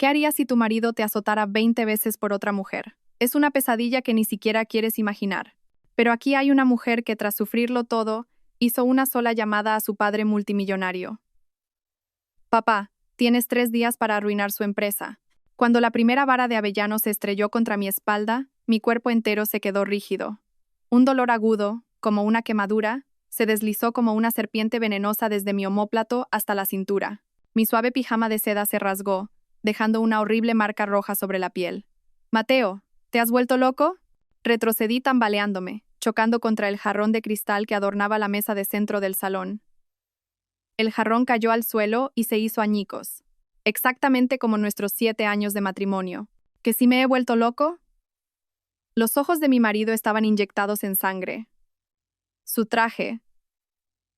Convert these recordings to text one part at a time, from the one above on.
¿Qué harías si tu marido te azotara 20 veces por otra mujer? Es una pesadilla que ni siquiera quieres imaginar. Pero aquí hay una mujer que tras sufrirlo todo, hizo una sola llamada a su padre multimillonario. Papá, tienes 3 días para arruinar su empresa. Cuando la primera vara de avellano se estrelló contra mi espalda, mi cuerpo entero se quedó rígido. Un dolor agudo, como una quemadura, se deslizó como una serpiente venenosa desde mi omóplato hasta la cintura. Mi suave pijama de seda se rasgó, dejando una horrible marca roja sobre la piel. Mateo, ¿te has vuelto loco? Retrocedí tambaleándome, chocando contra el jarrón de cristal que adornaba la mesa de centro del salón. El jarrón cayó al suelo y se hizo añicos, exactamente como nuestros 7 años de matrimonio. ¿Que si me he vuelto loco? Los ojos de mi marido estaban inyectados en sangre. Su traje,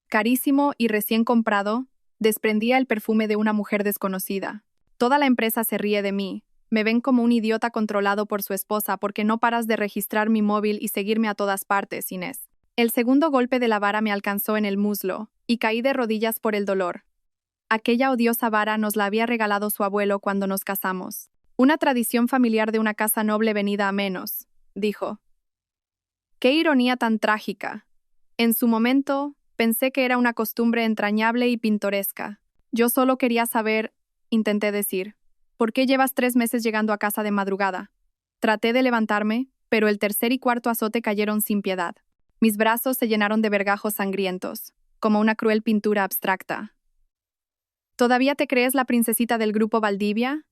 carísimo y recién comprado, desprendía el perfume de una mujer desconocida. Toda la empresa se ríe de mí. Me ven como un idiota controlado por su esposa porque no paras de registrar mi móvil y seguirme a todas partes, Inés. El segundo golpe de la vara me alcanzó en el muslo, y caí de rodillas por el dolor. Aquella odiosa vara nos la había regalado su abuelo cuando nos casamos. Una tradición familiar de una casa noble venida a menos, dijo. ¡Qué ironía tan trágica! En su momento, pensé que era una costumbre entrañable y pintoresca. Yo solo quería saber, intenté decir, ¿por qué llevas 3 meses llegando a casa de madrugada? Traté de levantarme, pero el tercer y cuarto azote cayeron sin piedad. Mis brazos se llenaron de vergajos sangrientos, como una cruel pintura abstracta. ¿Todavía te crees la princesita del grupo Valdivia?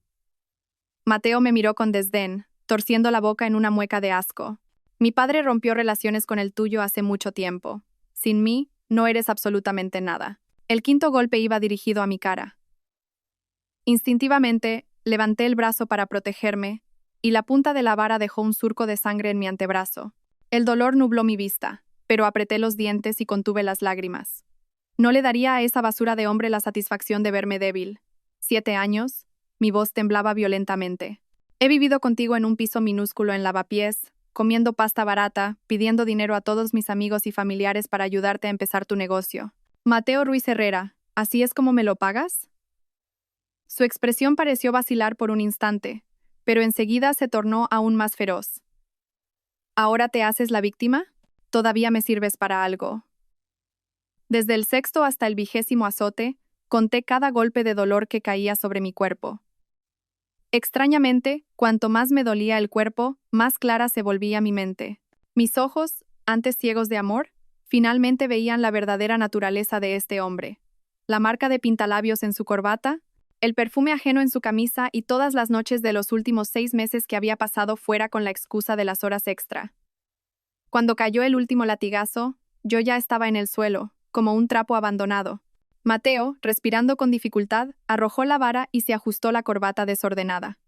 Mateo me miró con desdén, torciendo la boca en una mueca de asco. Mi padre rompió relaciones con el tuyo hace mucho tiempo. Sin mí, no eres absolutamente nada. El quinto golpe iba dirigido a mi cara. Instintivamente, levanté el brazo para protegerme, y la punta de la vara dejó un surco de sangre en mi antebrazo. El dolor nubló mi vista, pero apreté los dientes y contuve las lágrimas. No le daría a esa basura de hombre la satisfacción de verme débil. 7 años, mi voz temblaba violentamente. He vivido contigo en un piso minúsculo en Lavapiés, comiendo pasta barata, pidiendo dinero a todos mis amigos y familiares para ayudarte a empezar tu negocio. Mateo Ruiz Herrera, ¿así es como me lo pagas? Su expresión pareció vacilar por un instante, pero enseguida se tornó aún más feroz. ¿Ahora te haces la víctima? Todavía me sirves para algo. Desde el sexto hasta el 20º azote, conté cada golpe de dolor que caía sobre mi cuerpo. Extrañamente, cuanto más me dolía el cuerpo, más clara se volvía mi mente. Mis ojos, antes ciegos de amor, finalmente veían la verdadera naturaleza de este hombre. La marca de pintalabios en su corbata, el perfume ajeno en su camisa y todas las noches de los últimos 6 meses que había pasado fuera con la excusa de las horas extra. Cuando cayó el último latigazo, yo ya estaba en el suelo, como un trapo abandonado. Mateo, respirando con dificultad, arrojó la vara y se ajustó la corbata desordenada.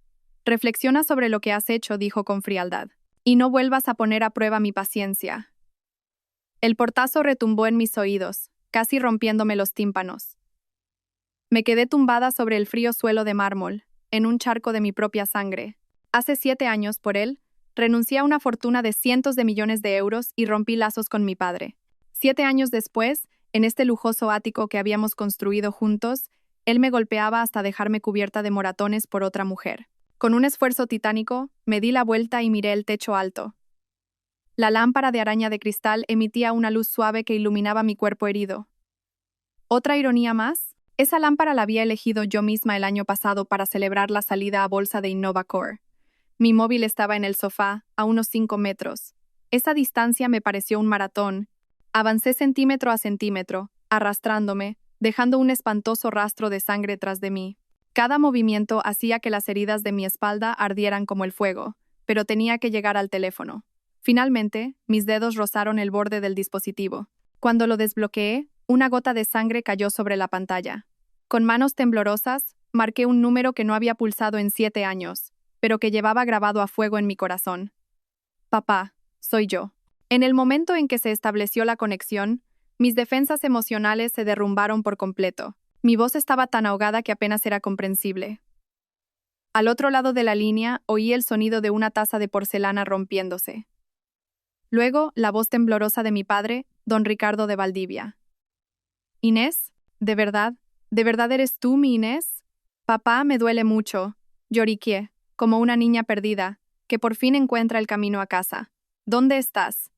Reflexiona sobre lo que has hecho, dijo con frialdad, y no vuelvas a poner a prueba mi paciencia. El portazo retumbó en mis oídos, casi rompiéndome los tímpanos. Me quedé tumbada sobre el frío suelo de mármol, en un charco de mi propia sangre. Hace 7 años, por él, renuncié a una fortuna de cientos de millones de euros y rompí lazos con mi padre. 7 años después, en este lujoso ático que habíamos construido juntos, él me golpeaba hasta dejarme cubierta de moratones por otra mujer. Con un esfuerzo titánico, me di la vuelta y miré el techo alto. La lámpara de araña de cristal emitía una luz suave que iluminaba mi cuerpo herido. ¿Otra ironía más? Esa lámpara la había elegido yo misma el año pasado para celebrar la salida a bolsa de InnovaCore. Mi móvil estaba en el sofá, a unos 5 metros. Esa distancia me pareció un maratón. Avancé centímetro a centímetro, arrastrándome, dejando un espantoso rastro de sangre tras de mí. Cada movimiento hacía que las heridas de mi espalda ardieran como el fuego, pero tenía que llegar al teléfono. Finalmente, mis dedos rozaron el borde del dispositivo. Cuando lo desbloqueé, una gota de sangre cayó sobre la pantalla. Con manos temblorosas, marqué un número que no había pulsado en 7 años, pero que llevaba grabado a fuego en mi corazón. Papá, soy yo. En el momento en que se estableció la conexión, mis defensas emocionales se derrumbaron por completo. Mi voz estaba tan ahogada que apenas era comprensible. Al otro lado de la línea, oí el sonido de una taza de porcelana rompiéndose. Luego, la voz temblorosa de mi padre, don Ricardo de Valdivia. «Inés, de verdad eres tú, mi Inés? Papá, me duele mucho. Lloriqué, como una niña perdida, que por fin encuentra el camino a casa. ¿Dónde estás?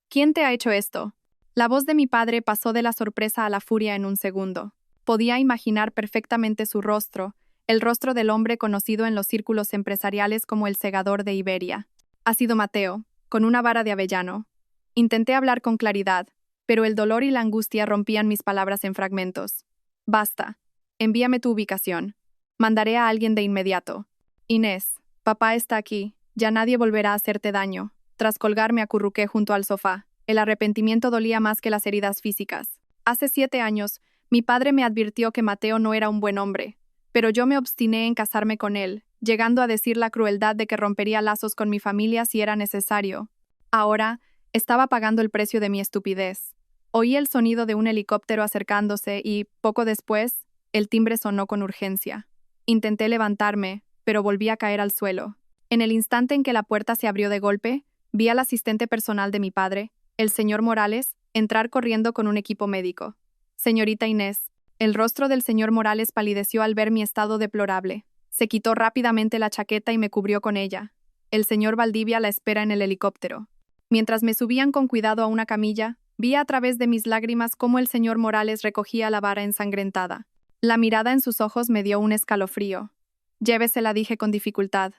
¿Quién te ha hecho esto? La voz de mi padre pasó de la sorpresa a la furia en un segundo. Podía imaginar perfectamente su rostro, el rostro del hombre conocido en los círculos empresariales como el segador de Iberia. Ha sido Mateo, con una vara de avellano. Intenté hablar con claridad, pero el dolor y la angustia rompían mis palabras en fragmentos. Basta. Envíame tu ubicación. Mandaré a alguien de inmediato. Inés, papá está aquí. Ya nadie volverá a hacerte daño. Tras colgar me acurruqué junto al sofá. El arrepentimiento dolía más que las heridas físicas. Hace 7 años, mi padre me advirtió que Mateo no era un buen hombre, pero yo me obstiné en casarme con él, llegando a decir la crueldad de que rompería lazos con mi familia si era necesario. Ahora, estaba pagando el precio de mi estupidez. Oí el sonido de un helicóptero acercándose y, poco después, el timbre sonó con urgencia. Intenté levantarme, pero volví a caer al suelo. En el instante en que la puerta se abrió de golpe, vi al asistente personal de mi padre, el señor Morales, entrar corriendo con un equipo médico. Señorita Inés, el rostro del señor Morales palideció al ver mi estado deplorable. Se quitó rápidamente la chaqueta y me cubrió con ella. El señor Valdivia la espera en el helicóptero. Mientras me subían con cuidado a una camilla, vi a través de mis lágrimas cómo el señor Morales recogía la vara ensangrentada. La mirada en sus ojos me dio un escalofrío. Llévesela, dije con dificultad.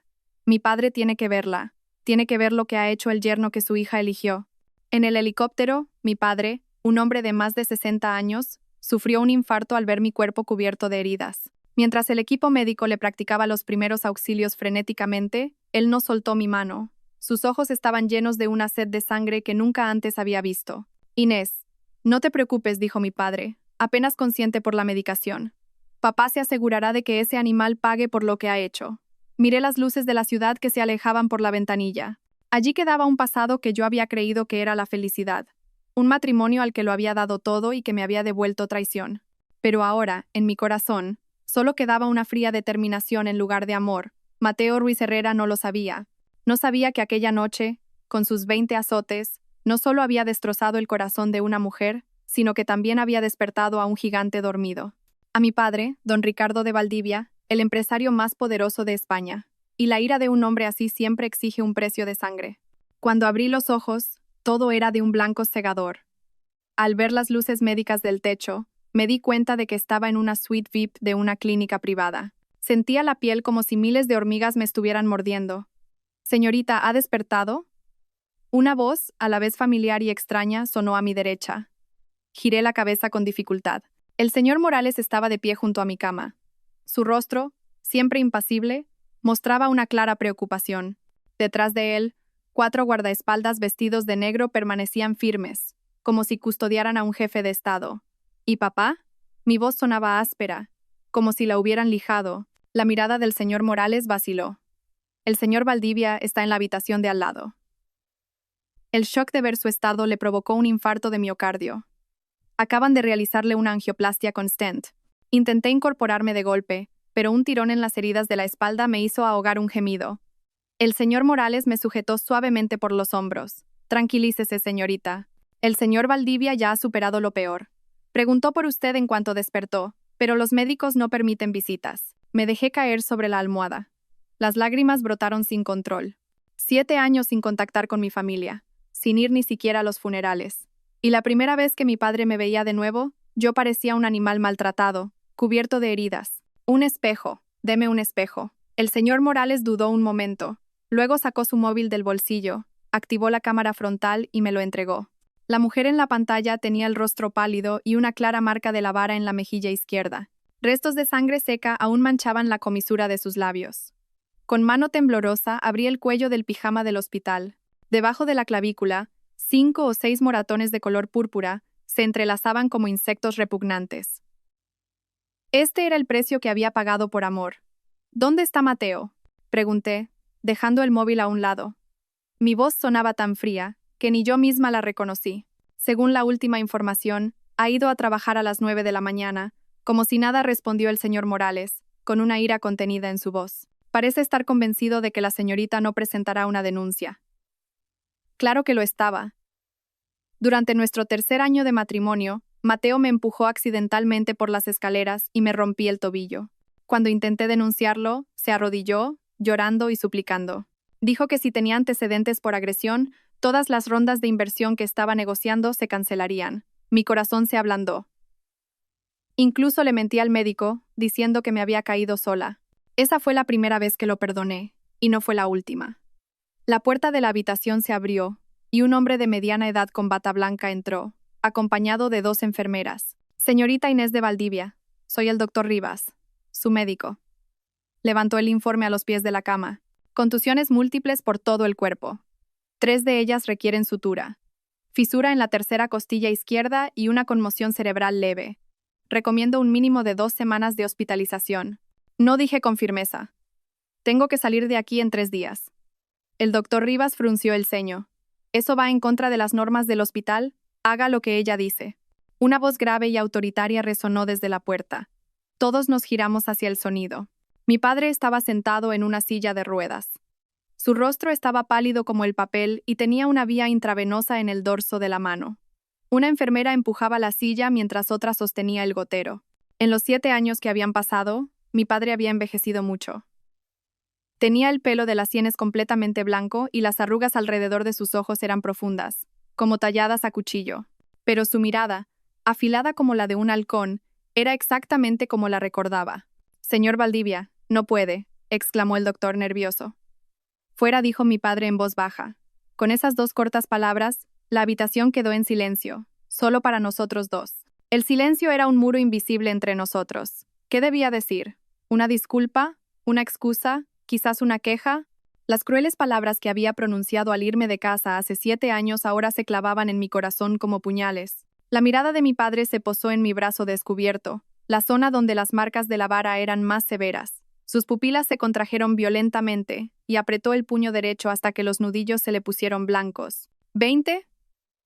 Mi padre tiene que verla. Tiene que ver lo que ha hecho el yerno que su hija eligió. En el helicóptero, mi padre, un hombre de más de 60 años, sufrió un infarto al ver mi cuerpo cubierto de heridas. Mientras el equipo médico le practicaba los primeros auxilios frenéticamente, él no soltó mi mano. Sus ojos estaban llenos de una sed de sangre que nunca antes había visto. Inés, no te preocupes, dijo mi padre, apenas consciente por la medicación. Papá se asegurará de que ese animal pague por lo que ha hecho. Miré las luces de la ciudad que se alejaban por la ventanilla. Allí quedaba un pasado que yo había creído que era la felicidad. Un matrimonio al que lo había dado todo y que me había devuelto traición. Pero ahora, en mi corazón, solo quedaba una fría determinación en lugar de amor. Mateo Ruiz Herrera no lo sabía. No sabía que aquella noche, con sus 20 azotes, no solo había destrozado el corazón de una mujer, sino que también había despertado a un gigante dormido. A mi padre, don Ricardo de Valdivia, el empresario más poderoso de España. Y la ira de un hombre así siempre exige un precio de sangre. Cuando abrí los ojos, todo era de un blanco cegador. Al ver las luces médicas del techo, me di cuenta de que estaba en una suite VIP de una clínica privada. Sentía la piel como si miles de hormigas me estuvieran mordiendo. «Señorita, ¿ha despertado?» Una voz, a la vez familiar y extraña, sonó a mi derecha. Giré la cabeza con dificultad. El señor Morales estaba de pie junto a mi cama. Su rostro, siempre impasible, mostraba una clara preocupación. Detrás de él, 4 guardaespaldas vestidos de negro permanecían firmes, como si custodiaran a un jefe de Estado. ¿Y papá? Mi voz sonaba áspera, como si la hubieran lijado. La mirada del señor Morales vaciló. El señor Valdivia está en la habitación de al lado. El shock de ver su estado le provocó un infarto de miocardio. Acaban de realizarle una angioplastia con stent. Intenté incorporarme de golpe, pero un tirón en las heridas de la espalda me hizo ahogar un gemido. El señor Morales me sujetó suavemente por los hombros. Tranquilícese, señorita. El señor Valdivia ya ha superado lo peor. Preguntó por usted en cuanto despertó, pero los médicos no permiten visitas. Me dejé caer sobre la almohada. Las lágrimas brotaron sin control. 7 años sin contactar con mi familia, sin ir ni siquiera a los funerales. Y la primera vez que mi padre me veía de nuevo, yo parecía un animal maltratado, cubierto de heridas. Un espejo, deme un espejo. El señor Morales dudó un momento. Luego sacó su móvil del bolsillo, activó la cámara frontal y me lo entregó. La mujer en la pantalla tenía el rostro pálido y una clara marca de la vara en la mejilla izquierda. Restos de sangre seca aún manchaban la comisura de sus labios. Con mano temblorosa abrí el cuello del pijama del hospital. Debajo de la clavícula, 5 o 6 moratones de color púrpura se entrelazaban como insectos repugnantes. Este era el precio que había pagado por amor. ¿Dónde está Mateo?, pregunté, dejando el móvil a un lado. Mi voz sonaba tan fría que ni yo misma la reconocí. Según la última información, ha ido a trabajar a las 9 de la mañana, como si nada, respondió el señor Morales, con una ira contenida en su voz. Parece estar convencido de que la señorita no presentará una denuncia. Claro que lo estaba. Durante nuestro 3er año de matrimonio, Mateo me empujó accidentalmente por las escaleras y me rompí el tobillo. Cuando intenté denunciarlo, se arrodilló, llorando y suplicando. Dijo que si tenía antecedentes por agresión, todas las rondas de inversión que estaba negociando se cancelarían. Mi corazón se ablandó. Incluso le mentí al médico, diciendo que me había caído sola. Esa fue la primera vez que lo perdoné, y no fue la última. La puerta de la habitación se abrió, y un hombre de mediana edad con bata blanca entró, acompañado de 2 enfermeras. Señorita Inés de Valdivia, soy el doctor Rivas, su médico. Levantó el informe a los pies de la cama. Contusiones múltiples por todo el cuerpo. 3 de ellas requieren sutura. Fisura en la tercera costilla izquierda y una conmoción cerebral leve. Recomiendo un mínimo de 2 semanas de hospitalización. No dije con firmeza. Tengo que salir de aquí en 3 días. El doctor Rivas frunció el ceño. ¿Eso va en contra de las normas del hospital? Haga lo que ella dice. Una voz grave y autoritaria resonó desde la puerta. Todos nos giramos hacia el sonido. Mi padre estaba sentado en una silla de ruedas. Su rostro estaba pálido como el papel y tenía una vía intravenosa en el dorso de la mano. Una enfermera empujaba la silla mientras otra sostenía el gotero. En los 7 años que habían pasado, mi padre había envejecido mucho. Tenía el pelo de las sienes completamente blanco y las arrugas alrededor de sus ojos eran profundas, como talladas a cuchillo. Pero su mirada, afilada como la de un halcón, era exactamente como la recordaba. «Señor Valdivia, no puede», exclamó el doctor nervioso. «Fuera», dijo mi padre en voz baja. Con esas 2 cortas palabras, la habitación quedó en silencio, solo para nosotros 2. El silencio era un muro invisible entre nosotros. ¿Qué debía decir? ¿Una disculpa? ¿Una excusa? ¿Quizás una queja? Las crueles palabras que había pronunciado al irme de casa hace 7 años ahora se clavaban en mi corazón como puñales. La mirada de mi padre se posó en mi brazo descubierto, la zona donde las marcas de la vara eran más severas. Sus pupilas se contrajeron violentamente y apretó el puño derecho hasta que los nudillos se le pusieron blancos. ¿20?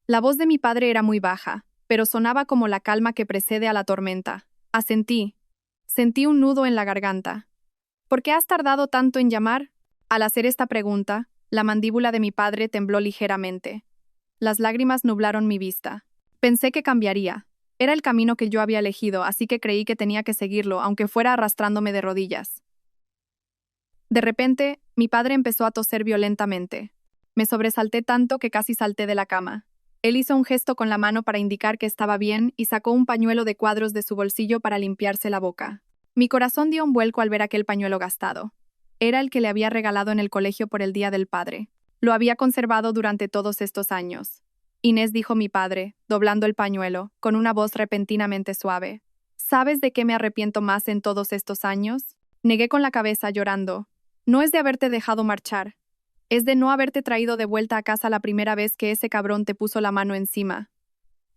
La voz de mi padre era muy baja, pero sonaba como la calma que precede a la tormenta. Asentí. Sentí un nudo en la garganta. ¿Por qué has tardado tanto en llamar? Al hacer esta pregunta, la mandíbula de mi padre tembló ligeramente. Las lágrimas nublaron mi vista. Pensé que cambiaría. Era el camino que yo había elegido, así que creí que tenía que seguirlo, aunque fuera arrastrándome de rodillas. De repente, mi padre empezó a toser violentamente. Me sobresalté tanto que casi salté de la cama. Él hizo un gesto con la mano para indicar que estaba bien y sacó un pañuelo de cuadros de su bolsillo para limpiarse la boca. Mi corazón dio un vuelco al ver aquel pañuelo gastado. Era el que le había regalado en el colegio por el Día del Padre. Lo había conservado durante todos estos años. Inés, dijo mi padre, doblando el pañuelo, con una voz repentinamente suave. ¿Sabes de qué me arrepiento más en todos estos años? Negué con la cabeza, llorando. No es de haberte dejado marchar. Es de no haberte traído de vuelta a casa la primera vez que ese cabrón te puso la mano encima.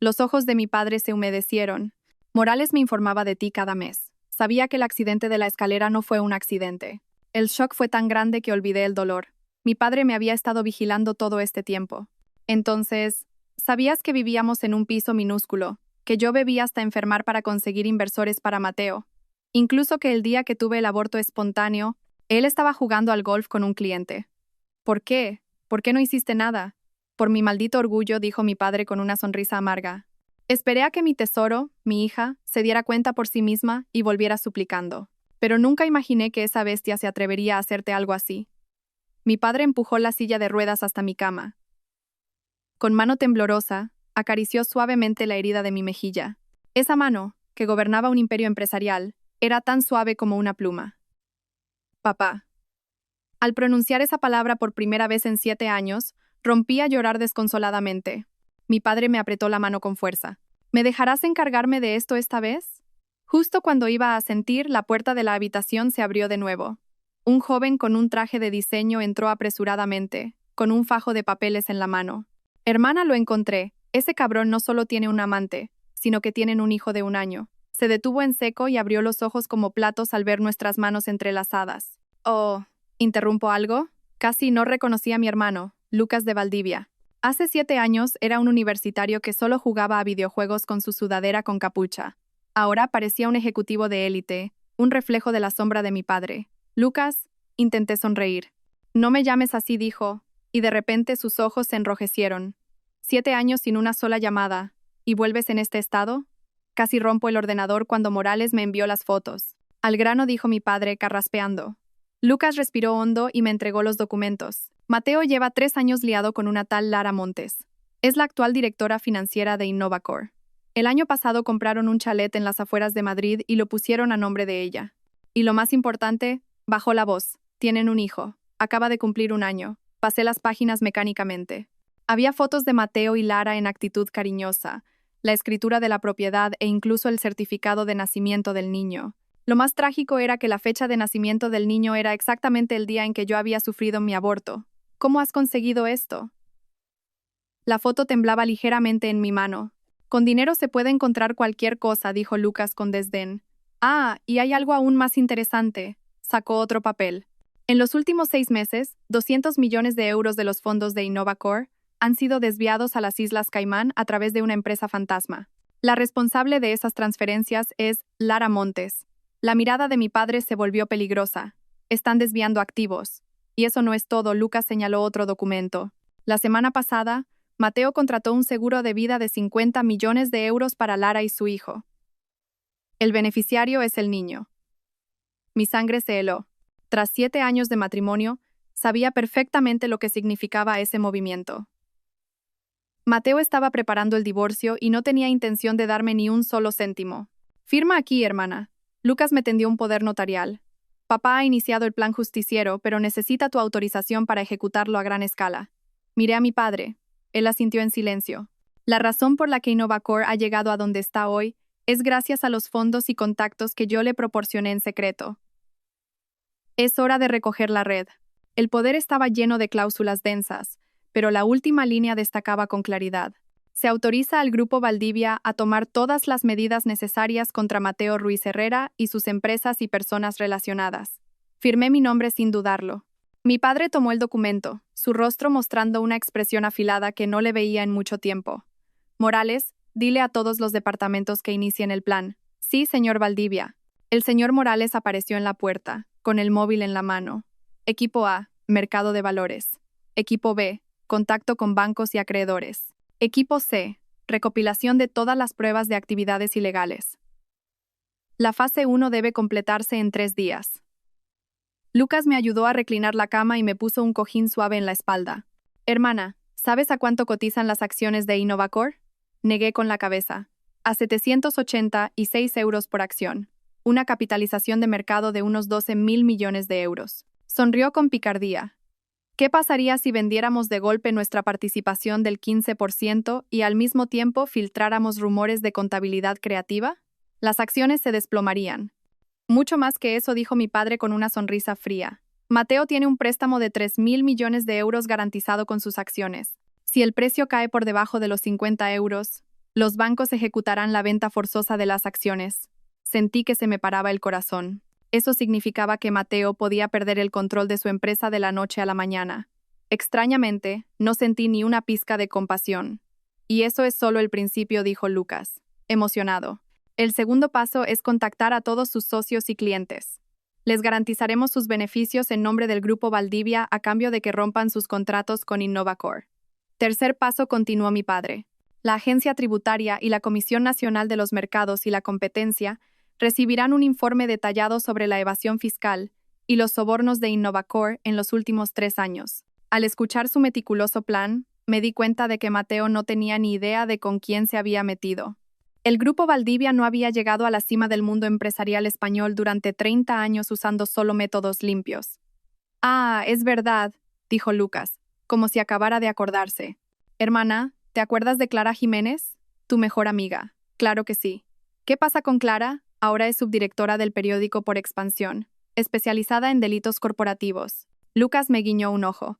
Los ojos de mi padre se humedecieron. Morales me informaba de ti cada mes. Sabía que el accidente de la escalera no fue un accidente. El shock fue tan grande que olvidé el dolor. Mi padre me había estado vigilando todo este tiempo. Entonces, ¿sabías que vivíamos en un piso minúsculo? Que yo bebía hasta enfermar para conseguir inversores para Mateo. Incluso que el día que tuve el aborto espontáneo, él estaba jugando al golf con un cliente. ¿Por qué? ¿Por qué no hiciste nada? Por mi maldito orgullo, dijo mi padre con una sonrisa amarga. Esperé a que mi tesoro, mi hija, se diera cuenta por sí misma y volviera suplicando. Pero nunca imaginé que esa bestia se atrevería a hacerte algo así. Mi padre empujó la silla de ruedas hasta mi cama. Con mano temblorosa, acarició suavemente la herida de mi mejilla. Esa mano, que gobernaba un imperio empresarial, era tan suave como una pluma. Papá. Al pronunciar esa palabra por primera vez en 7 años, rompí a llorar desconsoladamente. Mi padre me apretó la mano con fuerza. ¿Me dejarás encargarme de esto esta vez? Justo cuando iba a asentir, la puerta de la habitación se abrió de nuevo. Un joven con un traje de diseño entró apresuradamente, con un fajo de papeles en la mano. Hermana, lo encontré. Ese cabrón no solo tiene un amante, sino que tienen un hijo de 1 año. Se detuvo en seco y abrió los ojos como platos al ver nuestras manos entrelazadas. Oh, ¿interrumpo algo? Casi no reconocí a mi hermano, Lucas de Valdivia. Hace 7 años era un universitario que solo jugaba a videojuegos con su sudadera con capucha. Ahora parecía un ejecutivo de élite, un reflejo de la sombra de mi padre. Lucas, intenté sonreír. No me llames así, dijo, y de repente sus ojos se enrojecieron. 7 años sin una sola llamada, ¿y vuelves en este estado? Casi rompo el ordenador cuando Morales me envió las fotos. Al grano, dijo mi padre, carraspeando. Lucas respiró hondo y me entregó los documentos. Mateo lleva 3 años liado con una tal Lara Montes. Es la actual directora financiera de Innovacor. El año pasado compraron un chalet en las afueras de Madrid y lo pusieron a nombre de ella. Y lo más importante, bajó la voz. Tienen un hijo. Acaba de cumplir 1 año. Pasé las páginas mecánicamente. Había fotos de Mateo y Lara en actitud cariñosa, la escritura de la propiedad e incluso el certificado de nacimiento del niño. Lo más trágico era que la fecha de nacimiento del niño era exactamente el día en que yo había sufrido mi aborto. ¿Cómo has conseguido esto? La foto temblaba ligeramente en mi mano. Con dinero se puede encontrar cualquier cosa, dijo Lucas con desdén. Ah, y hay algo aún más interesante. Sacó otro papel. En los últimos 6 meses, 200 millones de euros de los fondos de Innovacor han sido desviados a las Islas Caimán a través de una empresa fantasma. La responsable de esas transferencias es Lara Montes. La mirada de mi padre se volvió peligrosa. Están desviando activos. Y eso no es todo, Lucas señaló otro documento. La semana pasada, Mateo contrató un seguro de vida de 50 millones de euros para Lara y su hijo. El beneficiario es el niño. Mi sangre se heló. Tras 7 años de matrimonio, sabía perfectamente lo que significaba ese movimiento. Mateo estaba preparando el divorcio y no tenía intención de darme ni un solo céntimo. Firma aquí, hermana. Lucas me tendió un poder notarial. Papá ha iniciado el plan justiciero, pero necesita tu autorización para ejecutarlo a gran escala. Miré a mi padre. Él asintió en silencio. La razón por la que Innovacor ha llegado a donde está hoy es gracias a los fondos y contactos que yo le proporcioné en secreto. Es hora de recoger la red. El poder estaba lleno de cláusulas densas, pero la última línea destacaba con claridad. Se autoriza al Grupo Valdivia a tomar todas las medidas necesarias contra Mateo Ruiz Herrera y sus empresas y personas relacionadas. Firmé mi nombre sin dudarlo. Mi padre tomó el documento, su rostro mostrando una expresión afilada que no le veía en mucho tiempo. Morales, dile a todos los departamentos que inicien el plan. Sí, señor Valdivia. El señor Morales apareció en la puerta, con el móvil en la mano. Equipo A, mercado de valores. Equipo B, contacto con bancos y acreedores. Equipo C, recopilación de todas las pruebas de actividades ilegales. La fase 1 debe completarse en 3 días. Lucas me ayudó a reclinar la cama y me puso un cojín suave en la espalda. Hermana, ¿sabes a cuánto cotizan las acciones de Innovacor? Negué con la cabeza. A 786 euros por acción. Una capitalización de mercado de unos 12.000 millones de euros. Sonrió con picardía. ¿Qué pasaría si vendiéramos de golpe nuestra participación del 15% y al mismo tiempo filtráramos rumores de contabilidad creativa? Las acciones se desplomarían. Mucho más que eso, dijo mi padre con una sonrisa fría. Mateo tiene un préstamo de 3.000 millones de euros garantizado con sus acciones. Si el precio cae por debajo de los 50 euros, los bancos ejecutarán la venta forzosa de las acciones. Sentí que se me paraba el corazón. Eso significaba que Mateo podía perder el control de su empresa de la noche a la mañana. Extrañamente, no sentí ni una pizca de compasión. Y eso es solo el principio, dijo Lucas, emocionado. El segundo paso es contactar a todos sus socios y clientes. Les garantizaremos sus beneficios en nombre del Grupo Valdivia a cambio de que rompan sus contratos con Innovacor. Tercer paso, continuó mi padre. La Agencia Tributaria y la Comisión Nacional de los Mercados y la Competencia recibirán un informe detallado sobre la evasión fiscal y los sobornos de Innovacor en los últimos 3 años. Al escuchar su meticuloso plan, me di cuenta de que Mateo no tenía ni idea de con quién se había metido. El Grupo Valdivia no había llegado a la cima del mundo empresarial español durante 30 años usando solo métodos limpios. Ah, es verdad, dijo Lucas, como si acabara de acordarse. Hermana, ¿te acuerdas de Clara Jiménez? Tu mejor amiga. Claro que sí. ¿Qué pasa con Clara? Ahora es subdirectora del periódico Por Expansión, especializada en delitos corporativos. Lucas me guiñó un ojo.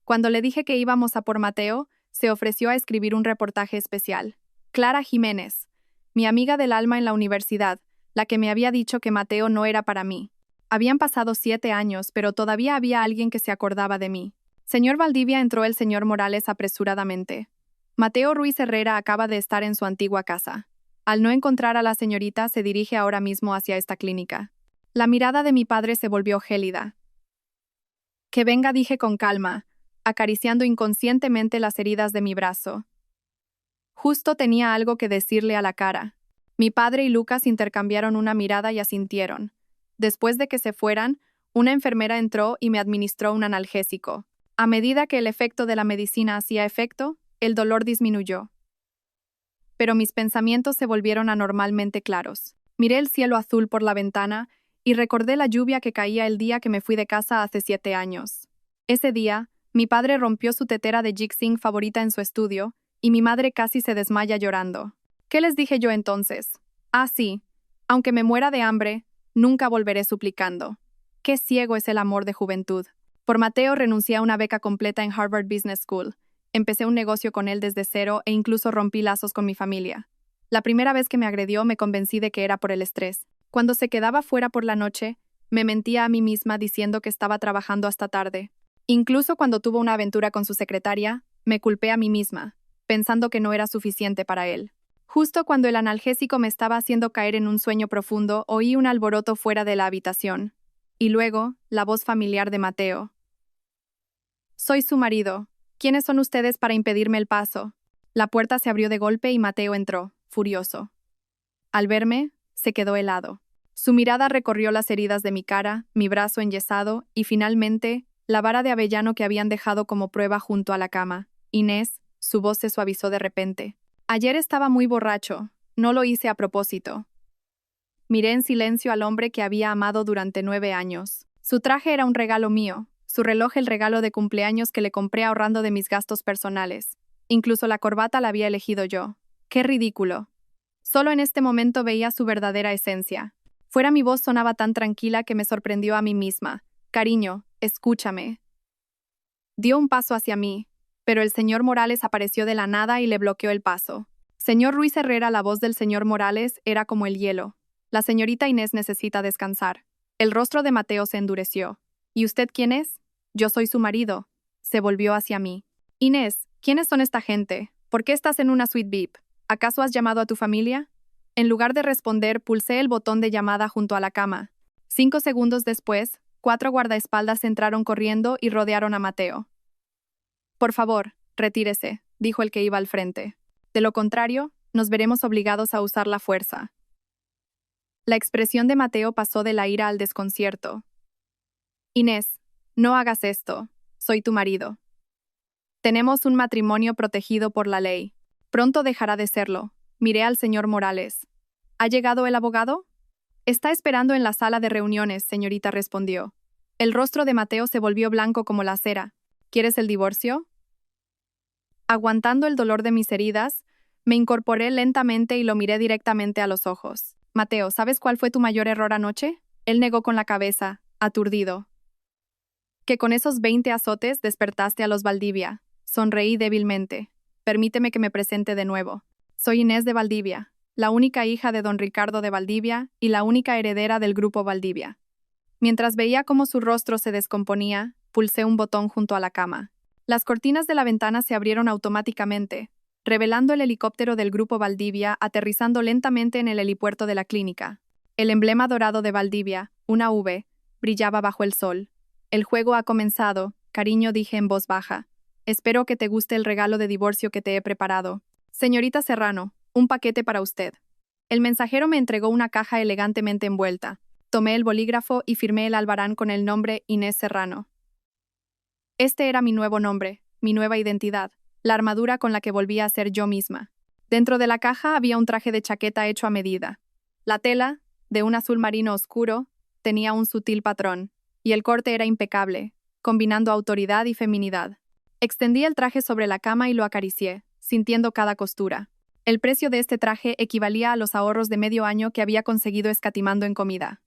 Cuando le dije que íbamos a por Mateo, se ofreció a escribir un reportaje especial. Clara Jiménez, mi amiga del alma en la universidad, la que me había dicho que Mateo no era para mí. Habían pasado 7 años, pero todavía había alguien que se acordaba de mí. Señor Valdivia, entró el señor Morales apresuradamente. Mateo Ruiz Herrera acaba de estar en su antigua casa. Al no encontrar a la señorita, se dirige ahora mismo hacia esta clínica. La mirada de mi padre se volvió gélida. Que venga, dije con calma, acariciando inconscientemente las heridas de mi brazo. Justo tenía algo que decirle a la cara. Mi padre y Lucas intercambiaron una mirada y asintieron. Después de que se fueran, una enfermera entró y me administró un analgésico. A medida que el efecto de la medicina hacía efecto, el dolor disminuyó. Pero mis pensamientos se volvieron anormalmente claros. Miré el cielo azul por la ventana y recordé la lluvia que caía el día que me fui de casa hace 7 años. Ese día, mi padre rompió su tetera de Jixing favorita en su estudio y mi madre casi se desmaya llorando. ¿Qué les dije yo entonces? Ah, sí, aunque me muera de hambre, nunca volveré suplicando. Qué ciego es el amor de juventud. Por Mateo renuncié a una beca completa en Harvard Business School. Empecé un negocio con él desde cero e incluso rompí lazos con mi familia. La primera vez que me agredió me convencí de que era por el estrés. Cuando se quedaba fuera por la noche, me mentía a mí misma diciendo que estaba trabajando hasta tarde. Incluso cuando tuvo una aventura con su secretaria, me culpé a mí misma, pensando que no era suficiente para él. Justo cuando el analgésico me estaba haciendo caer en un sueño profundo, oí un alboroto fuera de la habitación. Y luego, la voz familiar de Mateo. Soy su marido. ¿Quiénes son ustedes para impedirme el paso? La puerta se abrió de golpe y Mateo entró, furioso. Al verme, se quedó helado. Su mirada recorrió las heridas de mi cara, mi brazo enyesado y, finalmente, la vara de avellano que habían dejado como prueba junto a la cama. Inés, su voz se suavizó de repente. Ayer estaba muy borracho. No lo hice a propósito. Miré en silencio al hombre que había amado durante 9 años. Su traje era un regalo mío, su reloj el regalo de cumpleaños que le compré ahorrando de mis gastos personales. Incluso la corbata la había elegido yo. ¡Qué ridículo! Solo en este momento veía su verdadera esencia. Fuera mi voz sonaba tan tranquila que me sorprendió a mí misma. Cariño, escúchame. Dio un paso hacia mí, pero el señor Morales apareció de la nada y le bloqueó el paso. Señor Ruiz Herrera, la voz del señor Morales era como el hielo. La señorita Inés necesita descansar. El rostro de Mateo se endureció. ¿Y usted quién es? Yo soy su marido. Se volvió hacia mí. Inés, ¿quiénes son esta gente? ¿Por qué estás en una suite VIP? ¿Acaso has llamado a tu familia? En lugar de responder, pulsé el botón de llamada junto a la cama. 5 segundos después, 4 guardaespaldas entraron corriendo y rodearon a Mateo. Por favor, retírese, dijo el que iba al frente. De lo contrario, nos veremos obligados a usar la fuerza. La expresión de Mateo pasó de la ira al desconcierto. Inés, no hagas esto. Soy tu marido. Tenemos un matrimonio protegido por la ley. Pronto dejará de serlo. Miré al señor Morales. ¿Ha llegado el abogado? Está esperando en la sala de reuniones, señorita, respondió. El rostro de Mateo se volvió blanco como la cera. ¿Quieres el divorcio? Aguantando el dolor de mis heridas, me incorporé lentamente y lo miré directamente a los ojos. Mateo, ¿sabes cuál fue tu mayor error anoche? Él negó con la cabeza, aturdido. Que con esos 20 azotes despertaste a los Valdivia. Sonreí débilmente. Permíteme que me presente de nuevo. Soy Inés de Valdivia, la única hija de don Ricardo de Valdivia y la única heredera del grupo Valdivia. Mientras veía cómo su rostro se descomponía, pulsé un botón junto a la cama. Las cortinas de la ventana se abrieron automáticamente, revelando el helicóptero del grupo Valdivia aterrizando lentamente en el helipuerto de la clínica. El emblema dorado de Valdivia, una V, brillaba bajo el sol. El juego ha comenzado, cariño, dije en voz baja. Espero que te guste el regalo de divorcio que te he preparado. Señorita Serrano, un paquete para usted. El mensajero me entregó una caja elegantemente envuelta. Tomé el bolígrafo y firmé el albarán con el nombre Inés Serrano. Este era mi nuevo nombre, mi nueva identidad, la armadura con la que volvía a ser yo misma. Dentro de la caja había un traje de chaqueta hecho a medida. La tela, de un azul marino oscuro, tenía un sutil patrón, y el corte era impecable, combinando autoridad y feminidad. Extendí el traje sobre la cama y lo acaricié, sintiendo cada costura. El precio de este traje equivalía a los ahorros de medio año que había conseguido escatimando en comida.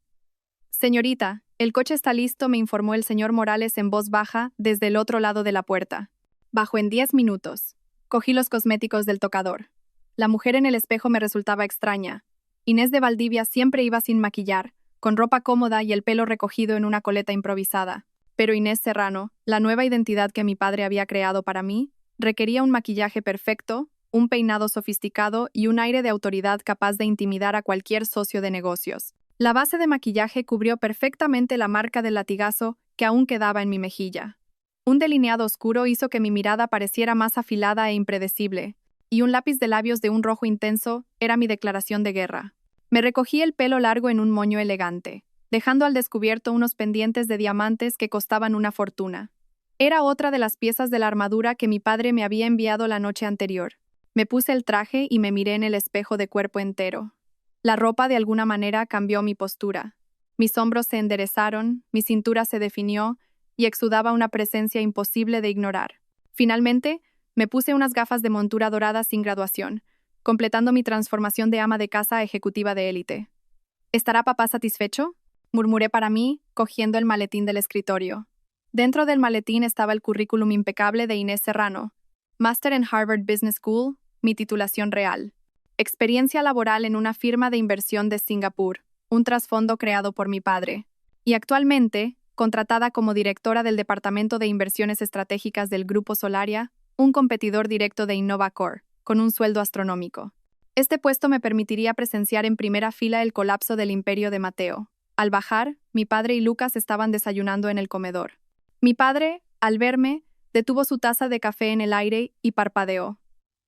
Señorita, el coche está listo, me informó el señor Morales en voz baja desde el otro lado de la puerta. Bajó en 10 minutos. Cogí los cosméticos del tocador. La mujer en el espejo me resultaba extraña. Inés de Valdivia siempre iba sin maquillar, con ropa cómoda y el pelo recogido en una coleta improvisada. Pero Inés Serrano, la nueva identidad que mi padre había creado para mí, requería un maquillaje perfecto, un peinado sofisticado y un aire de autoridad capaz de intimidar a cualquier socio de negocios. La base de maquillaje cubrió perfectamente la marca del latigazo que aún quedaba en mi mejilla. Un delineado oscuro hizo que mi mirada pareciera más afilada e impredecible, y un lápiz de labios de un rojo intenso era mi declaración de guerra. Me recogí el pelo largo en un moño elegante. dejando al descubierto unos pendientes de diamantes que costaban una fortuna. Era otra de las piezas de la armadura que mi padre me había enviado la noche anterior. Me puse el traje y me miré en el espejo de cuerpo entero. La ropa de alguna manera cambió mi postura. Mis hombros se enderezaron, mi cintura se definió y exudaba una presencia imposible de ignorar. Finalmente, me puse unas gafas de montura doradas sin graduación, completando mi transformación de ama de casa a ejecutiva de élite. ¿Estará papá satisfecho?, murmuré para mí, cogiendo el maletín del escritorio. Dentro del maletín estaba el currículum impecable de Inés Serrano, máster en Harvard Business School, mi titulación real. Experiencia laboral en una firma de inversión de Singapur, un trasfondo creado por mi padre. Y actualmente, contratada como directora del Departamento de Inversiones Estratégicas del Grupo Solaria, un competidor directo de Innovacor, con un sueldo astronómico. Este puesto me permitiría presenciar en primera fila el colapso del imperio de Mateo. Al bajar, mi padre y Lucas estaban desayunando en el comedor. Mi padre, al verme, detuvo su taza de café en el aire y parpadeó.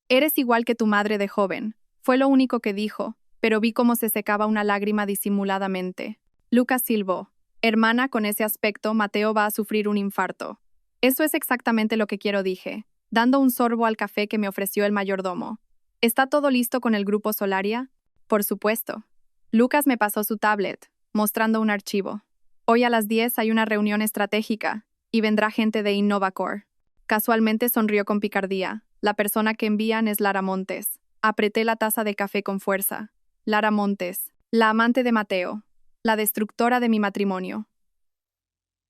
«Eres igual que tu madre de joven», fue lo único que dijo, pero vi cómo se secaba una lágrima disimuladamente. Lucas silbó. «Hermana, con ese aspecto, Mateo va a sufrir un infarto». «Eso es exactamente lo que quiero», dije, dando un sorbo al café que me ofreció el mayordomo. «¿Está todo listo con el Grupo Solaria?» «Por supuesto». Lucas me pasó su tablet, mostrando un archivo. «Hoy a las 10 hay una reunión estratégica, y vendrá gente de Innovacor». Casualmente sonrió con picardía. «La persona que envían es Lara Montes». Apreté la taza de café con fuerza. Lara Montes, la amante de Mateo, la destructora de mi matrimonio.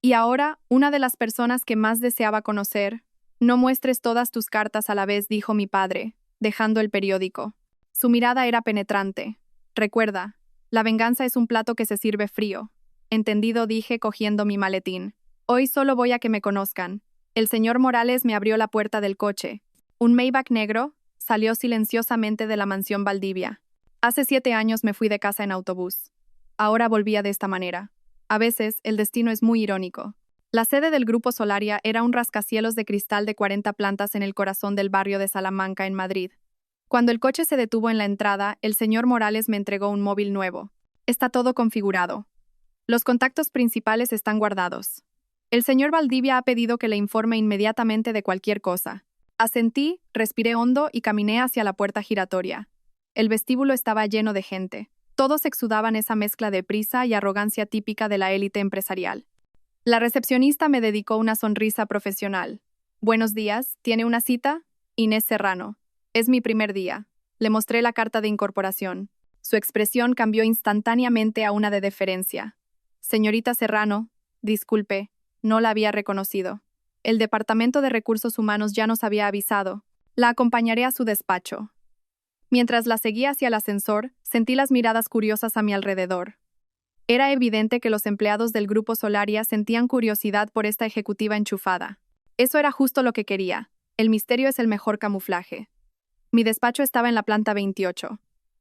Y ahora, una de las personas que más deseaba conocer. «No muestres todas tus cartas a la vez», dijo mi padre, dejando el periódico. Su mirada era penetrante. «Recuerda, la venganza es un plato que se sirve frío». «Entendido», dije cogiendo mi maletín. «Hoy solo voy a que me conozcan». El señor Morales me abrió la puerta del coche. Un Maybach negro salió silenciosamente de la mansión Valdivia. Hace 7 años me fui de casa en autobús. Ahora volvía de esta manera. A veces, el destino es muy irónico. La sede del Grupo Solaria era un rascacielos de cristal de 40 plantas en el corazón del barrio de Salamanca, en Madrid. Cuando el coche se detuvo en la entrada, el señor Morales me entregó un móvil nuevo. «Está todo configurado. Los contactos principales están guardados. El señor Valdivia ha pedido que le informe inmediatamente de cualquier cosa». Asentí, respiré hondo y caminé hacia la puerta giratoria. El vestíbulo estaba lleno de gente. Todos exudaban esa mezcla de prisa y arrogancia típica de la élite empresarial. La recepcionista me dedicó una sonrisa profesional. «Buenos días, ¿tiene una cita?» «Inés Serrano. Es mi primer día». Le mostré la carta de incorporación. Su expresión cambió instantáneamente a una de deferencia. «Señorita Serrano, disculpe, no la había reconocido. El Departamento de Recursos Humanos ya nos había avisado. La acompañaré a su despacho». Mientras la seguía hacia el ascensor, sentí las miradas curiosas a mi alrededor. Era evidente que los empleados del Grupo Solaria sentían curiosidad por esta ejecutiva enchufada. Eso era justo lo que quería. El misterio es el mejor camuflaje. Mi despacho estaba en la planta 28.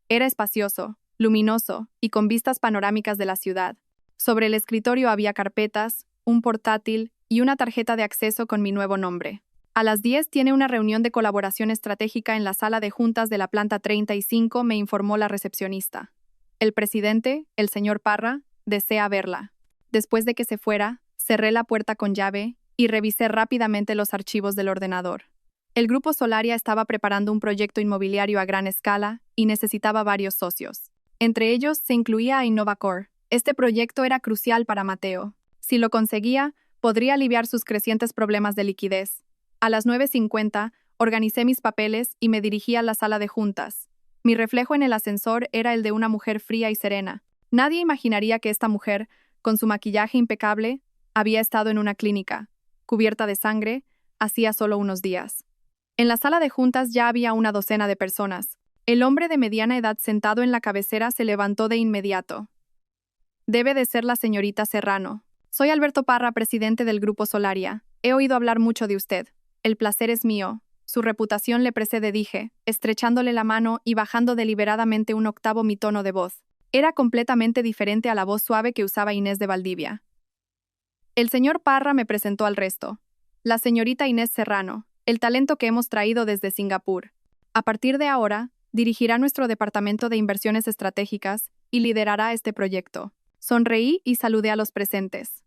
Era espacioso, luminoso y con vistas panorámicas de la ciudad. Sobre el escritorio había carpetas, un portátil y una tarjeta de acceso con mi nuevo nombre. «A las 10 tiene una reunión de colaboración estratégica en la sala de juntas de la planta 35», me informó la recepcionista. «El presidente, el señor Parra, desea verla». Después de que se fuera, cerré la puerta con llave y revisé rápidamente los archivos del ordenador. El Grupo Solaria estaba preparando un proyecto inmobiliario a gran escala y necesitaba varios socios. Entre ellos se incluía a Innovacor. Este proyecto era crucial para Mateo. Si lo conseguía, podría aliviar sus crecientes problemas de liquidez. A las 9:50, organicé mis papeles y me dirigí a la sala de juntas. Mi reflejo en el ascensor era el de una mujer fría y serena. Nadie imaginaría que esta mujer, con su maquillaje impecable, había estado en una clínica, cubierta de sangre, hacía solo unos días. En la sala de juntas ya había una docena de personas. El hombre de mediana edad sentado en la cabecera se levantó de inmediato. «Debe de ser la señorita Serrano. Soy Alberto Parra, presidente del Grupo Solaria. He oído hablar mucho de usted. El placer es mío. Su reputación le precede», dije, estrechándole la mano y bajando deliberadamente un octavo mi tono de voz. Era completamente diferente a la voz suave que usaba Inés de Valdivia. El señor Parra me presentó al resto. «La señorita Inés Serrano, el talento que hemos traído desde Singapur. A partir de ahora, dirigirá nuestro departamento de inversiones estratégicas y liderará este proyecto. Sonreí y saludé a los presentes.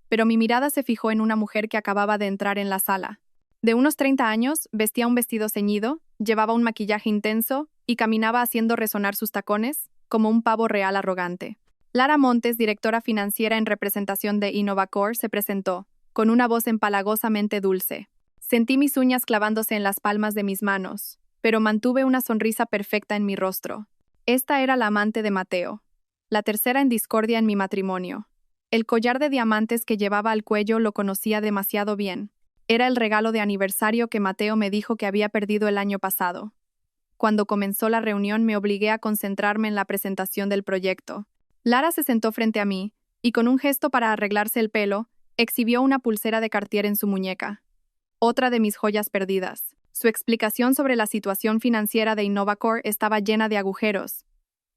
Pero mi mirada se fijó en una mujer que acababa de entrar en la sala. De unos 30 años, vestía un vestido ceñido, llevaba un maquillaje intenso y caminaba haciendo resonar sus tacones como un pavo real arrogante. Lara Montes, directora financiera en representación de Innovacor, se presentó, con una voz empalagosamente dulce. Sentí mis uñas clavándose en las palmas de mis manos, pero mantuve una sonrisa perfecta en mi rostro. Esta era la amante de Mateo, la tercera en discordia en mi matrimonio. El collar de diamantes que llevaba al cuello lo conocía demasiado bien. Era el regalo de aniversario que Mateo me dijo que había perdido el año pasado. Cuando comenzó la reunión me obligué a concentrarme en la presentación del proyecto. Lara se sentó frente a mí, y con un gesto para arreglarse el pelo, exhibió una pulsera de Cartier en su muñeca. Otra de mis joyas perdidas. Su explicación sobre la situación financiera de Innovacor estaba llena de agujeros,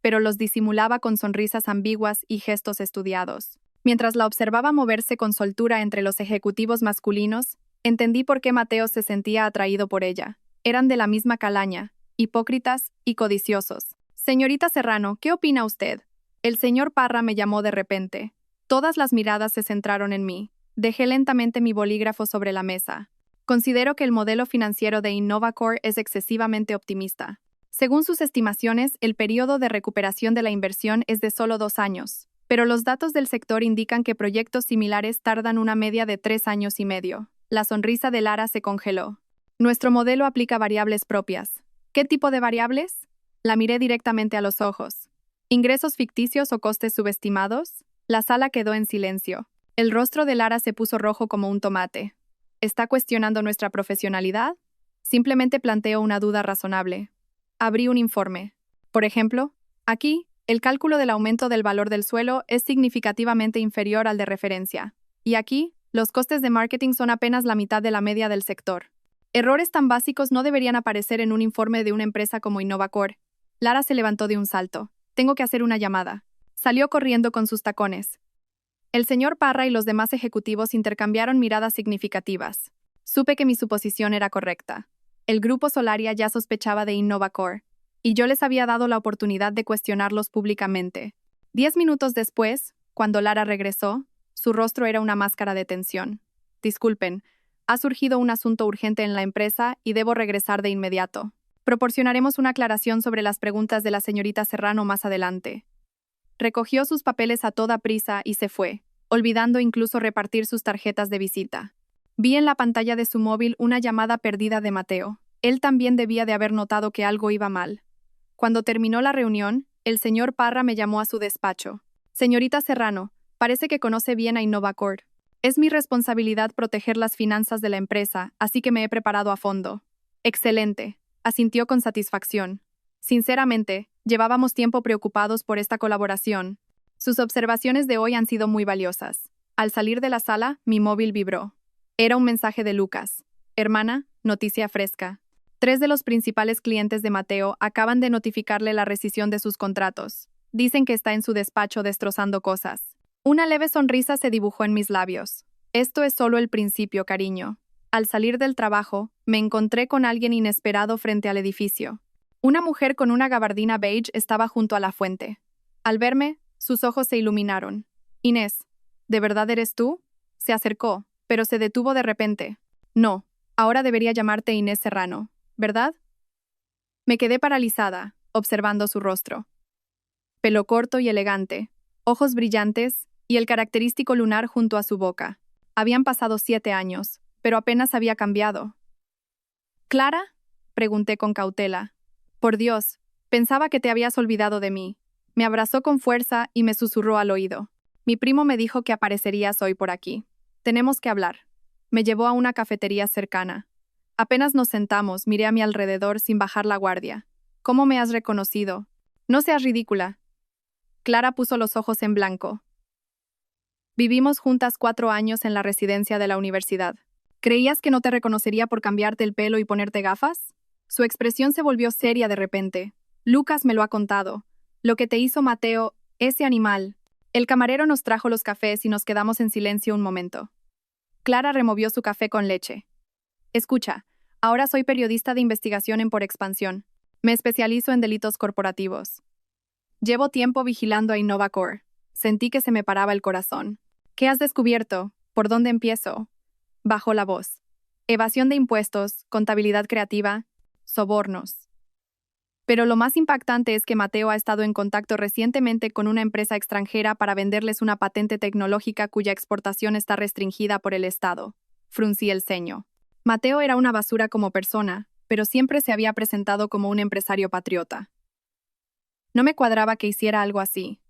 pero los disimulaba con sonrisas ambiguas y gestos estudiados. Mientras la observaba moverse con soltura entre los ejecutivos masculinos, entendí por qué Mateo se sentía atraído por ella. Eran de la misma calaña, hipócritas y codiciosos. Señorita Serrano, ¿qué opina usted? El señor Parra me llamó de repente. Todas las miradas se centraron en mí. Dejé lentamente mi bolígrafo sobre la mesa. Considero que el modelo financiero de Innovacor es excesivamente optimista. Según sus estimaciones, el periodo de recuperación de la inversión es de solo 2 años, pero los datos del sector indican que proyectos similares tardan una media de 3 años y medio. La sonrisa de Lara se congeló. Nuestro modelo aplica variables propias. ¿Qué tipo de variables? La miré directamente a los ojos. ¿Ingresos ficticios o costes subestimados? La sala quedó en silencio. El rostro de Lara se puso rojo como un tomate. ¿Está cuestionando nuestra profesionalidad? Simplemente planteo una duda razonable. Abrí un informe. Por ejemplo, aquí, el cálculo del aumento del valor del suelo es significativamente inferior al de referencia. Y aquí, los costes de marketing son apenas la mitad de la media del sector. Errores tan básicos no deberían aparecer en un informe de una empresa como Innovacor. Lara se levantó de un salto. Tengo que hacer una llamada. Salió corriendo con sus tacones. El señor Parra y los demás ejecutivos intercambiaron miradas significativas. Supe que mi suposición era correcta. El grupo Solaria ya sospechaba de Innovacor, y yo les había dado la oportunidad de cuestionarlos públicamente. 10 minutos después, cuando Lara regresó, su rostro era una máscara de tensión. Disculpen, ha surgido un asunto urgente en la empresa y debo regresar de inmediato. Proporcionaremos una aclaración sobre las preguntas de la señorita Serrano más adelante. Recogió sus papeles a toda prisa y se fue, olvidando incluso repartir sus tarjetas de visita. Vi en la pantalla de su móvil una llamada perdida de Mateo. Él también debía de haber notado que algo iba mal. Cuando terminó la reunión, el señor Parra me llamó a su despacho. Señorita Serrano, parece que conoce bien a Innovacor. Es mi responsabilidad proteger las finanzas de la empresa, así que me he preparado a fondo. Excelente, asintió con satisfacción. Sinceramente, llevábamos tiempo preocupados por esta colaboración. Sus observaciones de hoy han sido muy valiosas. Al salir de la sala, mi móvil vibró. Era un mensaje de Lucas. Hermana, noticia fresca. 3 de los principales clientes de Mateo acaban de notificarle la rescisión de sus contratos. Dicen que está en su despacho destrozando cosas. Una leve sonrisa se dibujó en mis labios. Esto es solo el principio, cariño. Al salir del trabajo, me encontré con alguien inesperado frente al edificio. Una mujer con una gabardina beige estaba junto a la fuente. Al verme, sus ojos se iluminaron. Inés, ¿de verdad eres tú? Se acercó, pero se detuvo de repente. No, ahora debería llamarte Inés Serrano, ¿verdad? Me quedé paralizada, observando su rostro. Pelo corto y elegante, ojos brillantes y el característico lunar junto a su boca. Habían pasado 7 años, pero apenas había cambiado. ¿Clara? Pregunté con cautela. Por Dios, pensaba que te habías olvidado de mí. Me abrazó con fuerza y me susurró al oído. Mi primo me dijo que aparecerías hoy por aquí. Tenemos que hablar. Me llevó a una cafetería cercana. Apenas nos sentamos, miré a mi alrededor sin bajar la guardia. ¿Cómo me has reconocido? No seas ridícula. Clara puso los ojos en blanco. Vivimos juntas 4 años en la residencia de la universidad. ¿Creías que no te reconocería por cambiarte el pelo y ponerte gafas? Su expresión se volvió seria de repente. Lucas me lo ha contado. Lo que te hizo Mateo, ese animal. El camarero nos trajo los cafés y nos quedamos en silencio un momento. Clara removió su café con leche. Escucha, ahora soy periodista de investigación en Por Expansión. Me especializo en delitos corporativos. Llevo tiempo vigilando a Innovacor. Sentí que se me paraba el corazón. ¿Qué has descubierto? ¿Por dónde empiezo? Bajó la voz. Evasión de impuestos, contabilidad creativa, sobornos. Pero lo más impactante es que Mateo ha estado en contacto recientemente con una empresa extranjera para venderles una patente tecnológica cuya exportación está restringida por el Estado. Fruncí el ceño. Mateo era una basura como persona, pero siempre se había presentado como un empresario patriota. No me cuadraba que hiciera algo así.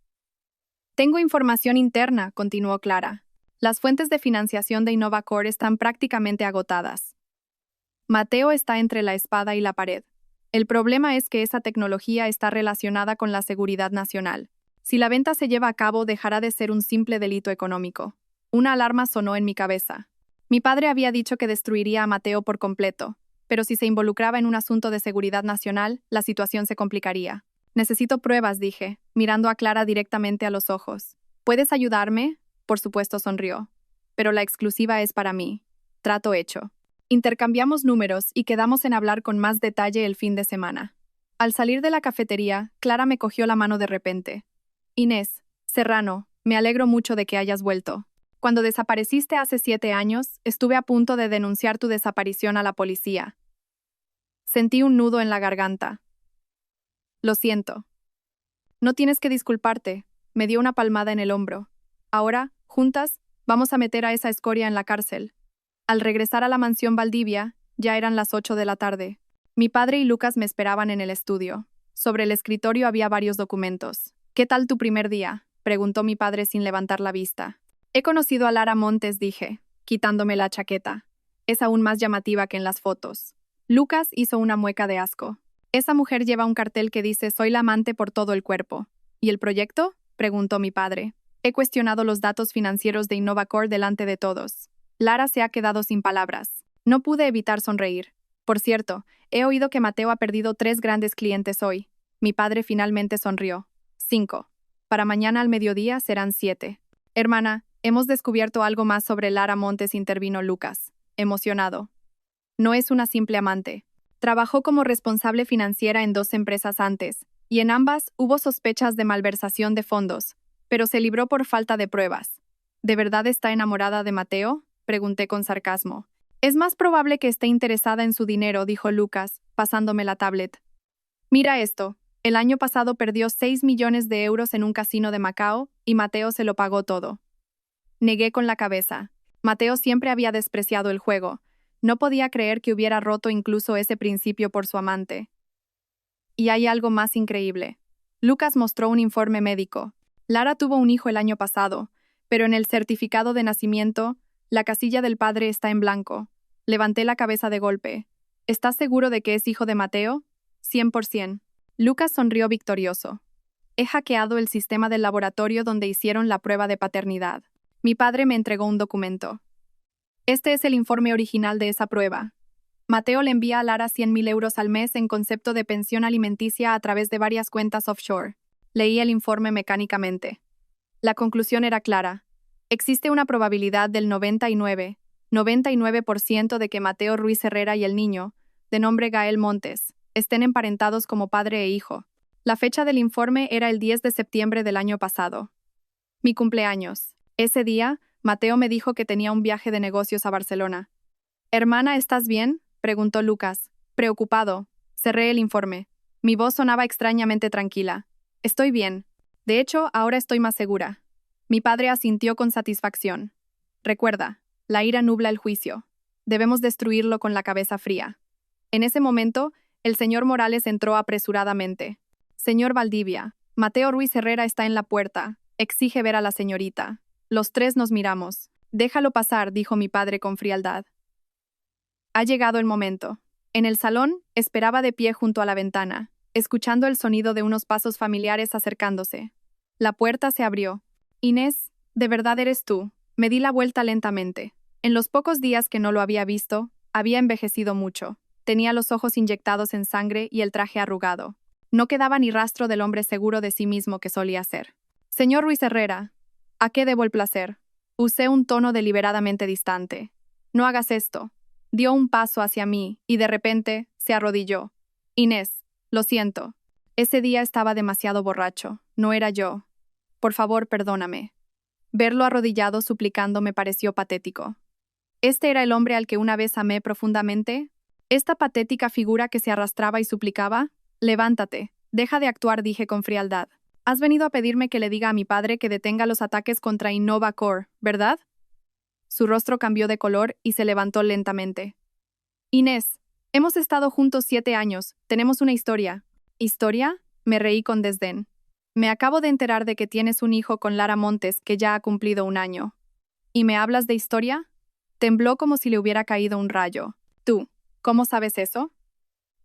Tengo información interna, continuó Clara. Las fuentes de financiación de InnovaCore están prácticamente agotadas. Mateo está entre la espada y la pared. El problema es que esa tecnología está relacionada con la seguridad nacional. Si la venta se lleva a cabo, dejará de ser un simple delito económico. Una alarma sonó en mi cabeza. Mi padre había dicho que destruiría a Mateo por completo, pero si se involucraba en un asunto de seguridad nacional, la situación se complicaría. Necesito pruebas, dije, mirando a Clara directamente a los ojos. ¿Puedes ayudarme? Por supuesto, sonrió. Pero la exclusiva es para mí. Trato hecho. Intercambiamos números y quedamos en hablar con más detalle el fin de semana. Al salir de la cafetería, Clara me cogió la mano de repente. Inés, Serrano, me alegro mucho de que hayas vuelto. Cuando desapareciste hace 7 años, estuve a punto de denunciar tu desaparición a la policía. Sentí un nudo en la garganta. Lo siento. No tienes que disculparte. Me dio una palmada en el hombro. Ahora, juntas, vamos a meter a esa escoria en la cárcel. Al regresar a la mansión Valdivia, ya eran las 8 de la tarde. Mi padre y Lucas me esperaban en el estudio. Sobre el escritorio había varios documentos. ¿Qué tal tu primer día?, preguntó mi padre sin levantar la vista. He conocido a Lara Montes, dije, quitándome la chaqueta. Es aún más llamativa que en las fotos. Lucas hizo una mueca de asco. Esa mujer lleva un cartel que dice «Soy la amante por todo el cuerpo». ¿Y el proyecto?, preguntó mi padre. He cuestionado los datos financieros de InnovaCore delante de todos. Lara se ha quedado sin palabras. No pude evitar sonreír. Por cierto, he oído que Mateo ha perdido 3 grandes clientes hoy. Mi padre finalmente sonrió. 5. Para mañana al mediodía serán 7. Hermana, hemos descubierto algo más sobre Lara Montes, intervino Lucas, emocionado. No es una simple amante. Trabajó como responsable financiera en 2 empresas antes, y en ambas hubo sospechas de malversación de fondos, pero se libró por falta de pruebas. ¿De verdad está enamorada de Mateo?, pregunté con sarcasmo. Es más probable que esté interesada en su dinero, dijo Lucas, pasándome la tablet. Mira esto. El año pasado perdió 6 millones de euros en un casino de Macao, y Mateo se lo pagó todo. Negué con la cabeza. Mateo siempre había despreciado el juego. No podía creer que hubiera roto incluso ese principio por su amante. Y hay algo más increíble. Lucas mostró un informe médico. Lara tuvo un hijo el año pasado, pero en el certificado de nacimiento, la casilla del padre está en blanco. Levanté la cabeza de golpe. ¿Estás seguro de que es hijo de Mateo? 100%. Lucas sonrió victorioso. He hackeado el sistema del laboratorio donde hicieron la prueba de paternidad. Mi padre me entregó un documento. Este es el informe original de esa prueba. Mateo le envía a Lara 100.000 euros al mes en concepto de pensión alimenticia a través de varias cuentas offshore. Leí el informe mecánicamente. La conclusión era clara. Existe una probabilidad del 99% de que Mateo Ruiz Herrera y el niño, de nombre Gael Montes, estén emparentados como padre e hijo. La fecha del informe era el 10 de septiembre del año pasado. Mi cumpleaños. Ese día, Mateo me dijo que tenía un viaje de negocios a Barcelona. «Hermana, ¿estás bien?», preguntó Lucas, preocupado. Cerré el informe. Mi voz sonaba extrañamente tranquila. «Estoy bien. De hecho, ahora estoy más segura». Mi padre asintió con satisfacción. Recuerda, la ira nubla el juicio. Debemos destruirlo con la cabeza fría. En ese momento, el señor Morales entró apresuradamente. «Señor Valdivia, Mateo Ruiz Herrera está en la puerta. Exige ver a la señorita». Los 3 nos miramos. «Déjalo pasar», dijo mi padre con frialdad. Ha llegado el momento. En el salón, esperaba de pie junto a la ventana, escuchando el sonido de unos pasos familiares acercándose. La puerta se abrió. «Inés, ¿de verdad eres tú?». Me di la vuelta lentamente. En los pocos días que no lo había visto, había envejecido mucho. Tenía los ojos inyectados en sangre y el traje arrugado. No quedaba ni rastro del hombre seguro de sí mismo que solía ser. «Señor Ruiz Herrera, ¿a qué debo el placer?». Usé un tono deliberadamente distante. «No hagas esto». Dio un paso hacia mí y de repente se arrodilló. «Inés, lo siento. Ese día estaba demasiado borracho. No era yo». Por favor, perdóname. Verlo arrodillado suplicando me pareció patético. ¿Este era el hombre al que una vez amé profundamente? ¿Esta patética figura que se arrastraba y suplicaba? Levántate, deja de actuar, dije con frialdad. Has venido a pedirme que le diga a mi padre que detenga los ataques contra Innova Core, ¿verdad? Su rostro cambió de color y se levantó lentamente. Inés, hemos estado juntos 7 años, tenemos una historia. ¿Historia? Me reí con desdén. Me acabo de enterar de que tienes un hijo con Lara Montes que ya ha cumplido 1 año. ¿Y me hablas de historia? Tembló como si le hubiera caído un rayo. Tú, ¿cómo sabes eso?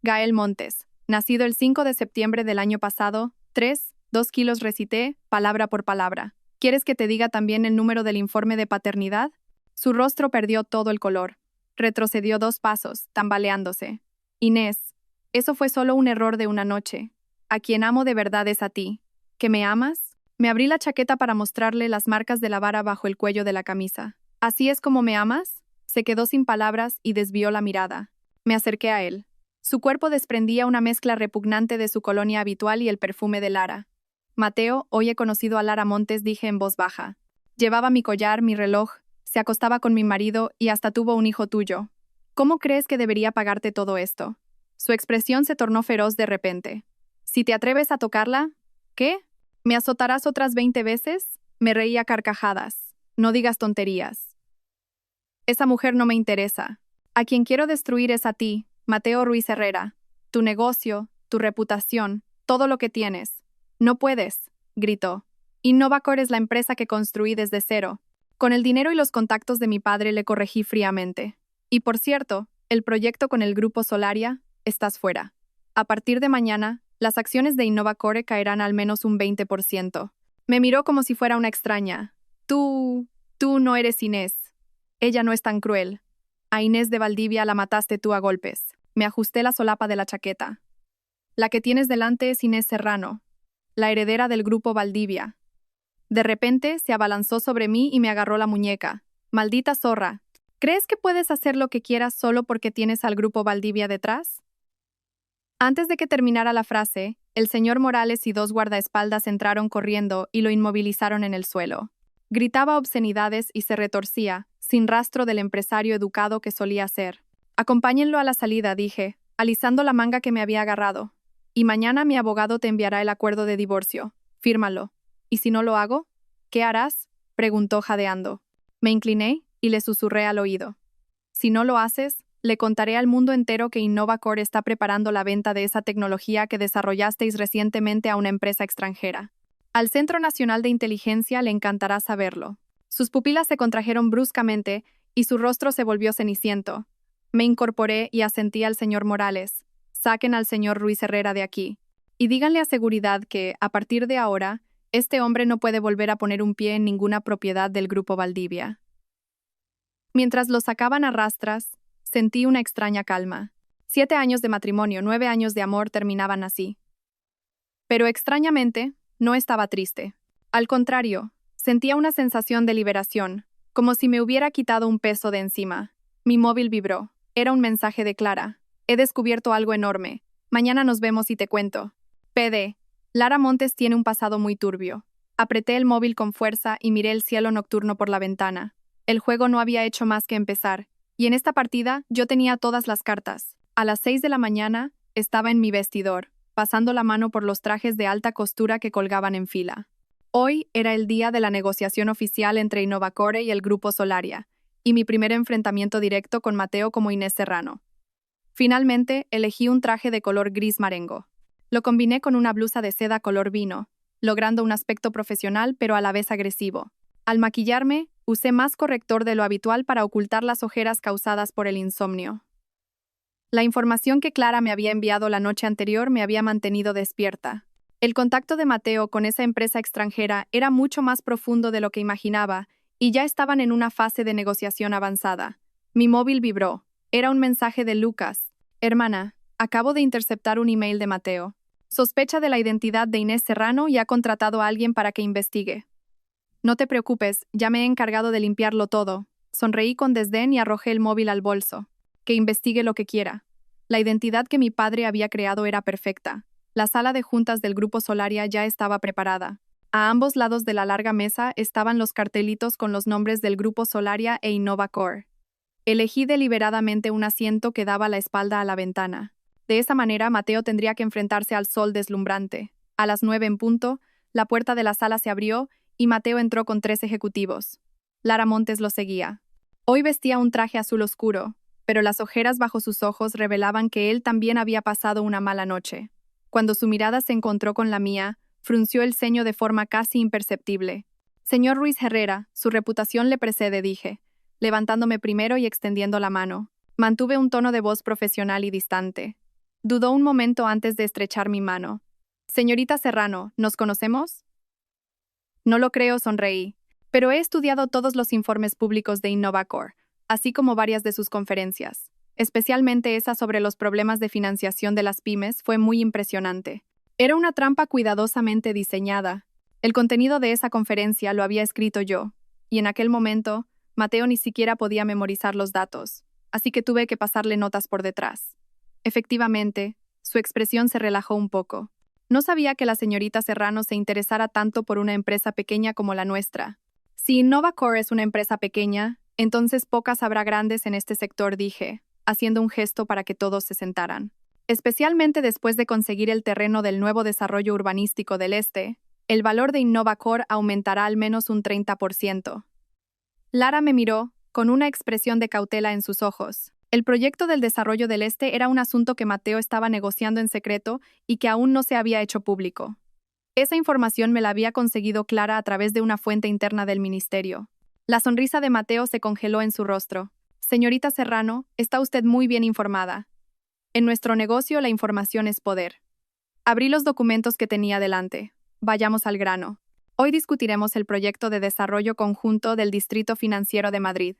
Gael Montes, nacido el 5 de septiembre del año pasado, 2 kilos recité, palabra por palabra. ¿Quieres que te diga también el número del informe de paternidad? Su rostro perdió todo el color. Retrocedió 2 pasos, tambaleándose. Inés, eso fue solo un error de una noche. A quien amo de verdad es a ti. ¿Que me amas? Me abrí la chaqueta para mostrarle las marcas de la vara bajo el cuello de la camisa. ¿Así es como me amas? Se quedó sin palabras y desvió la mirada. Me acerqué a él. Su cuerpo desprendía una mezcla repugnante de su colonia habitual y el perfume de Lara. Mateo, hoy he conocido a Lara Montes, dije en voz baja. Llevaba mi collar, mi reloj, se acostaba con mi marido y hasta tuvo un hijo tuyo. ¿Cómo crees que debería pagarte todo esto? Su expresión se tornó feroz de repente. Si te atreves a tocarla, ¿qué? ¿Me azotarás otras 20 veces? Me reí a carcajadas. No digas tonterías. Esa mujer no me interesa. A quien quiero destruir es a ti, Mateo Ruiz Herrera. Tu negocio, tu reputación, todo lo que tienes. No puedes, gritó. Innovacore es la empresa que construí desde cero. Con el dinero y los contactos de mi padre le corregí fríamente. Y por cierto, el proyecto con el grupo Solaria, estás fuera. A partir de mañana, las acciones de Innovacore caerán al menos un 20%. Me miró como si fuera una extraña. Tú no eres Inés. Ella no es tan cruel. A Inés de Valdivia la mataste tú a golpes. Me ajusté la solapa de la chaqueta. La que tienes delante es Inés Serrano, la heredera del grupo Valdivia. De repente se abalanzó sobre mí y me agarró la muñeca. Maldita zorra. ¿Crees que puedes hacer lo que quieras solo porque tienes al grupo Valdivia detrás? Antes de que terminara la frase, el señor Morales y 2 guardaespaldas entraron corriendo y lo inmovilizaron en el suelo. Gritaba obscenidades y se retorcía, sin rastro del empresario educado que solía ser. Acompáñenlo a la salida, dije, alisando la manga que me había agarrado. Y mañana mi abogado te enviará el acuerdo de divorcio. Fírmalo. ¿Y si no lo hago? ¿Qué harás? Preguntó jadeando. Me incliné y le susurré al oído. Si no lo haces, le contaré al mundo entero que Innovacore está preparando la venta de esa tecnología que desarrollasteis recientemente a una empresa extranjera. Al Centro Nacional de Inteligencia le encantará saberlo. Sus pupilas se contrajeron bruscamente y su rostro se volvió ceniciento. Me incorporé y asentí al señor Morales. Saquen al señor Ruiz Herrera de aquí. Y díganle a seguridad que, a partir de ahora, este hombre no puede volver a poner un pie en ninguna propiedad del Grupo Valdivia. Mientras lo sacaban a rastras, sentí una extraña calma. 7 años de matrimonio, 9 años de amor terminaban así. Pero extrañamente, no estaba triste. Al contrario, sentía una sensación de liberación, como si me hubiera quitado un peso de encima. Mi móvil vibró. Era un mensaje de Clara. He descubierto algo enorme. Mañana nos vemos y te cuento. PD. Lara Montes tiene un pasado muy turbio. Apreté el móvil con fuerza y miré el cielo nocturno por la ventana. El juego no había hecho más que empezar, y en esta partida yo tenía todas las cartas. A las 6 de la mañana, estaba en mi vestidor, pasando la mano por los trajes de alta costura que colgaban en fila. Hoy era el día de la negociación oficial entre Innovacore y el Grupo Solaria, y mi primer enfrentamiento directo con Mateo como Inés Serrano. Finalmente, elegí un traje de color gris marengo. Lo combiné con una blusa de seda color vino, logrando un aspecto profesional pero a la vez agresivo. Al maquillarme, usé más corrector de lo habitual para ocultar las ojeras causadas por el insomnio. La información que Clara me había enviado la noche anterior me había mantenido despierta. El contacto de Mateo con esa empresa extranjera era mucho más profundo de lo que imaginaba, y ya estaban en una fase de negociación avanzada. Mi móvil vibró. Era un mensaje de Lucas. Hermana, acabo de interceptar un email de Mateo. Sospecha de la identidad de Inés Serrano y ha contratado a alguien para que investigue. No te preocupes, ya me he encargado de limpiarlo todo. Sonreí con desdén y arrojé el móvil al bolso. Que investigue lo que quiera. La identidad que mi padre había creado era perfecta. La sala de juntas del Grupo Solaria ya estaba preparada. A ambos lados de la larga mesa estaban los cartelitos con los nombres del Grupo Solaria e InnovaCore. Elegí deliberadamente un asiento que daba la espalda a la ventana. De esa manera, Mateo tendría que enfrentarse al sol deslumbrante. A las 9 en punto, la puerta de la sala se abrió y Mateo entró con 3 ejecutivos. Lara Montes lo seguía. Hoy vestía un traje azul oscuro, pero las ojeras bajo sus ojos revelaban que él también había pasado una mala noche. Cuando su mirada se encontró con la mía, frunció el ceño de forma casi imperceptible. Señor Ruiz Herrera, su reputación le precede, dije, levantándome primero y extendiendo la mano. Mantuve un tono de voz profesional y distante. Dudó un momento antes de estrechar mi mano. Señorita Serrano, ¿nos conocemos? No lo creo, sonreí, pero he estudiado todos los informes públicos de InnovaCore, así como varias de sus conferencias. Especialmente esa sobre los problemas de financiación de las pymes fue muy impresionante. Era una trampa cuidadosamente diseñada. El contenido de esa conferencia lo había escrito yo, y en aquel momento, Mateo ni siquiera podía memorizar los datos, así que tuve que pasarle notas por detrás. Efectivamente, su expresión se relajó un poco. No sabía que la señorita Serrano se interesara tanto por una empresa pequeña como la nuestra. Si InnovaCore es una empresa pequeña, entonces pocas habrá grandes en este sector, dije, haciendo un gesto para que todos se sentaran. Especialmente después de conseguir el terreno del nuevo desarrollo urbanístico del este, el valor de InnovaCore aumentará al menos un 30%. Lara me miró, con una expresión de cautela en sus ojos. El proyecto del desarrollo del este era un asunto que Mateo estaba negociando en secreto y que aún no se había hecho público. Esa información me la había conseguido Clara a través de una fuente interna del ministerio. La sonrisa de Mateo se congeló en su rostro. Señorita Serrano, está usted muy bien informada. En nuestro negocio la información es poder. Abrí los documentos que tenía delante. Vayamos al grano. Hoy discutiremos el proyecto de desarrollo conjunto del Distrito Financiero de Madrid.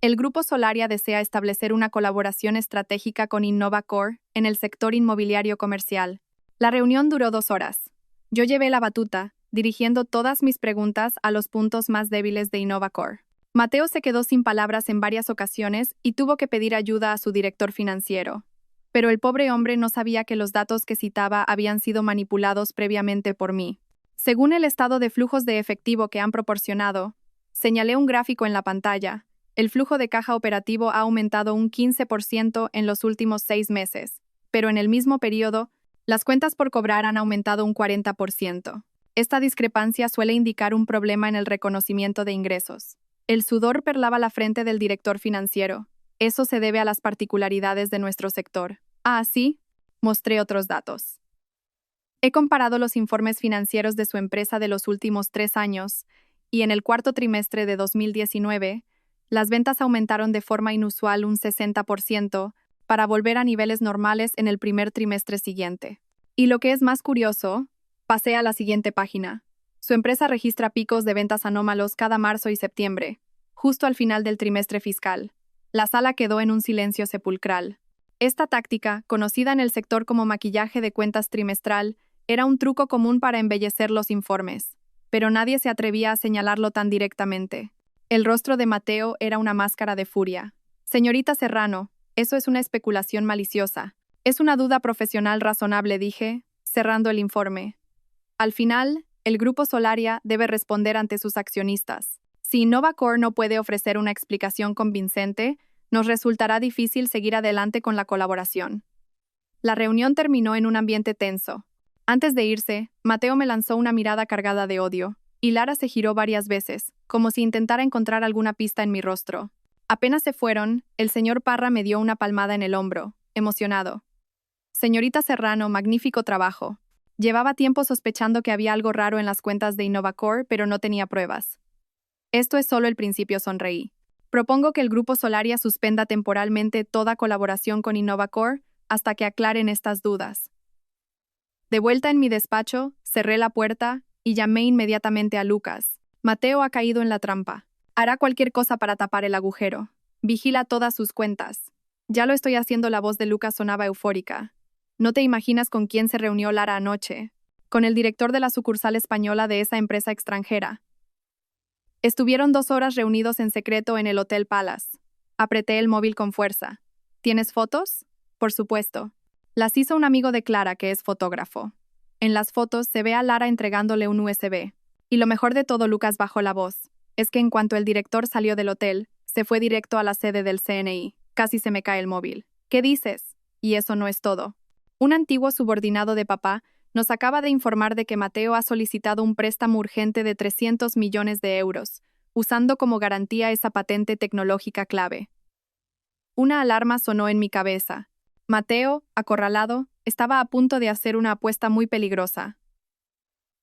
El Grupo Solaria desea establecer una colaboración estratégica con InnovaCore en el sector inmobiliario comercial. La reunión duró 2 horas. Yo llevé la batuta, dirigiendo todas mis preguntas a los puntos más débiles de InnovaCore. Mateo se quedó sin palabras en varias ocasiones y tuvo que pedir ayuda a su director financiero. Pero el pobre hombre no sabía que los datos que citaba habían sido manipulados previamente por mí. Según el estado de flujos de efectivo que han proporcionado, señalé un gráfico en la pantalla. El flujo de caja operativo ha aumentado un 15% en los últimos 6 meses, pero en el mismo periodo, las cuentas por cobrar han aumentado un 40%. Esta discrepancia suele indicar un problema en el reconocimiento de ingresos. El sudor perlaba la frente del director financiero. Eso se debe a las particularidades de nuestro sector. Ah, sí, mostré otros datos. He comparado los informes financieros de su empresa de los últimos 3 años, y en el cuarto trimestre de 2019, las ventas aumentaron de forma inusual un 60%, para volver a niveles normales en el primer trimestre siguiente. Y lo que es más curioso, pasé a la siguiente página. Su empresa registra picos de ventas anómalos cada marzo y septiembre, justo al final del trimestre fiscal. La sala quedó en un silencio sepulcral. Esta táctica, conocida en el sector como maquillaje de cuentas trimestral, era un truco común para embellecer los informes, pero nadie se atrevía a señalarlo tan directamente. El rostro de Mateo era una máscara de furia. Señorita Serrano, eso es una especulación maliciosa. Es una duda profesional razonable, dije, cerrando el informe. Al final, el Grupo Solaria debe responder ante sus accionistas. Si InnovaCore no puede ofrecer una explicación convincente, nos resultará difícil seguir adelante con la colaboración. La reunión terminó en un ambiente tenso. Antes de irse, Mateo me lanzó una mirada cargada de odio, y Lara se giró varias veces, como si intentara encontrar alguna pista en mi rostro. Apenas se fueron, el señor Parra me dio una palmada en el hombro, emocionado. Señorita Serrano, magnífico trabajo. Llevaba tiempo sospechando que había algo raro en las cuentas de InnovaCore, pero no tenía pruebas. Esto es solo el principio, sonreí. Propongo que el Grupo Solaria suspenda temporalmente toda colaboración con InnovaCore hasta que aclaren estas dudas. De vuelta en mi despacho, cerré la puerta y llamé inmediatamente a Lucas. Mateo ha caído en la trampa. Hará cualquier cosa para tapar el agujero. Vigila todas sus cuentas. Ya lo estoy haciendo. La voz de Lucas sonaba eufórica. No te imaginas con quién se reunió Lara anoche. Con el director de la sucursal española de esa empresa extranjera. Estuvieron 2 horas reunidos en secreto en el Hotel Palace. Apreté el móvil con fuerza. ¿Tienes fotos? Por supuesto. Las hizo un amigo de Clara, que es fotógrafo. En las fotos se ve a Lara entregándole un USB. Y lo mejor de todo, Lucas bajó la voz, es que en cuanto el director salió del hotel, se fue directo a la sede del CNI. Casi se me cae el móvil. ¿Qué dices? Y eso no es todo. Un antiguo subordinado de papá nos acaba de informar de que Mateo ha solicitado un préstamo urgente de 300 millones de euros, usando como garantía esa patente tecnológica clave. Una alarma sonó en mi cabeza. Mateo, acorralado, estaba a punto de hacer una apuesta muy peligrosa.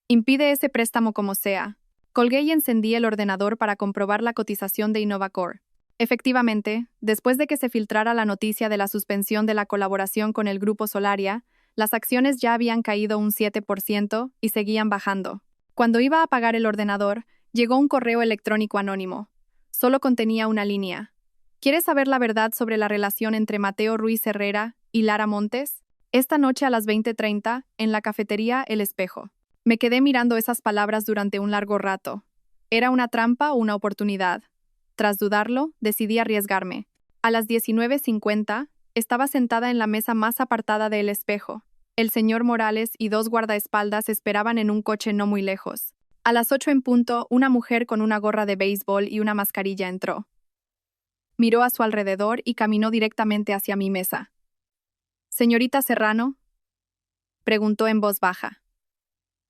Impide ese préstamo como sea. Colgué y encendí el ordenador para comprobar la cotización de Innovacore. Efectivamente, después de que se filtrara la noticia de la suspensión de la colaboración con el grupo Solaria, las acciones ya habían caído un 7% y seguían bajando. Cuando iba a apagar el ordenador, llegó un correo electrónico anónimo. Solo contenía una línea. ¿Quieres saber la verdad sobre la relación entre Mateo Ruiz Herrera y Lara Montes? Esta noche a las 20:30, en la cafetería El Espejo. Me quedé mirando esas palabras durante un largo rato. ¿Era una trampa o una oportunidad? Tras dudarlo, decidí arriesgarme. A las 19:50, estaba sentada en la mesa más apartada de El Espejo. El señor Morales y dos guardaespaldas esperaban en un coche no muy lejos. A las 8 en punto, una mujer con una gorra de béisbol y una mascarilla entró. Miró a su alrededor y caminó directamente hacia mi mesa. «¿Señorita Serrano?», preguntó en voz baja.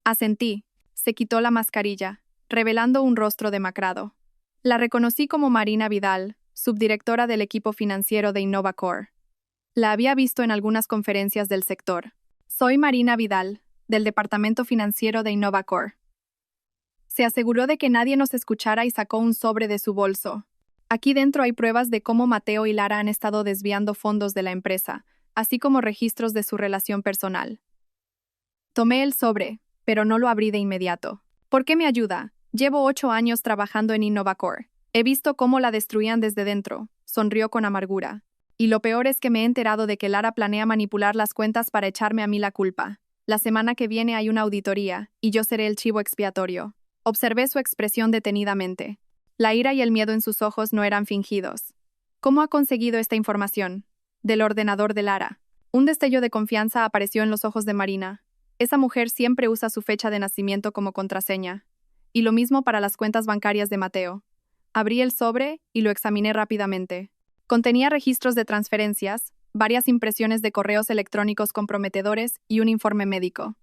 Asentí. Se quitó la mascarilla, revelando un rostro demacrado. La reconocí como Marina Vidal, subdirectora del equipo financiero de Innovacore. La había visto en algunas conferencias del sector. Soy Marina Vidal, del departamento financiero de Innovacore. Se aseguró de que nadie nos escuchara y sacó un sobre de su bolso. Aquí dentro hay pruebas de cómo Mateo y Lara han estado desviando fondos de la empresa, así como registros de su relación personal. Tomé el sobre, pero no lo abrí de inmediato. ¿Por qué me ayuda? Llevo 8 años trabajando en Innovacore. He visto cómo la destruían desde dentro, sonrió con amargura. Y lo peor es que me he enterado de que Lara planea manipular las cuentas para echarme a mí la culpa. La semana que viene hay una auditoría, y yo seré el chivo expiatorio. Observé su expresión detenidamente. La ira y el miedo en sus ojos no eran fingidos. ¿Cómo ha conseguido esta información? Del ordenador de Lara. Un destello de confianza apareció en los ojos de Marina. Esa mujer siempre usa su fecha de nacimiento como contraseña. Y lo mismo para las cuentas bancarias de Mateo. Abrí el sobre y lo examiné rápidamente. Contenía registros de transferencias, varias impresiones de correos electrónicos comprometedores y un informe médico.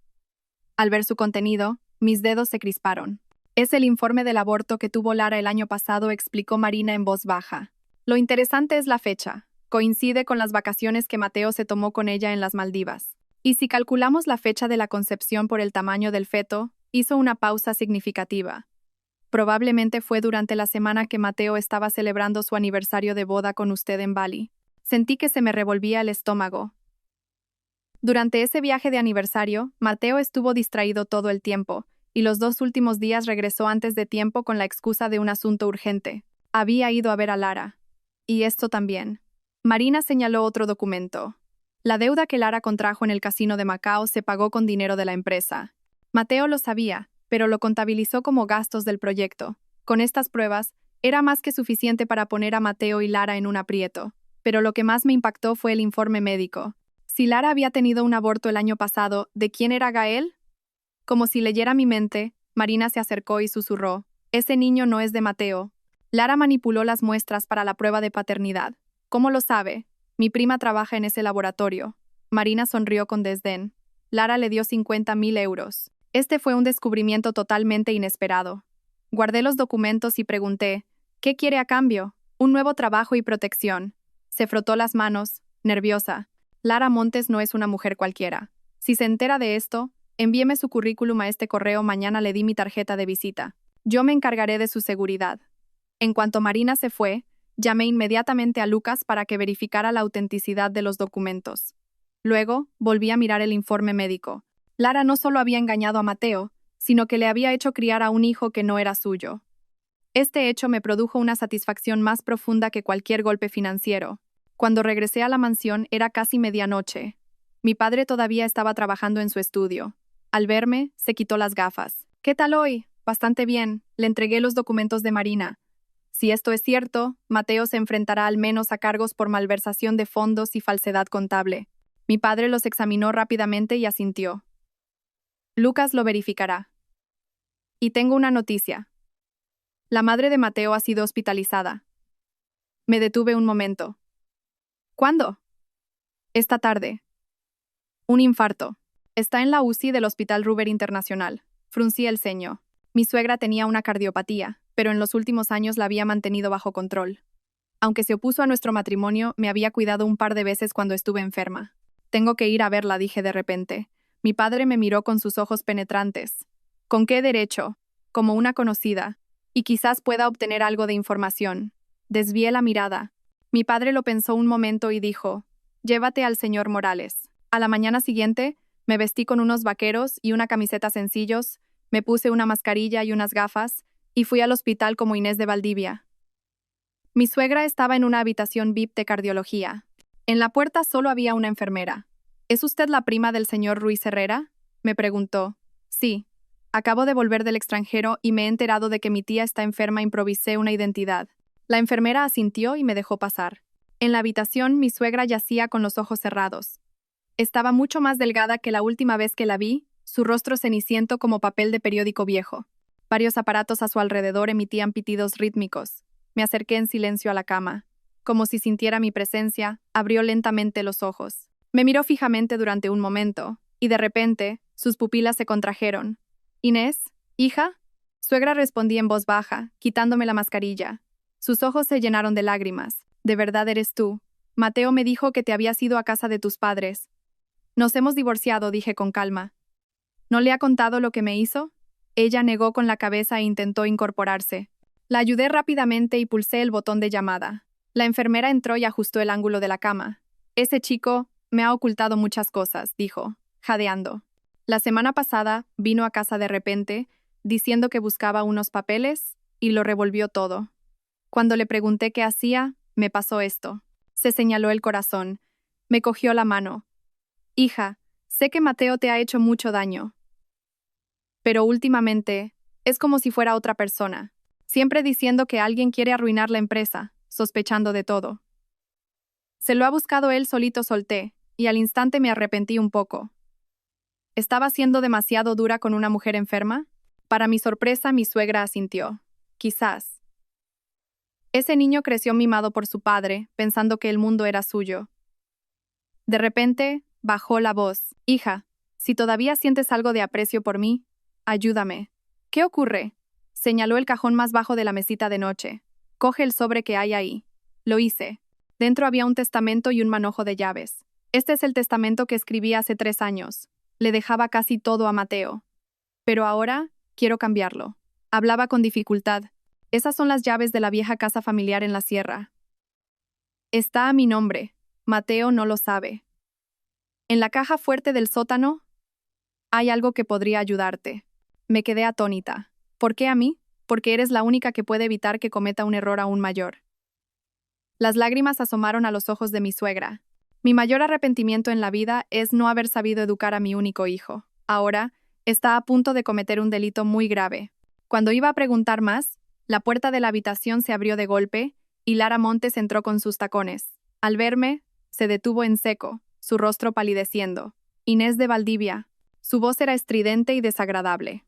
Al ver su contenido, mis dedos se crisparon. Es el informe del aborto que tuvo Lara el año pasado, explicó Marina en voz baja. Lo interesante es la fecha. Coincide con las vacaciones que Mateo se tomó con ella en las Maldivas. Y si calculamos la fecha de la concepción por el tamaño del feto, hizo una pausa significativa. Probablemente fue durante la semana que Mateo estaba celebrando su aniversario de boda con usted en Bali. Sentí que se me revolvía el estómago. Durante ese viaje de aniversario, Mateo estuvo distraído todo el tiempo, y los 2 últimos días regresó antes de tiempo con la excusa de un asunto urgente. Había ido a ver a Lara. Y esto también. Marina señaló otro documento. La deuda que Lara contrajo en el casino de Macao se pagó con dinero de la empresa. Mateo lo sabía, pero lo contabilizó como gastos del proyecto. Con estas pruebas, era más que suficiente para poner a Mateo y Lara en un aprieto. Pero lo que más me impactó fue el informe médico. Si Lara había tenido un aborto el año pasado, ¿de quién era Gael? Como si leyera mi mente, Marina se acercó y susurró: «Ese niño no es de Mateo». Lara manipuló las muestras para la prueba de paternidad. ¿Cómo lo sabe? Mi prima trabaja en ese laboratorio. Marina sonrió con desdén. Lara le dio 50.000 euros. Este fue un descubrimiento totalmente inesperado. Guardé los documentos y pregunté: ¿qué quiere a cambio? Un nuevo trabajo y protección. Se frotó las manos, nerviosa. Lara Montes no es una mujer cualquiera. Si se entera de esto, envíeme su currículum a este correo. Mañana le di mi tarjeta de visita. Yo me encargaré de su seguridad. En cuanto Marina se fue, llamé inmediatamente a Lucas para que verificara la autenticidad de los documentos. Luego, volví a mirar el informe médico. Lara no solo había engañado a Mateo, sino que le había hecho criar a un hijo que no era suyo. Este hecho me produjo una satisfacción más profunda que cualquier golpe financiero. Cuando regresé a la mansión era casi medianoche. Mi padre todavía estaba trabajando en su estudio. Al verme, se quitó las gafas. «¿Qué tal hoy?» «Bastante bien». Le entregué los documentos de Marina. Si esto es cierto, Mateo se enfrentará al menos a cargos por malversación de fondos y falsedad contable. Mi padre los examinó rápidamente y asintió. Lucas lo verificará. Y tengo una noticia. La madre de Mateo ha sido hospitalizada. Me detuve un momento. ¿Cuándo? Esta tarde. Un infarto. Está en la UCI del Hospital Ruber Internacional. Fruncí el ceño. Mi suegra tenía una cardiopatía, pero en los últimos años la había mantenido bajo control. Aunque se opuso a nuestro matrimonio, me había cuidado un par de veces cuando estuve enferma. Tengo que ir a verla, dije de repente. Mi padre me miró con sus ojos penetrantes. ¿Con qué derecho? Como una conocida. Y quizás pueda obtener algo de información. Desvié la mirada. Mi padre lo pensó un momento y dijo, llévate al señor Morales. A la mañana siguiente, me vestí con unos vaqueros y una camiseta sencillos, me puse una mascarilla y unas gafas, y fui al hospital como Inés de Valdivia. Mi suegra estaba en una habitación VIP de cardiología. En la puerta solo había una enfermera. ¿Es usted la prima del señor Ruiz Herrera?, me preguntó. Sí. Acabo de volver del extranjero y me he enterado de que mi tía está enferma. Improvisé una identidad. La enfermera asintió y me dejó pasar. En la habitación, mi suegra yacía con los ojos cerrados. Estaba mucho más delgada que la última vez que la vi, su rostro ceniciento como papel de periódico viejo. Varios aparatos a su alrededor emitían pitidos rítmicos. Me acerqué en silencio a la cama. Como si sintiera mi presencia, abrió lentamente los ojos. Me miró fijamente durante un momento, y de repente, sus pupilas se contrajeron. «¿Inés? ¿Hija?» Suegra, respondí en voz baja, quitándome la mascarilla. Sus ojos se llenaron de lágrimas. «¿De verdad eres tú? Mateo me dijo que te habías ido a casa de tus padres». «Nos hemos divorciado», dije con calma. «¿No le ha contado lo que me hizo?» Ella negó con la cabeza e intentó incorporarse. La ayudé rápidamente y pulsé el botón de llamada. La enfermera entró y ajustó el ángulo de la cama. «Ese chico me ha ocultado muchas cosas», dijo, jadeando. La semana pasada vino a casa de repente, diciendo que buscaba unos papeles, y lo revolvió todo. Cuando le pregunté qué hacía, me pasó esto. Se señaló el corazón. Me cogió la mano. «Hija, sé que Mateo te ha hecho mucho daño. Pero últimamente, es como si fuera otra persona. Siempre diciendo que alguien quiere arruinar la empresa, sospechando de todo. Se lo ha buscado él solito», solté, y al instante me arrepentí un poco. ¿Estaba siendo demasiado dura con una mujer enferma? Para mi sorpresa, mi suegra asintió. Quizás. Ese niño creció mimado por su padre, pensando que el mundo era suyo. De repente, bajó la voz. «Hija, si todavía sientes algo de aprecio por mí, ayúdame». «¿Qué ocurre?», señaló el cajón más bajo de la mesita de noche. «Coge el sobre que hay ahí». Lo hice. Dentro había un testamento y un manojo de llaves. Este es el testamento que escribí hace 3 años. Le dejaba casi todo a Mateo. Pero ahora, quiero cambiarlo. Hablaba con dificultad. Esas son las llaves de la vieja casa familiar en la sierra. Está a mi nombre. Mateo no lo sabe. En la caja fuerte del sótano, hay algo que podría ayudarte. Me quedé atónita. ¿Por qué a mí? Porque eres la única que puede evitar que cometa un error aún mayor. Las lágrimas asomaron a los ojos de mi suegra. Mi mayor arrepentimiento en la vida es no haber sabido educar a mi único hijo. Ahora, está a punto de cometer un delito muy grave. Cuando iba a preguntar más, la puerta de la habitación se abrió de golpe y Lara Montes entró con sus tacones. Al verme, se detuvo en seco, su rostro palideciendo. «Inés de Valdivia». Su voz era estridente y desagradable.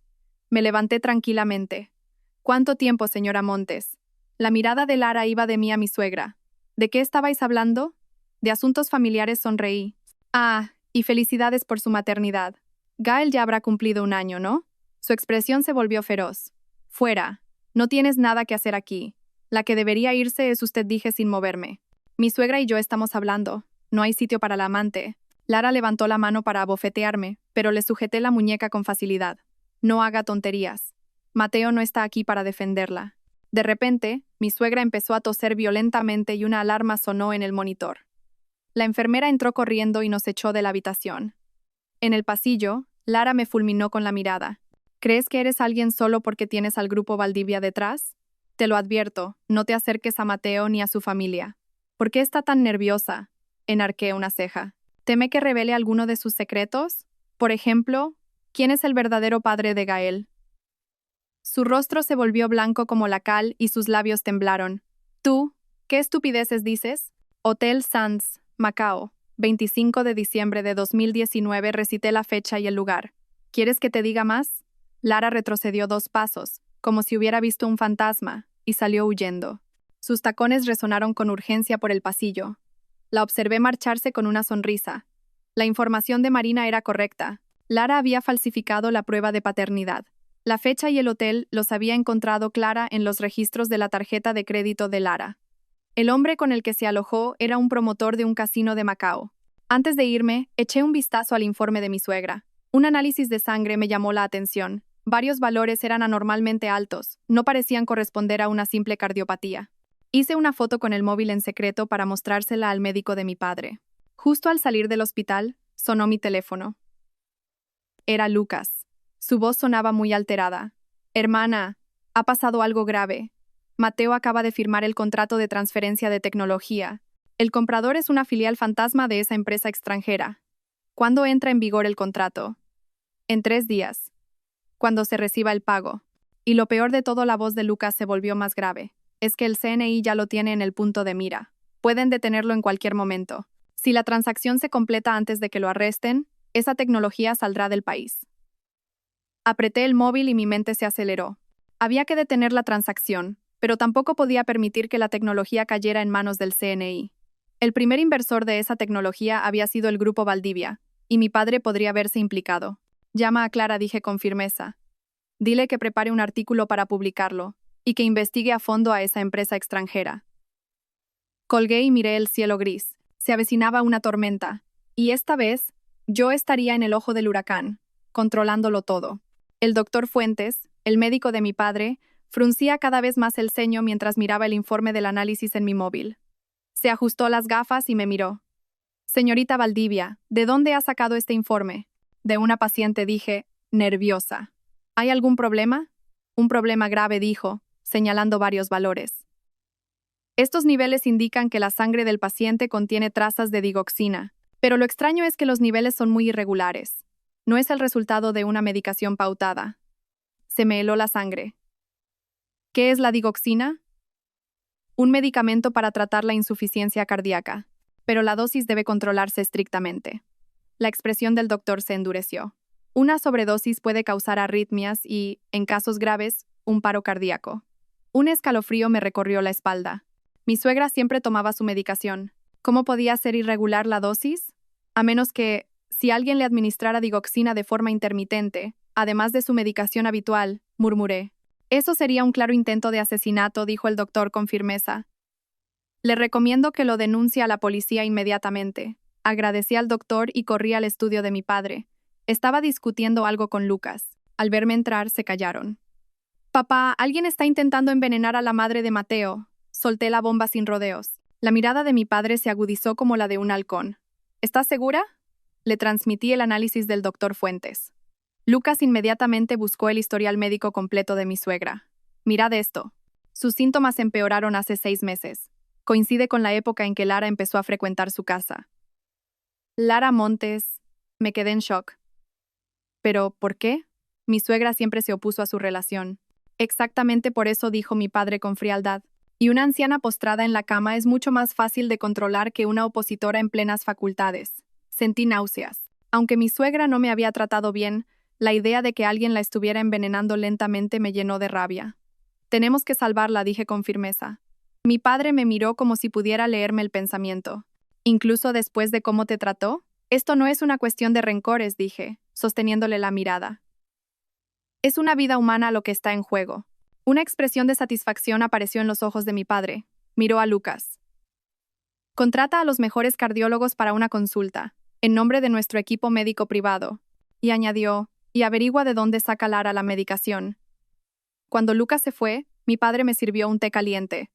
Me levanté tranquilamente. «¿Cuánto tiempo, señora Montes?» La mirada de Lara iba de mí a mi suegra. «¿De qué estabais hablando?» «De asuntos familiares», sonreí. «Ah, y felicidades por su maternidad. Gael ya habrá cumplido 1 año, ¿no?» Su expresión se volvió feroz. «Fuera. No tienes nada que hacer aquí. La que debería irse es usted», dije sin moverme. «Mi suegra y yo estamos hablando. No hay sitio para la amante». Lara levantó la mano para abofetearme, pero le sujeté la muñeca con facilidad. «No haga tonterías. Mateo no está aquí para defenderla». De repente, mi suegra empezó a toser violentamente y una alarma sonó en el monitor. La enfermera entró corriendo y nos echó de la habitación. En el pasillo, Lara me fulminó con la mirada. «¿Crees que eres alguien solo porque tienes al grupo Valdivia detrás? Te lo advierto, no te acerques a Mateo ni a su familia». «¿Por qué está tan nerviosa?», enarqué una ceja. «¿Teme que revele alguno de sus secretos? Por ejemplo, ¿quién es el verdadero padre de Gael?». Su rostro se volvió blanco como la cal y sus labios temblaron. «¿Tú? ¿Qué estupideces dices?» Hotel Sands, Macao, 25 de diciembre de 2019, recité la fecha y el lugar. ¿Quieres que te diga más? Lara retrocedió 2 pasos, como si hubiera visto un fantasma, y salió huyendo. Sus tacones resonaron con urgencia por el pasillo. La observé marcharse con una sonrisa. La información de Marina era correcta. Lara había falsificado la prueba de paternidad. La fecha y el hotel los había encontrado Clara en los registros de la tarjeta de crédito de Lara. El hombre con el que se alojó era un promotor de un casino de Macao. Antes de irme, eché un vistazo al informe de mi suegra. Un análisis de sangre me llamó la atención. Varios valores eran anormalmente altos, no parecían corresponder a una simple cardiopatía. Hice una foto con el móvil en secreto para mostrársela al médico de mi padre. Justo al salir del hospital, sonó mi teléfono. Era Lucas. Su voz sonaba muy alterada. Hermana, ha pasado algo grave. Mateo acaba de firmar el contrato de transferencia de tecnología. El comprador es una filial fantasma de esa empresa extranjera. ¿Cuándo entra en vigor el contrato? En 3 días. Cuando se reciba el pago. Y lo peor de todo, la voz de Lucas se volvió más grave. Es que el CNI ya lo tiene en el punto de mira. Pueden detenerlo en cualquier momento. Si la transacción se completa antes de que lo arresten, esa tecnología saldrá del país. Apreté el móvil y mi mente se aceleró. Había que detener la transacción, pero tampoco podía permitir que la tecnología cayera en manos del CNI. El primer inversor de esa tecnología había sido el Grupo Valdivia, y mi padre podría verse implicado. Llama a Clara, dije con firmeza. Dile que prepare un artículo para publicarlo, y que investigue a fondo a esa empresa extranjera. Colgué y miré el cielo gris. Se avecinaba una tormenta, y esta vez, yo estaría en el ojo del huracán, controlándolo todo. El doctor Fuentes, el médico de mi padre, fruncía cada vez más el ceño mientras miraba el informe del análisis en mi móvil. Se ajustó las gafas y me miró. Señorita Valdivia, ¿de dónde ha sacado este informe? De una paciente, dije, nerviosa. ¿Hay algún problema? Un problema grave, dijo, señalando varios valores. Estos niveles indican que la sangre del paciente contiene trazas de digoxina, pero lo extraño es que los niveles son muy irregulares. No es el resultado de una medicación pautada. Se me heló la sangre. ¿Qué es la digoxina? Un medicamento para tratar la insuficiencia cardíaca, pero la dosis debe controlarse estrictamente. La expresión del doctor se endureció. Una sobredosis puede causar arritmias y, en casos graves, un paro cardíaco. Un escalofrío me recorrió la espalda. Mi suegra siempre tomaba su medicación. ¿Cómo podía ser irregular la dosis? A menos que, si alguien le administrara digoxina de forma intermitente, además de su medicación habitual, murmuré. Eso sería un claro intento de asesinato, dijo el doctor con firmeza. Le recomiendo que lo denuncie a la policía inmediatamente. Agradecí al doctor y corrí al estudio de mi padre. Estaba discutiendo algo con Lucas. Al verme entrar, se callaron. Papá, alguien está intentando envenenar a la madre de Mateo. Solté la bomba sin rodeos. La mirada de mi padre se agudizó como la de un halcón. ¿Estás segura? Le transmití el análisis del doctor Fuentes. Lucas inmediatamente buscó el historial médico completo de mi suegra. Mirad esto. Sus síntomas empeoraron hace 6 meses. Coincide con la época en que Lara empezó a frecuentar su casa. Lara Montes. Me quedé en shock. ¿Pero por qué? Mi suegra siempre se opuso a su relación. Exactamente por eso, dijo mi padre con frialdad. Y una anciana postrada en la cama es mucho más fácil de controlar que una opositora en plenas facultades. Sentí náuseas. Aunque mi suegra no me había tratado bien, la idea de que alguien la estuviera envenenando lentamente me llenó de rabia. Tenemos que salvarla, dije con firmeza. Mi padre me miró como si pudiera leerme el pensamiento. ¿Incluso después de cómo te trató? Esto no es una cuestión de rencores, dije, sosteniéndole la mirada. Es una vida humana lo que está en juego. Una expresión de satisfacción apareció en los ojos de mi padre. Miró a Lucas. Contrata a los mejores cardiólogos para una consulta, en nombre de nuestro equipo médico privado. Y añadió, y averigua de dónde saca Lara la medicación. Cuando Lucas se fue, mi padre me sirvió un té caliente.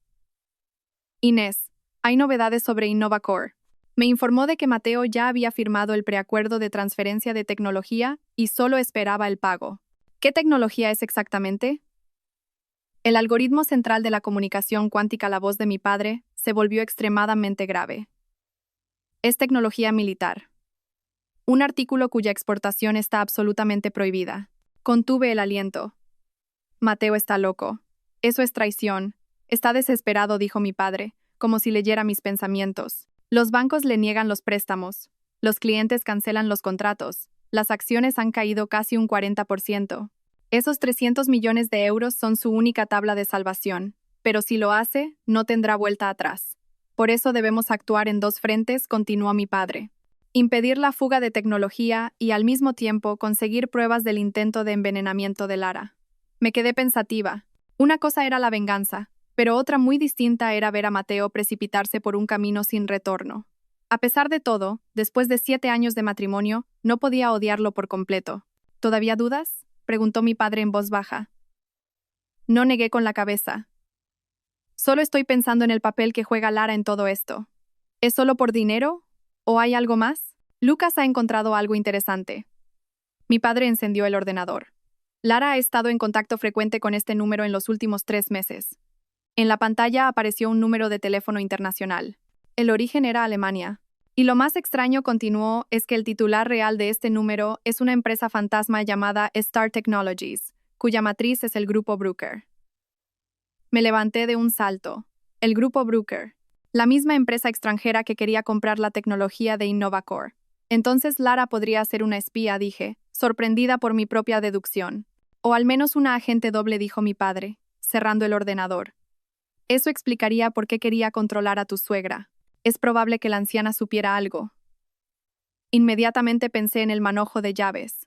Inés, hay novedades sobre InnovaCore. Me informó de que Mateo ya había firmado el preacuerdo de transferencia de tecnología y solo esperaba el pago. ¿Qué tecnología es exactamente? El algoritmo central de la comunicación cuántica, la voz de mi padre, se volvió extremadamente grave. Es tecnología militar. Un artículo cuya exportación está absolutamente prohibida. Contuve el aliento. Mateo está loco. Eso es traición. Está desesperado, dijo mi padre, como si leyera mis pensamientos. Los bancos le niegan los préstamos. Los clientes cancelan los contratos. Las acciones han caído casi un 40%. Esos 300 millones de euros son su única tabla de salvación, pero si lo hace, no tendrá vuelta atrás. Por eso debemos actuar en dos frentes, continuó mi padre. Impedir la fuga de tecnología y al mismo tiempo conseguir pruebas del intento de envenenamiento de Lara. Me quedé pensativa. Una cosa era la venganza, pero otra muy distinta era ver a Mateo precipitarse por un camino sin retorno. A pesar de todo, después de 7 años de matrimonio, no podía odiarlo por completo. ¿Todavía dudas?, preguntó mi padre en voz baja. No negué con la cabeza. Solo estoy pensando en el papel que juega Lara en todo esto. ¿Es solo por dinero? ¿O hay algo más? Lucas ha encontrado algo interesante. Mi padre encendió el ordenador. Lara ha estado en contacto frecuente con este número en los últimos 3 meses. En la pantalla apareció un número de teléfono internacional. El origen era Alemania. Y lo más extraño, continuó, es que el titular real de este número es una empresa fantasma llamada Star Technologies, cuya matriz es el Grupo Bruker. Me levanté de un salto. El Grupo Bruker. La misma empresa extranjera que quería comprar la tecnología de Innovacore. Entonces Lara podría ser una espía, dije, sorprendida por mi propia deducción. O al menos una agente doble, dijo mi padre, cerrando el ordenador. Eso explicaría por qué quería controlar a tu suegra. Es probable que la anciana supiera algo. Inmediatamente pensé en el manojo de llaves.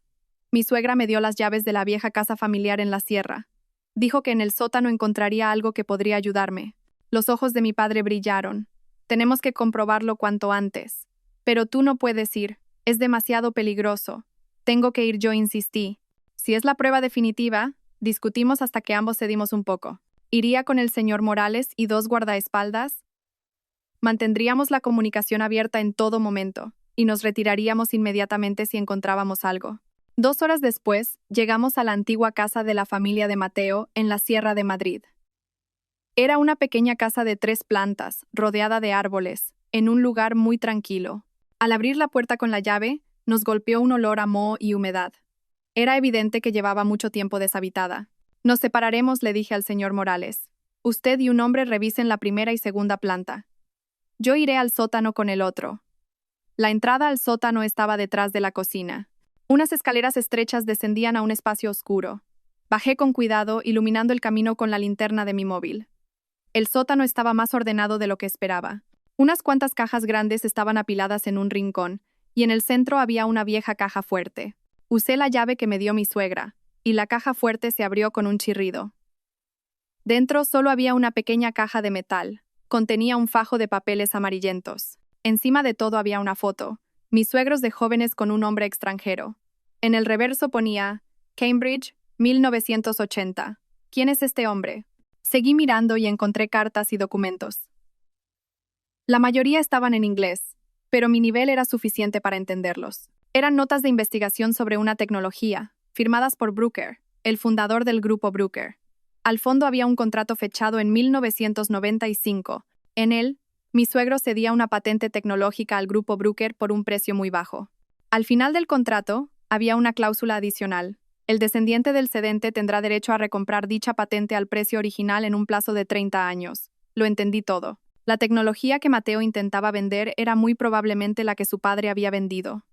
Mi suegra me dio las llaves de la vieja casa familiar en la sierra. Dijo que en el sótano encontraría algo que podría ayudarme. Los ojos de mi padre brillaron. Tenemos que comprobarlo cuanto antes. Pero tú no puedes ir. Es demasiado peligroso. Tengo que ir yo, insistí. Si es la prueba definitiva, discutimos hasta que ambos cedimos un poco. Iría con el señor Morales y 2 guardaespaldas. Mantendríamos la comunicación abierta en todo momento, y nos retiraríamos inmediatamente si encontrábamos algo. 2 horas después, llegamos a la antigua casa de la familia de Mateo, en la Sierra de Madrid. Era una pequeña casa de 3 plantas, rodeada de árboles, en un lugar muy tranquilo. Al abrir la puerta con la llave, nos golpeó un olor a moho y humedad. Era evidente que llevaba mucho tiempo deshabitada. Nos separaremos, le dije al señor Morales. Usted y un hombre revisen la primera y segunda planta. Yo iré al sótano con el otro. La entrada al sótano estaba detrás de la cocina. Unas escaleras estrechas descendían a un espacio oscuro. Bajé con cuidado, iluminando el camino con la linterna de mi móvil. El sótano estaba más ordenado de lo que esperaba. Unas cuantas cajas grandes estaban apiladas en un rincón, y en el centro había una vieja caja fuerte. Usé la llave que me dio mi suegra, y la caja fuerte se abrió con un chirrido. Dentro solo había una pequeña caja de metal. Contenía un fajo de papeles amarillentos. Encima de todo había una foto. Mis suegros de jóvenes con un hombre extranjero. En el reverso ponía, Cambridge, 1980. ¿Quién es este hombre? Seguí mirando y encontré cartas y documentos. La mayoría estaban en inglés, pero mi nivel era suficiente para entenderlos. Eran notas de investigación sobre una tecnología, firmadas por Bruker, el fundador del grupo Bruker. Al fondo había un contrato fechado en 1995. En él, mi suegro cedía una patente tecnológica al grupo Bruker por un precio muy bajo. Al final del contrato, había una cláusula adicional. El descendiente del cedente tendrá derecho a recomprar dicha patente al precio original en un plazo de 30 años. Lo entendí todo. La tecnología que Mateo intentaba vender era muy probablemente la que su padre había vendido.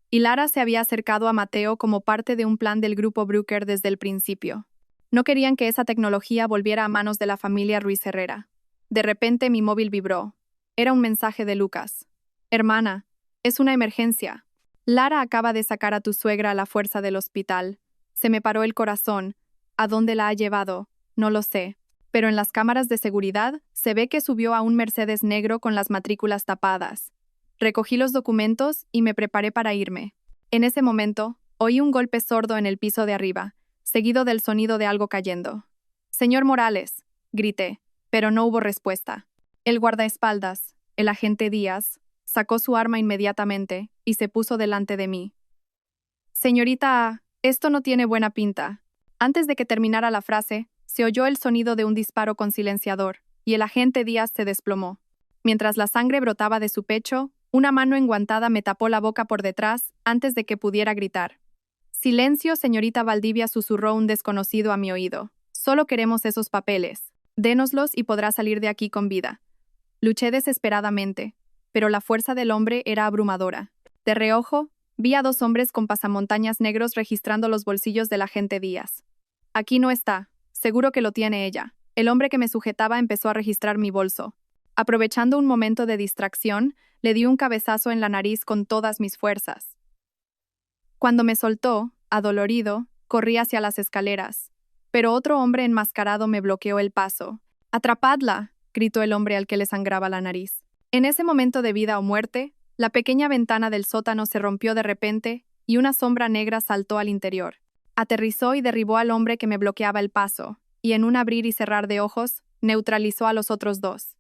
Y Lara se había acercado a Mateo como parte de un plan del grupo Bruker desde el principio. No querían que esa tecnología volviera a manos de la familia Ruiz Herrera. De repente mi móvil vibró. Era un mensaje de Lucas. Hermana, es una emergencia. Lara acaba de sacar a tu suegra a la fuerza del hospital. Se me paró el corazón. ¿A dónde la ha llevado? No lo sé. Pero en las cámaras de seguridad se ve que subió a un Mercedes negro con las matrículas tapadas. Recogí los documentos y me preparé para irme. En ese momento, oí un golpe sordo en el piso de arriba, seguido del sonido de algo cayendo. «Señor Morales», grité, pero no hubo respuesta. El guardaespaldas, el agente Díaz, sacó su arma inmediatamente y se puso delante de mí. «Señorita, esto no tiene buena pinta». Antes de que terminara la frase, se oyó el sonido de un disparo con silenciador, y el agente Díaz se desplomó. Mientras la sangre brotaba de su pecho, una mano enguantada me tapó la boca por detrás antes de que pudiera gritar. «Silencio, señorita Valdivia», susurró un desconocido a mi oído. «Solo queremos esos papeles. Dénoslos y podrá salir de aquí con vida». Luché desesperadamente, pero la fuerza del hombre era abrumadora. De reojo, Vi a 2 hombres con pasamontañas negros registrando los bolsillos del agente Díaz. Aquí no está. Seguro que lo tiene ella. El hombre que me sujetaba empezó a registrar mi bolso. Aprovechando un momento de distracción, le di un cabezazo en la nariz con todas mis fuerzas. Cuando me soltó, adolorido, corrí hacia las escaleras. Pero otro hombre enmascarado me bloqueó el paso. «¡Atrapadla!», gritó el hombre al que le sangraba la nariz. En ese momento de vida o muerte, la pequeña ventana del sótano se rompió de repente y una sombra negra saltó al interior. Aterrizó y derribó al hombre que me bloqueaba el paso, y en un abrir y cerrar de ojos, neutralizó a los otros 2.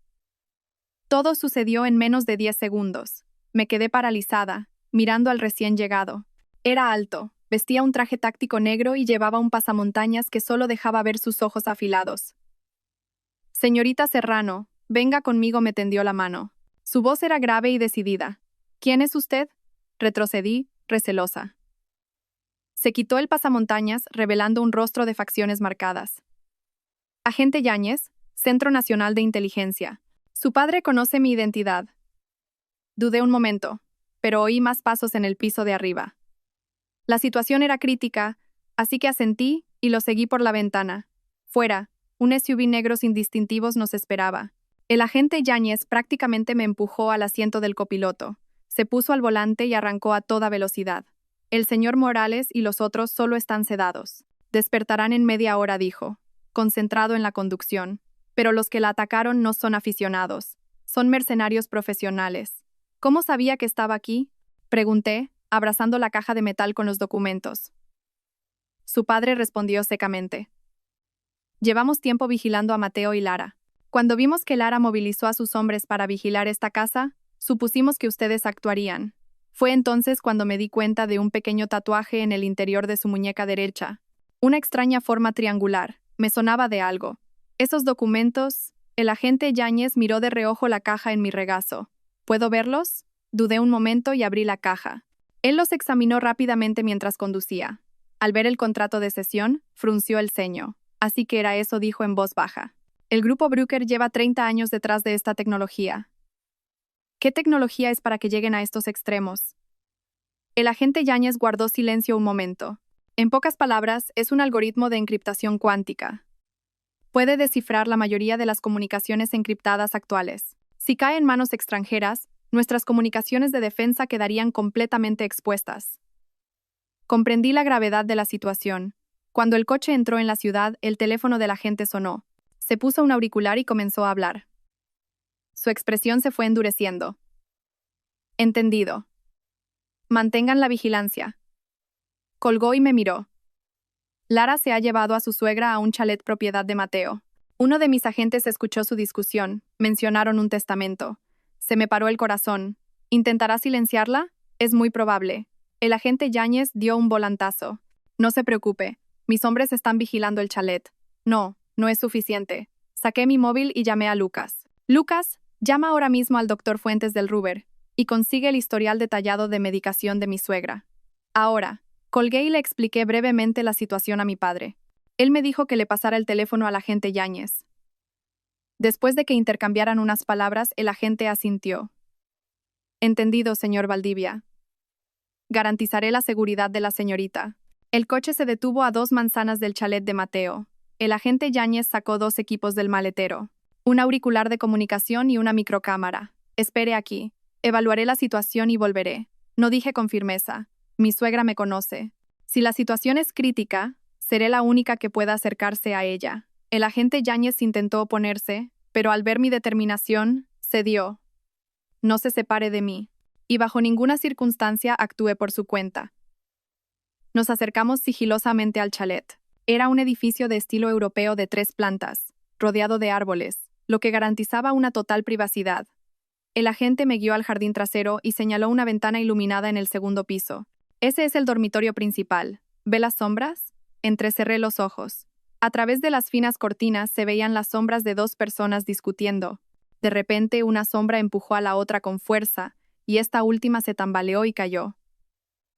Todo sucedió en menos de 10 segundos. Me quedé paralizada, mirando al recién llegado. Era alto, vestía un traje táctico negro y llevaba un pasamontañas que solo dejaba ver sus ojos afilados. «Señorita Serrano, venga conmigo», me tendió la mano. Su voz era grave y decidida. «¿Quién es usted?», retrocedí, recelosa. Se quitó el pasamontañas, revelando un rostro de facciones marcadas. «Agente Yáñez, Centro Nacional de Inteligencia. Su padre conoce mi identidad». Dudé un momento, pero oí más pasos en el piso de arriba. La situación era crítica, así que asentí y lo seguí por la ventana. Fuera, un SUV negro sin distintivos nos esperaba. El agente Yáñez prácticamente me empujó al asiento del copiloto. Se puso al volante y arrancó a toda velocidad. «El señor Morales y los otros solo están sedados. Despertarán en media hora», dijo, concentrado en la conducción. «Pero los que la atacaron no son aficionados. Son mercenarios profesionales». «¿Cómo sabía que estaba aquí?», pregunté, abrazando la caja de metal con los documentos. Su padre respondió secamente. «Llevamos tiempo vigilando a Mateo y Lara. Cuando vimos que Lara movilizó a sus hombres para vigilar esta casa, supusimos que ustedes actuarían. Fue entonces cuando me di cuenta de un pequeño tatuaje en el interior de su muñeca derecha. Una extraña forma triangular. Me sonaba de algo. Esos documentos...». El agente Yáñez miró de reojo la caja en mi regazo. «¿Puedo verlos?». Dudé un momento y abrí la caja. Él los examinó rápidamente mientras conducía. Al ver el contrato de cesión, frunció el ceño. «Así que era eso», dijo en voz baja. «El grupo Bruker lleva 30 años detrás de esta tecnología». «¿Qué tecnología es para que lleguen a estos extremos?». El agente Yáñez guardó silencio un momento. «En pocas palabras, es un algoritmo de encriptación cuántica. Puede descifrar la mayoría de las comunicaciones encriptadas actuales. Si cae en manos extranjeras, nuestras comunicaciones de defensa quedarían completamente expuestas». Comprendí la gravedad de la situación. Cuando el coche entró en la ciudad, el teléfono del agente sonó. Se puso un auricular y comenzó a hablar. Su expresión se fue endureciendo. «Entendido. Mantengan la vigilancia». Colgó y me miró. «Lara se ha llevado a su suegra a un chalet propiedad de Mateo. Uno de mis agentes escuchó su discusión. Mencionaron un testamento. Se me paró el corazón. ¿Intentará silenciarla? Es muy probable». El agente Yáñez dio un volantazo. «No se preocupe. Mis hombres están vigilando el chalet». «No, no es suficiente». Saqué mi móvil y llamé a Lucas. «Lucas, llama ahora mismo al doctor Fuentes del Ruber y consigue el historial detallado de medicación de mi suegra». Ahora, colgué y le expliqué brevemente la situación a mi padre. Él me dijo que le pasara el teléfono al agente Yáñez. Después de que intercambiaran unas palabras, el agente asintió. «Entendido, señor Valdivia. Garantizaré la seguridad de la señorita». El coche se detuvo a 2 manzanas del chalet de Mateo. El agente Yáñez sacó 2 equipos del maletero. Un auricular de comunicación y una microcámara. «Espere aquí. Evaluaré la situación y volveré». No dije con firmeza. Mi suegra me conoce. Si la situación es crítica, seré la única que pueda acercarse a ella. El agente Yáñez intentó oponerse, pero al ver mi determinación, cedió. «No se separe de mí». Y bajo ninguna circunstancia actúe por su cuenta. Nos acercamos sigilosamente al chalet. Era un edificio de estilo europeo de 3 plantas, rodeado de árboles, lo que garantizaba una total privacidad. El agente me guió al jardín trasero y señaló una ventana iluminada en el segundo piso. «Ese es el dormitorio principal. ¿Ve las sombras?». Entrecerré los ojos. A través de las finas cortinas se veían las sombras de 2 personas discutiendo. De repente, una sombra empujó a la otra con fuerza, y esta última se tambaleó y cayó.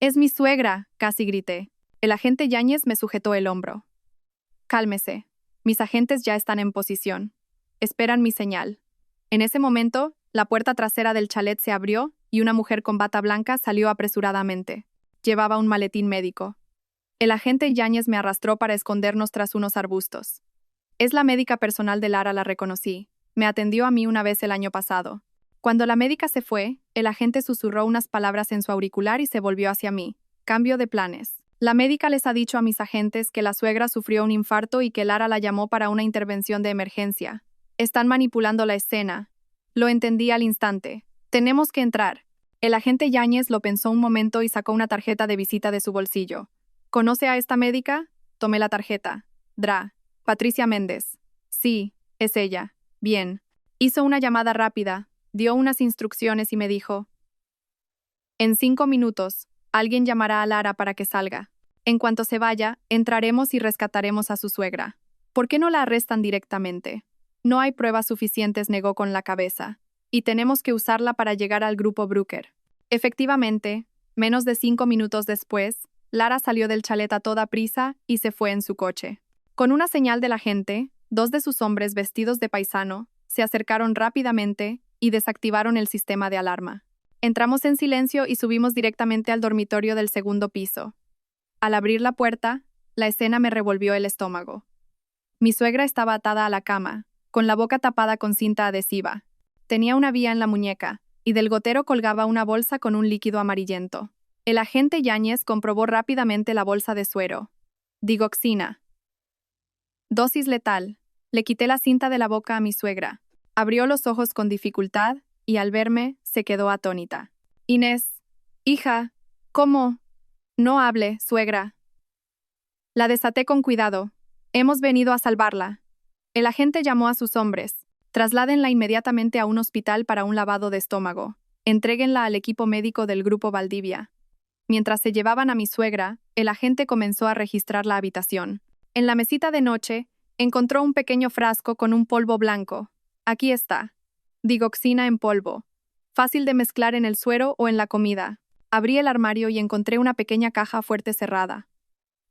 «¡Es mi suegra!», casi grité. El agente Yáñez me sujetó el hombro. «Cálmese. Mis agentes ya están en posición. Esperan mi señal». En ese momento, La puerta trasera del chalet se abrió y una mujer con bata blanca salió apresuradamente. Llevaba un maletín médico. El agente Yáñez me arrastró para escondernos tras unos arbustos. Es la médica personal de Lara, la reconocí. Me atendió a mí una vez el año pasado. Cuando la médica se fue, el agente susurró unas palabras en su auricular y se volvió hacia mí. Cambio de planes. La médica les ha dicho a mis agentes que la suegra sufrió un infarto y que Lara la llamó para una intervención de emergencia. Están manipulando la escena. Lo entendí al instante. Tenemos que entrar. El agente Yáñez lo pensó un momento y sacó una tarjeta de visita de su bolsillo. ¿Conoce a esta médica? Tomé la tarjeta. Patricia Méndez. Sí, es ella. Bien. Hizo una llamada rápida, dio unas instrucciones y me dijo: en 5 minutos, alguien llamará a Lara para que salga. En cuanto se vaya, entraremos y rescataremos a su suegra. ¿Por qué no la arrestan directamente? No hay pruebas suficientes, negó con la cabeza. Y tenemos que usarla para llegar al grupo Brooker. Efectivamente, menos de 5 minutos después, Lara salió del chalet a toda prisa y se fue en su coche. Con una señal de la gente, 2 de sus hombres vestidos de paisano se acercaron rápidamente y desactivaron el sistema de alarma. Entramos en silencio y subimos directamente al dormitorio del segundo piso. Al abrir la puerta, la escena me revolvió el estómago. Mi suegra estaba atada a la cama, con la boca tapada con cinta adhesiva. Tenía una vía en la muñeca, y del gotero colgaba una bolsa con un líquido amarillento. El agente Yáñez comprobó rápidamente la bolsa de suero. Digoxina. Dosis letal. Le quité la cinta de la boca a mi suegra. Abrió los ojos con dificultad, y al verme, se quedó atónita. Inés. Hija. ¿Cómo? No hable, suegra. La desaté con cuidado. Hemos venido a salvarla. El agente llamó a sus hombres. Trasládenla inmediatamente a un hospital para un lavado de estómago. Entréguenla al equipo médico del Grupo Valdivia. Mientras se llevaban a mi suegra, el agente comenzó a registrar la habitación. En la mesita de noche, encontró un pequeño frasco con un polvo blanco. Aquí está. Digoxina en polvo. Fácil de mezclar en el suero o en la comida. Abrí el armario y encontré una pequeña caja fuerte cerrada.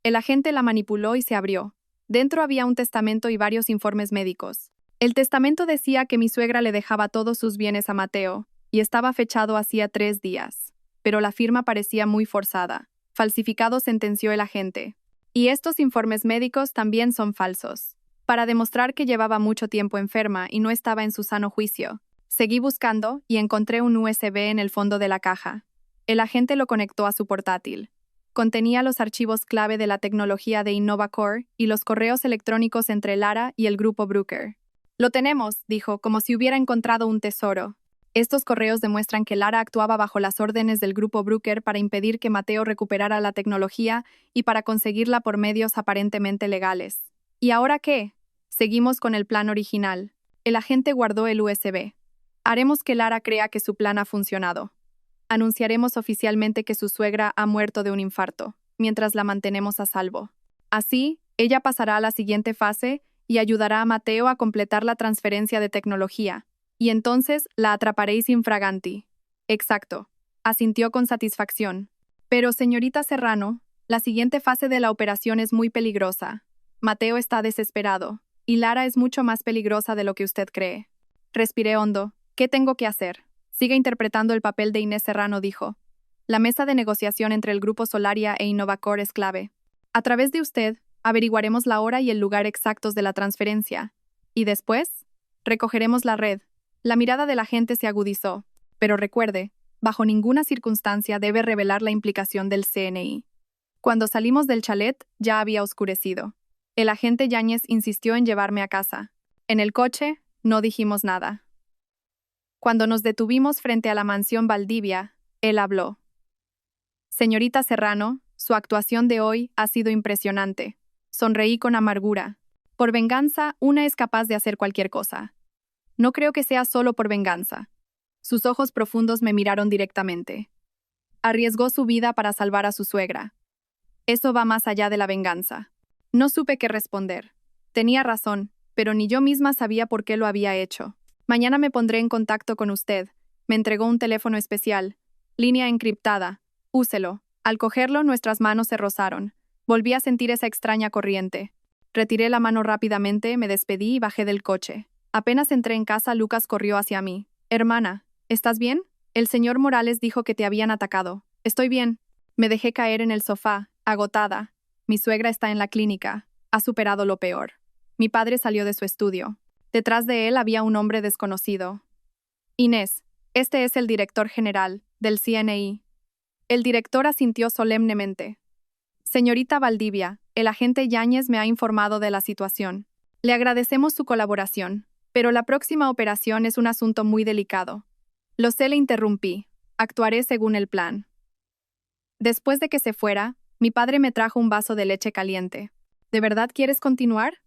El agente la manipuló y se abrió. Dentro había un testamento y varios informes médicos. El testamento decía que mi suegra le dejaba todos sus bienes a Mateo, y estaba fechado hacía 3 días. Pero la firma parecía muy forzada. Falsificado, sentenció el agente. Y estos informes médicos también son falsos. Para demostrar que llevaba mucho tiempo enferma y no estaba en su sano juicio. Seguí buscando y encontré un USB en el fondo de la caja. El agente lo conectó a su portátil. Contenía los archivos clave de la tecnología de InnovaCore y los correos electrónicos entre Lara y el grupo Brooker. Lo tenemos, dijo, como si hubiera encontrado un tesoro. Estos correos demuestran que Lara actuaba bajo las órdenes del grupo Brooker para impedir que Mateo recuperara la tecnología y para conseguirla por medios aparentemente legales. ¿Y ahora qué? Seguimos con el plan original. El agente guardó el USB. Haremos que Lara crea que su plan ha funcionado. Anunciaremos oficialmente que su suegra ha muerto de un infarto, mientras la mantenemos a salvo. Así, ella pasará a la siguiente fase y ayudará a Mateo a completar la transferencia de tecnología. Y entonces la atraparéis infraganti. Exacto. Asintió con satisfacción. Pero, señorita Serrano, la siguiente fase de la operación es muy peligrosa. Mateo está desesperado, y Lara es mucho más peligrosa de lo que usted cree. Respiré hondo. ¿Qué tengo que hacer? Sigue interpretando el papel de Inés Serrano, dijo. La mesa de negociación entre el Grupo Solaria e InnovaCore es clave. A través de usted, averiguaremos la hora y el lugar exactos de la transferencia. Y después, recogeremos la red. La mirada de la gente se agudizó. Pero recuerde, bajo ninguna circunstancia debe revelar la implicación del CNI. Cuando salimos del chalet, ya había oscurecido. El agente Yáñez insistió en llevarme a casa. En el coche, no dijimos nada. Cuando nos detuvimos frente a la mansión Valdivia, él habló. Señorita Serrano, su actuación de hoy ha sido impresionante. Sonreí con amargura. Por venganza, una es capaz de hacer cualquier cosa. No creo que sea solo por venganza. Sus ojos profundos me miraron directamente. Arriesgó su vida para salvar a su suegra. Eso va más allá de la venganza. No supe qué responder. Tenía razón, pero ni yo misma sabía por qué lo había hecho. Mañana me pondré en contacto con usted. Me entregó un teléfono especial. Línea encriptada. Úselo. Al cogerlo, nuestras manos se rozaron. Volví a sentir esa extraña corriente. Retiré la mano rápidamente, me despedí y bajé del coche. Apenas entré en casa, Lucas corrió hacia mí. Hermana, ¿estás bien? El señor Morales dijo que te habían atacado. Estoy bien. Me dejé caer en el sofá, agotada. Mi suegra está en la clínica. Ha superado lo peor. Mi padre salió de su estudio. Detrás de él había un hombre desconocido. Inés, este es el director general del CNI. El director asintió solemnemente. Señorita Valdivia, el agente Yáñez me ha informado de la situación. Le agradecemos su colaboración, pero la próxima operación es un asunto muy delicado. Lo sé, le interrumpí. Actuaré según el plan. Después de que se fuera, mi padre me trajo un vaso de leche caliente. ¿De verdad quieres continuar?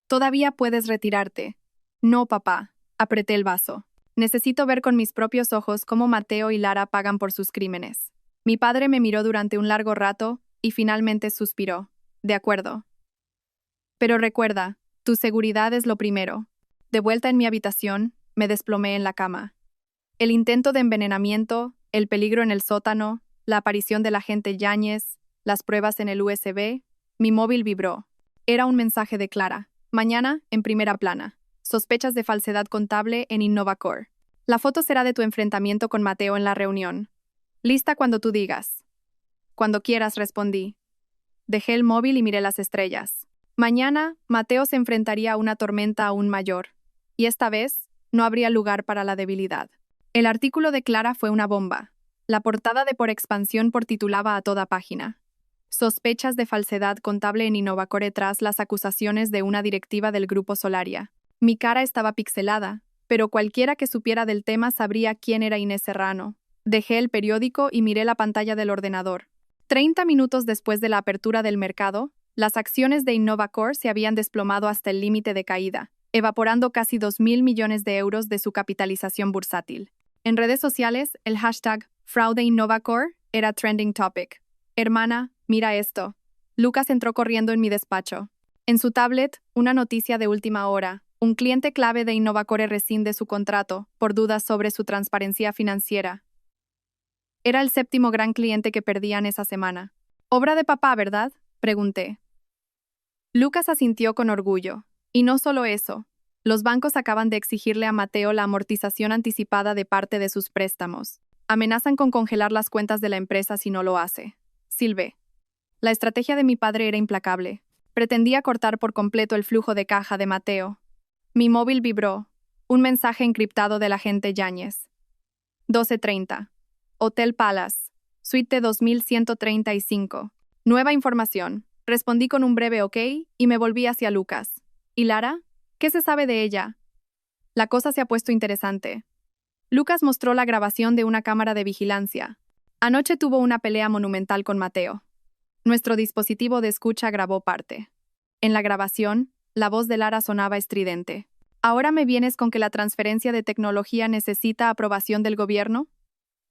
Todavía puedes retirarte. No, papá. Apreté el vaso. Necesito ver con mis propios ojos cómo Mateo y Lara pagan por sus crímenes. Mi padre me miró durante un largo rato y finalmente suspiró. De acuerdo. Pero recuerda, tu seguridad es lo primero. De vuelta en mi habitación, me desplomé en la cama. El intento de envenenamiento, el peligro en el sótano, la aparición del agente Yáñez, las pruebas en el USB, mi móvil vibró. Era un mensaje de Clara. Mañana, en primera plana. Sospechas de falsedad contable en Innovacore. La foto será de tu enfrentamiento con Mateo en la reunión. Lista cuando tú digas. Cuando quieras, respondí. Dejé el móvil y miré las estrellas. Mañana, Mateo se enfrentaría a una tormenta aún mayor. Y esta vez, no habría lugar para la debilidad. El artículo de Clara fue una bomba. La portada de Por Expansión titulaba a toda página. Sospechas de falsedad contable en Innovacore tras las acusaciones de una directiva del Grupo Solaria. Mi cara estaba pixelada, pero cualquiera que supiera del tema sabría quién era Inés Serrano. Dejé el periódico y miré la pantalla del ordenador. 30 minutos después de la apertura del mercado, las acciones de Innovacore se habían desplomado hasta el límite de caída, evaporando casi 2.000 millones de euros de su capitalización bursátil. En redes sociales, el hashtag Fraude Innovacore era trending topic. Hermana, mira esto. Lucas entró corriendo en mi despacho. En su tablet, una noticia de última hora. Un cliente clave de Innovacore rescinde su contrato por dudas sobre su transparencia financiera. Era el 7º gran cliente que perdían esa semana. ¿Obra de papá, verdad?, pregunté. Lucas asintió con orgullo. Y no solo eso. Los bancos acaban de exigirle a Mateo la amortización anticipada de parte de sus préstamos. Amenazan con congelar las cuentas de la empresa si no lo hace. Silvé. La estrategia de mi padre era implacable. Pretendía cortar por completo el flujo de caja de Mateo. Mi móvil vibró. Un mensaje encriptado del agente Yáñez. 12:30. Hotel Palace. Suite 2135. Nueva información. Respondí con un breve ok y me volví hacia Lucas. ¿Y Lara? ¿Qué se sabe de ella? La cosa se ha puesto interesante. Lucas mostró la grabación de una cámara de vigilancia. Anoche tuvo una pelea monumental con Mateo. Nuestro dispositivo de escucha grabó parte. En la grabación, la voz de Lara sonaba estridente. ¿Ahora me vienes con que la transferencia de tecnología necesita aprobación del gobierno?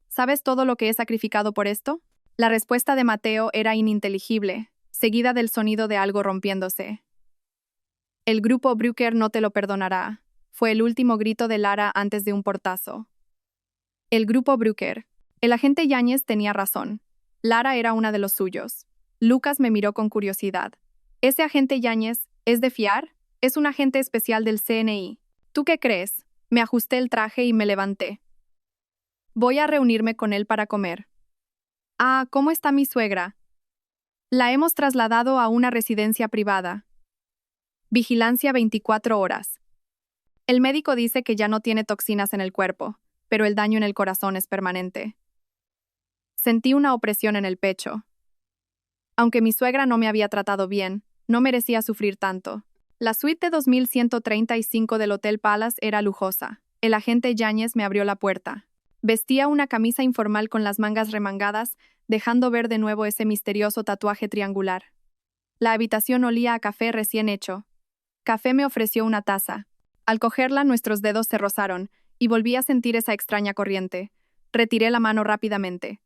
¿Sabes todo lo que he sacrificado por esto? La respuesta de Mateo era ininteligible, seguida del sonido de algo rompiéndose. El grupo Brücker no te lo perdonará. Fue el último grito de Lara antes de un portazo. El grupo Brücker. El agente Yáñez tenía razón. Lara era una de los suyos. Lucas me miró con curiosidad. ¿Ese agente Yáñez es de fiar? Es un agente especial del CNI. ¿Tú qué crees? Me ajusté el traje y me levanté. Voy a reunirme con él para comer. Ah, ¿cómo está mi suegra? La hemos trasladado a una residencia privada. Vigilancia 24 horas. El médico dice que ya no tiene toxinas en el cuerpo, pero el daño en el corazón es permanente. Sentí una opresión en el pecho. Aunque mi suegra no me había tratado bien, no merecía sufrir tanto. La suite 2135 del Hotel Palace era lujosa. El agente Yáñez me abrió la puerta. Vestía una camisa informal con las mangas remangadas, dejando ver de nuevo ese misterioso tatuaje triangular. La habitación olía a café recién hecho. Café me ofreció una taza. Al cogerla, nuestros dedos se rozaron, y volví a sentir esa extraña corriente. Retiré la mano rápidamente.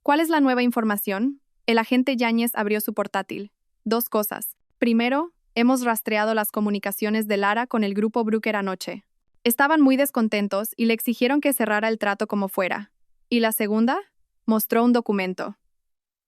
¿Cuál es la nueva información? El agente Yáñez abrió su portátil. 2 cosas. Primero, hemos rastreado las comunicaciones de Lara con el grupo Brücker anoche. Estaban muy descontentos y le exigieron que cerrara el trato como fuera. ¿Y la segunda? Mostró un documento.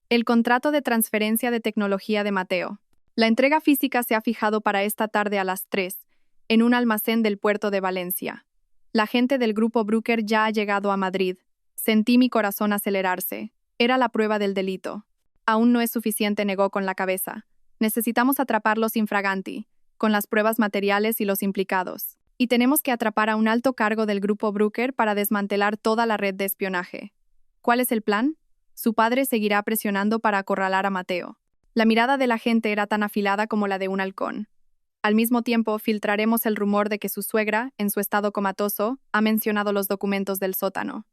El contrato de transferencia de tecnología de Mateo. La entrega física se ha fijado para esta tarde a las 3, en un almacén del puerto de Valencia. La gente del grupo Brooker ya ha llegado a Madrid. Sentí mi corazón acelerarse. Era la prueba del delito. Aún no es suficiente, negó con la cabeza. Necesitamos atraparlos infraganti, con las pruebas materiales y los implicados. Y tenemos que atrapar a un alto cargo del grupo Brooker para desmantelar toda la red de espionaje. ¿Cuál es el plan? Su padre seguirá presionando para acorralar a Mateo. La mirada de la gente era tan afilada como la de un halcón. Al mismo tiempo, filtraremos el rumor de que su suegra, en su estado comatoso, ha mencionado los documentos del sótano.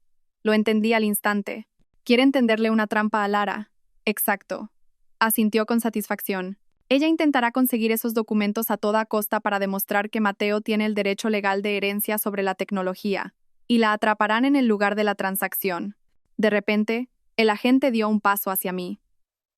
Lo entendí al instante. Quieren tenderle una trampa a Lara. Exacto. Asintió con satisfacción. Ella intentará conseguir esos documentos a toda costa para demostrar que Mateo tiene el derecho legal de herencia sobre la tecnología, y la atraparán en el lugar de la transacción. De repente, el agente dio un paso hacia mí.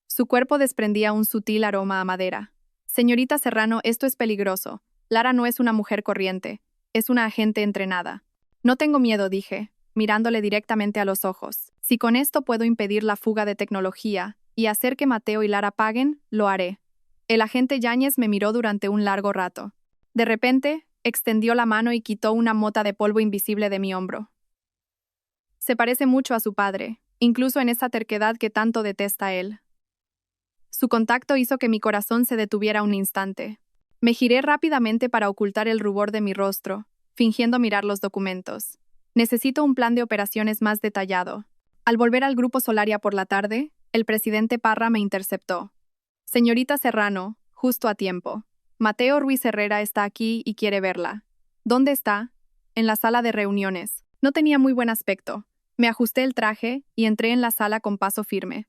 Su cuerpo desprendía un sutil aroma a madera. Señorita Serrano, esto es peligroso. Lara no es una mujer corriente. Es una agente entrenada. No tengo miedo, dije, mirándole directamente a los ojos. Si con esto puedo impedir la fuga de tecnología y hacer que Mateo y Lara paguen, lo haré. El agente Yáñez me miró durante un largo rato. De repente, extendió la mano y quitó una mota de polvo invisible de mi hombro. Se parece mucho a su padre, incluso en esa terquedad que tanto detesta él. Su contacto hizo que mi corazón se detuviera un instante. Me giré rápidamente para ocultar el rubor de mi rostro, fingiendo mirar los documentos. Necesito un plan de operaciones más detallado. Al volver al grupo Solaria por la tarde, el presidente Parra me interceptó. Señorita Serrano, justo a tiempo. Mateo Ruiz Herrera está aquí y quiere verla. ¿Dónde está? En la sala de reuniones. No tenía muy buen aspecto. Me ajusté el traje y entré en la sala con paso firme.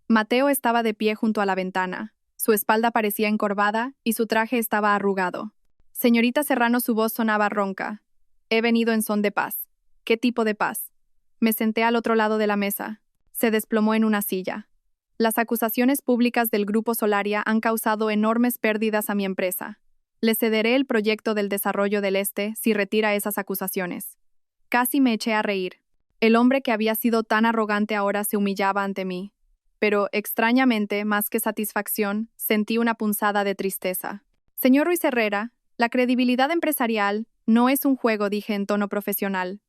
Mateo estaba de pie junto a la ventana. Su espalda parecía encorvada y su traje estaba arrugado. Señorita Serrano, su voz sonaba ronca. He venido en son de paz. ¿Qué tipo de paz? Me senté al otro lado de la mesa. Se desplomó en una silla. Las acusaciones públicas del Grupo Solaria han causado enormes pérdidas a mi empresa. Le cederé el proyecto del desarrollo del Este si retira esas acusaciones. Casi me eché a reír. El hombre que había sido tan arrogante ahora se humillaba ante mí. Pero, extrañamente, más que satisfacción, sentí una punzada de tristeza. Señor Ruiz Herrera, la credibilidad empresarial no es un juego, dije en tono profesional.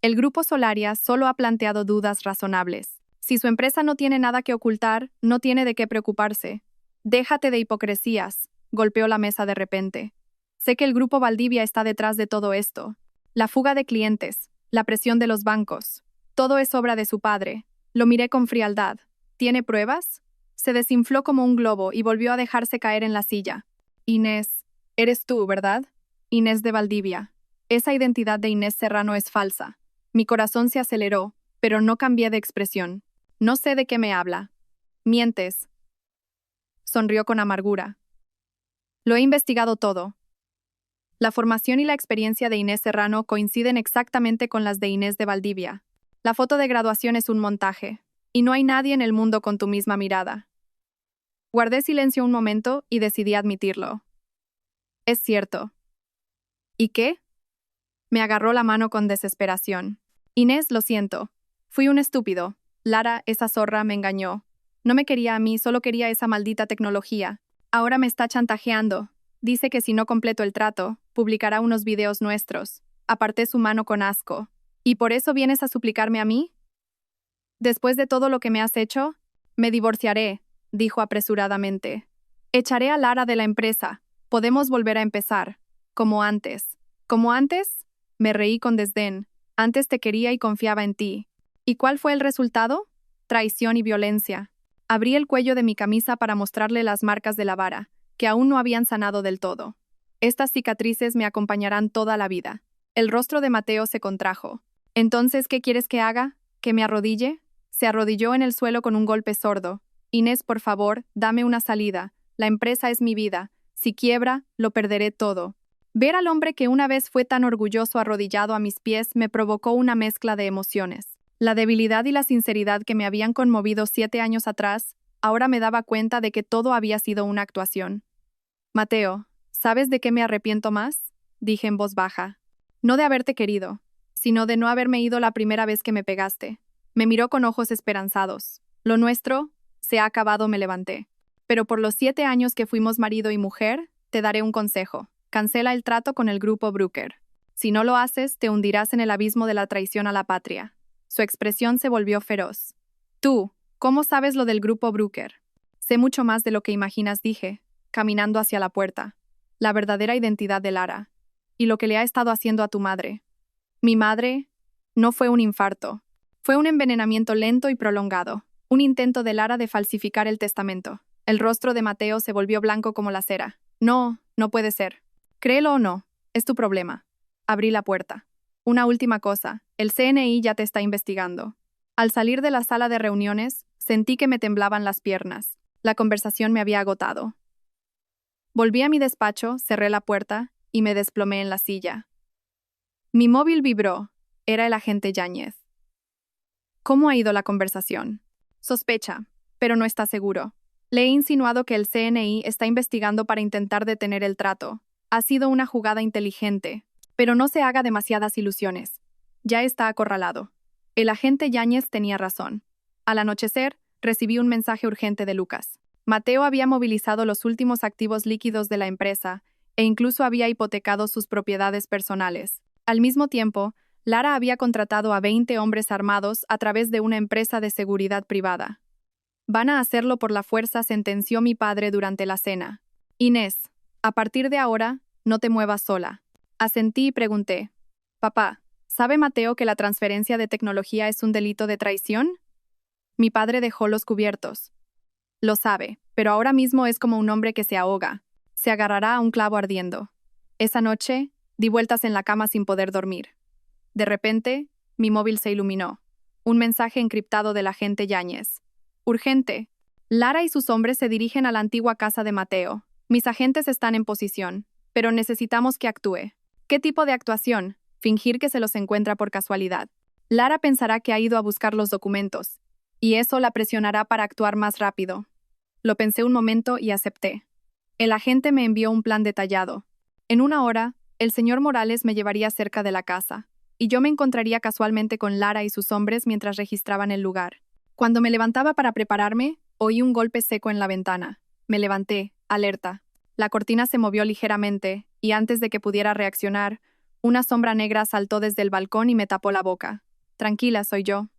El Grupo Solaria solo ha planteado dudas razonables. Si su empresa no tiene nada que ocultar, no tiene de qué preocuparse. Déjate de hipocresías, golpeó la mesa de repente. Sé que el Grupo Valdivia está detrás de todo esto. La fuga de clientes, la presión de los bancos. Todo es obra de su padre. Lo miré con frialdad. ¿Tiene pruebas? Se desinfló como un globo y volvió a dejarse caer en la silla. Inés, eres tú, ¿verdad? Inés de Valdivia. Esa identidad de Inés Serrano es falsa. Mi corazón se aceleró, pero no cambié de expresión. No sé de qué me habla. Mientes. Sonrió con amargura. Lo he investigado todo. La formación y la experiencia de Inés Serrano coinciden exactamente con las de Inés de Valdivia. La foto de graduación es un montaje. Y no hay nadie en el mundo con tu misma mirada. Guardé silencio un momento y decidí admitirlo. Es cierto. ¿Y qué? Me agarró la mano con desesperación. Inés, lo siento. Fui un estúpido. Lara, esa zorra, me engañó. No me quería a mí, solo quería esa maldita tecnología. Ahora me está chantajeando. Dice que si no completo el trato, publicará unos videos nuestros. Aparté su mano con asco. ¿Y por eso vienes a suplicarme a mí? Después de todo lo que me has hecho, me divorciaré, dijo apresuradamente. Echaré a Lara de la empresa. Podemos volver a empezar. Como antes. ¿Como antes? Me reí con desdén. Antes te quería y confiaba en ti. ¿Y cuál fue el resultado? Traición y violencia. Abrí el cuello de mi camisa para mostrarle las marcas de la vara, que aún no habían sanado del todo. Estas cicatrices me acompañarán toda la vida. El rostro de Mateo se contrajo. ¿Entonces qué quieres que haga? ¿Que me arrodille? Se arrodilló en el suelo con un golpe sordo. Inés, por favor, dame una salida. La empresa es mi vida. Si quiebra, lo perderé todo. Ver al hombre que una vez fue tan orgulloso arrodillado a mis pies me provocó una mezcla de emociones. La debilidad y la sinceridad que me habían conmovido 7 años atrás, ahora me daba cuenta de que todo había sido una actuación. Mateo, ¿sabes de qué me arrepiento más? Dije en voz baja. No de haberte querido, sino de no haberme ido la primera vez que me pegaste. Me miró con ojos esperanzados. Lo nuestro se ha acabado, me levanté. Pero por los 7 años que fuimos marido y mujer, te daré un consejo. Cancela el trato con el grupo Brooker. Si no lo haces, te hundirás en el abismo de la traición a la patria. Su expresión se volvió feroz. Tú, ¿cómo sabes lo del grupo Brooker? Sé mucho más de lo que imaginas, dije, caminando hacia la puerta. La verdadera identidad de Lara. Y lo que le ha estado haciendo a tu madre. Mi madre no fue un infarto. Fue un envenenamiento lento y prolongado. Un intento de Lara de falsificar el testamento. El rostro de Mateo se volvió blanco como la cera. No, no puede ser. Créelo o no, es tu problema. Abrí la puerta. Una última cosa, el CNI ya te está investigando. Al salir de la sala de reuniones, sentí que me temblaban las piernas. La conversación me había agotado. Volví a mi despacho, cerré la puerta y me desplomé en la silla. Mi móvil vibró. Era el agente Yáñez. ¿Cómo ha ido la conversación? Sospecha, pero no está seguro. Le he insinuado que el CNI está investigando para intentar detener el trato. Ha sido una jugada inteligente, pero no se haga demasiadas ilusiones. Ya está acorralado. El agente Yáñez tenía razón. Al anochecer, recibí un mensaje urgente de Lucas. Mateo había movilizado los últimos activos líquidos de la empresa e incluso había hipotecado sus propiedades personales. Al mismo tiempo, Lara había contratado a 20 hombres armados a través de una empresa de seguridad privada. Van a hacerlo por la fuerza, sentenció mi padre durante la cena. Inés, a partir de ahora, no te muevas sola. Asentí y pregunté. Papá, ¿sabe Mateo que la transferencia de tecnología es un delito de traición? Mi padre dejó los cubiertos. Lo sabe, pero ahora mismo es como un hombre que se ahoga. Se agarrará a un clavo ardiendo. Esa noche, di vueltas en la cama sin poder dormir. De repente, mi móvil se iluminó. Un mensaje encriptado del agente Yáñez. Urgente. Lara y sus hombres se dirigen a la antigua casa de Mateo. Mis agentes están en posición, pero necesitamos que actúe. ¿Qué tipo de actuación? Fingir que se los encuentra por casualidad. Lara pensará que ha ido a buscar los documentos, y eso la presionará para actuar más rápido. Lo pensé un momento y acepté. El agente me envió un plan detallado. En 1 hora, el señor Morales me llevaría cerca de la casa, y yo me encontraría casualmente con Lara y sus hombres mientras registraban el lugar. Cuando me levantaba para prepararme, oí un golpe seco en la ventana. Me levanté, alerta. La cortina se movió ligeramente, y antes de que pudiera reaccionar, una sombra negra saltó desde el balcón y me tapó la boca. Tranquila, soy yo.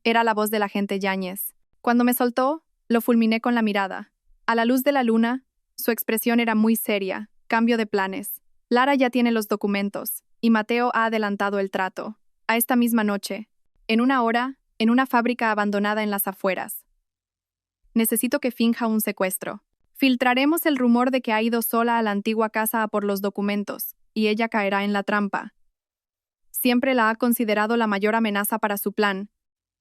Era la voz del agente Yáñez. Cuando me soltó, lo fulminé con la mirada. A la luz de la luna, su expresión era muy seria. Cambio de planes. Lara ya tiene los documentos, y Mateo ha adelantado el trato. A esta misma noche, en 1 hora, en una fábrica abandonada en las afueras. Necesito que finja un secuestro. Filtraremos el rumor de que ha ido sola a la antigua casa a por los documentos, y ella caerá en la trampa. Siempre la ha considerado la mayor amenaza para su plan.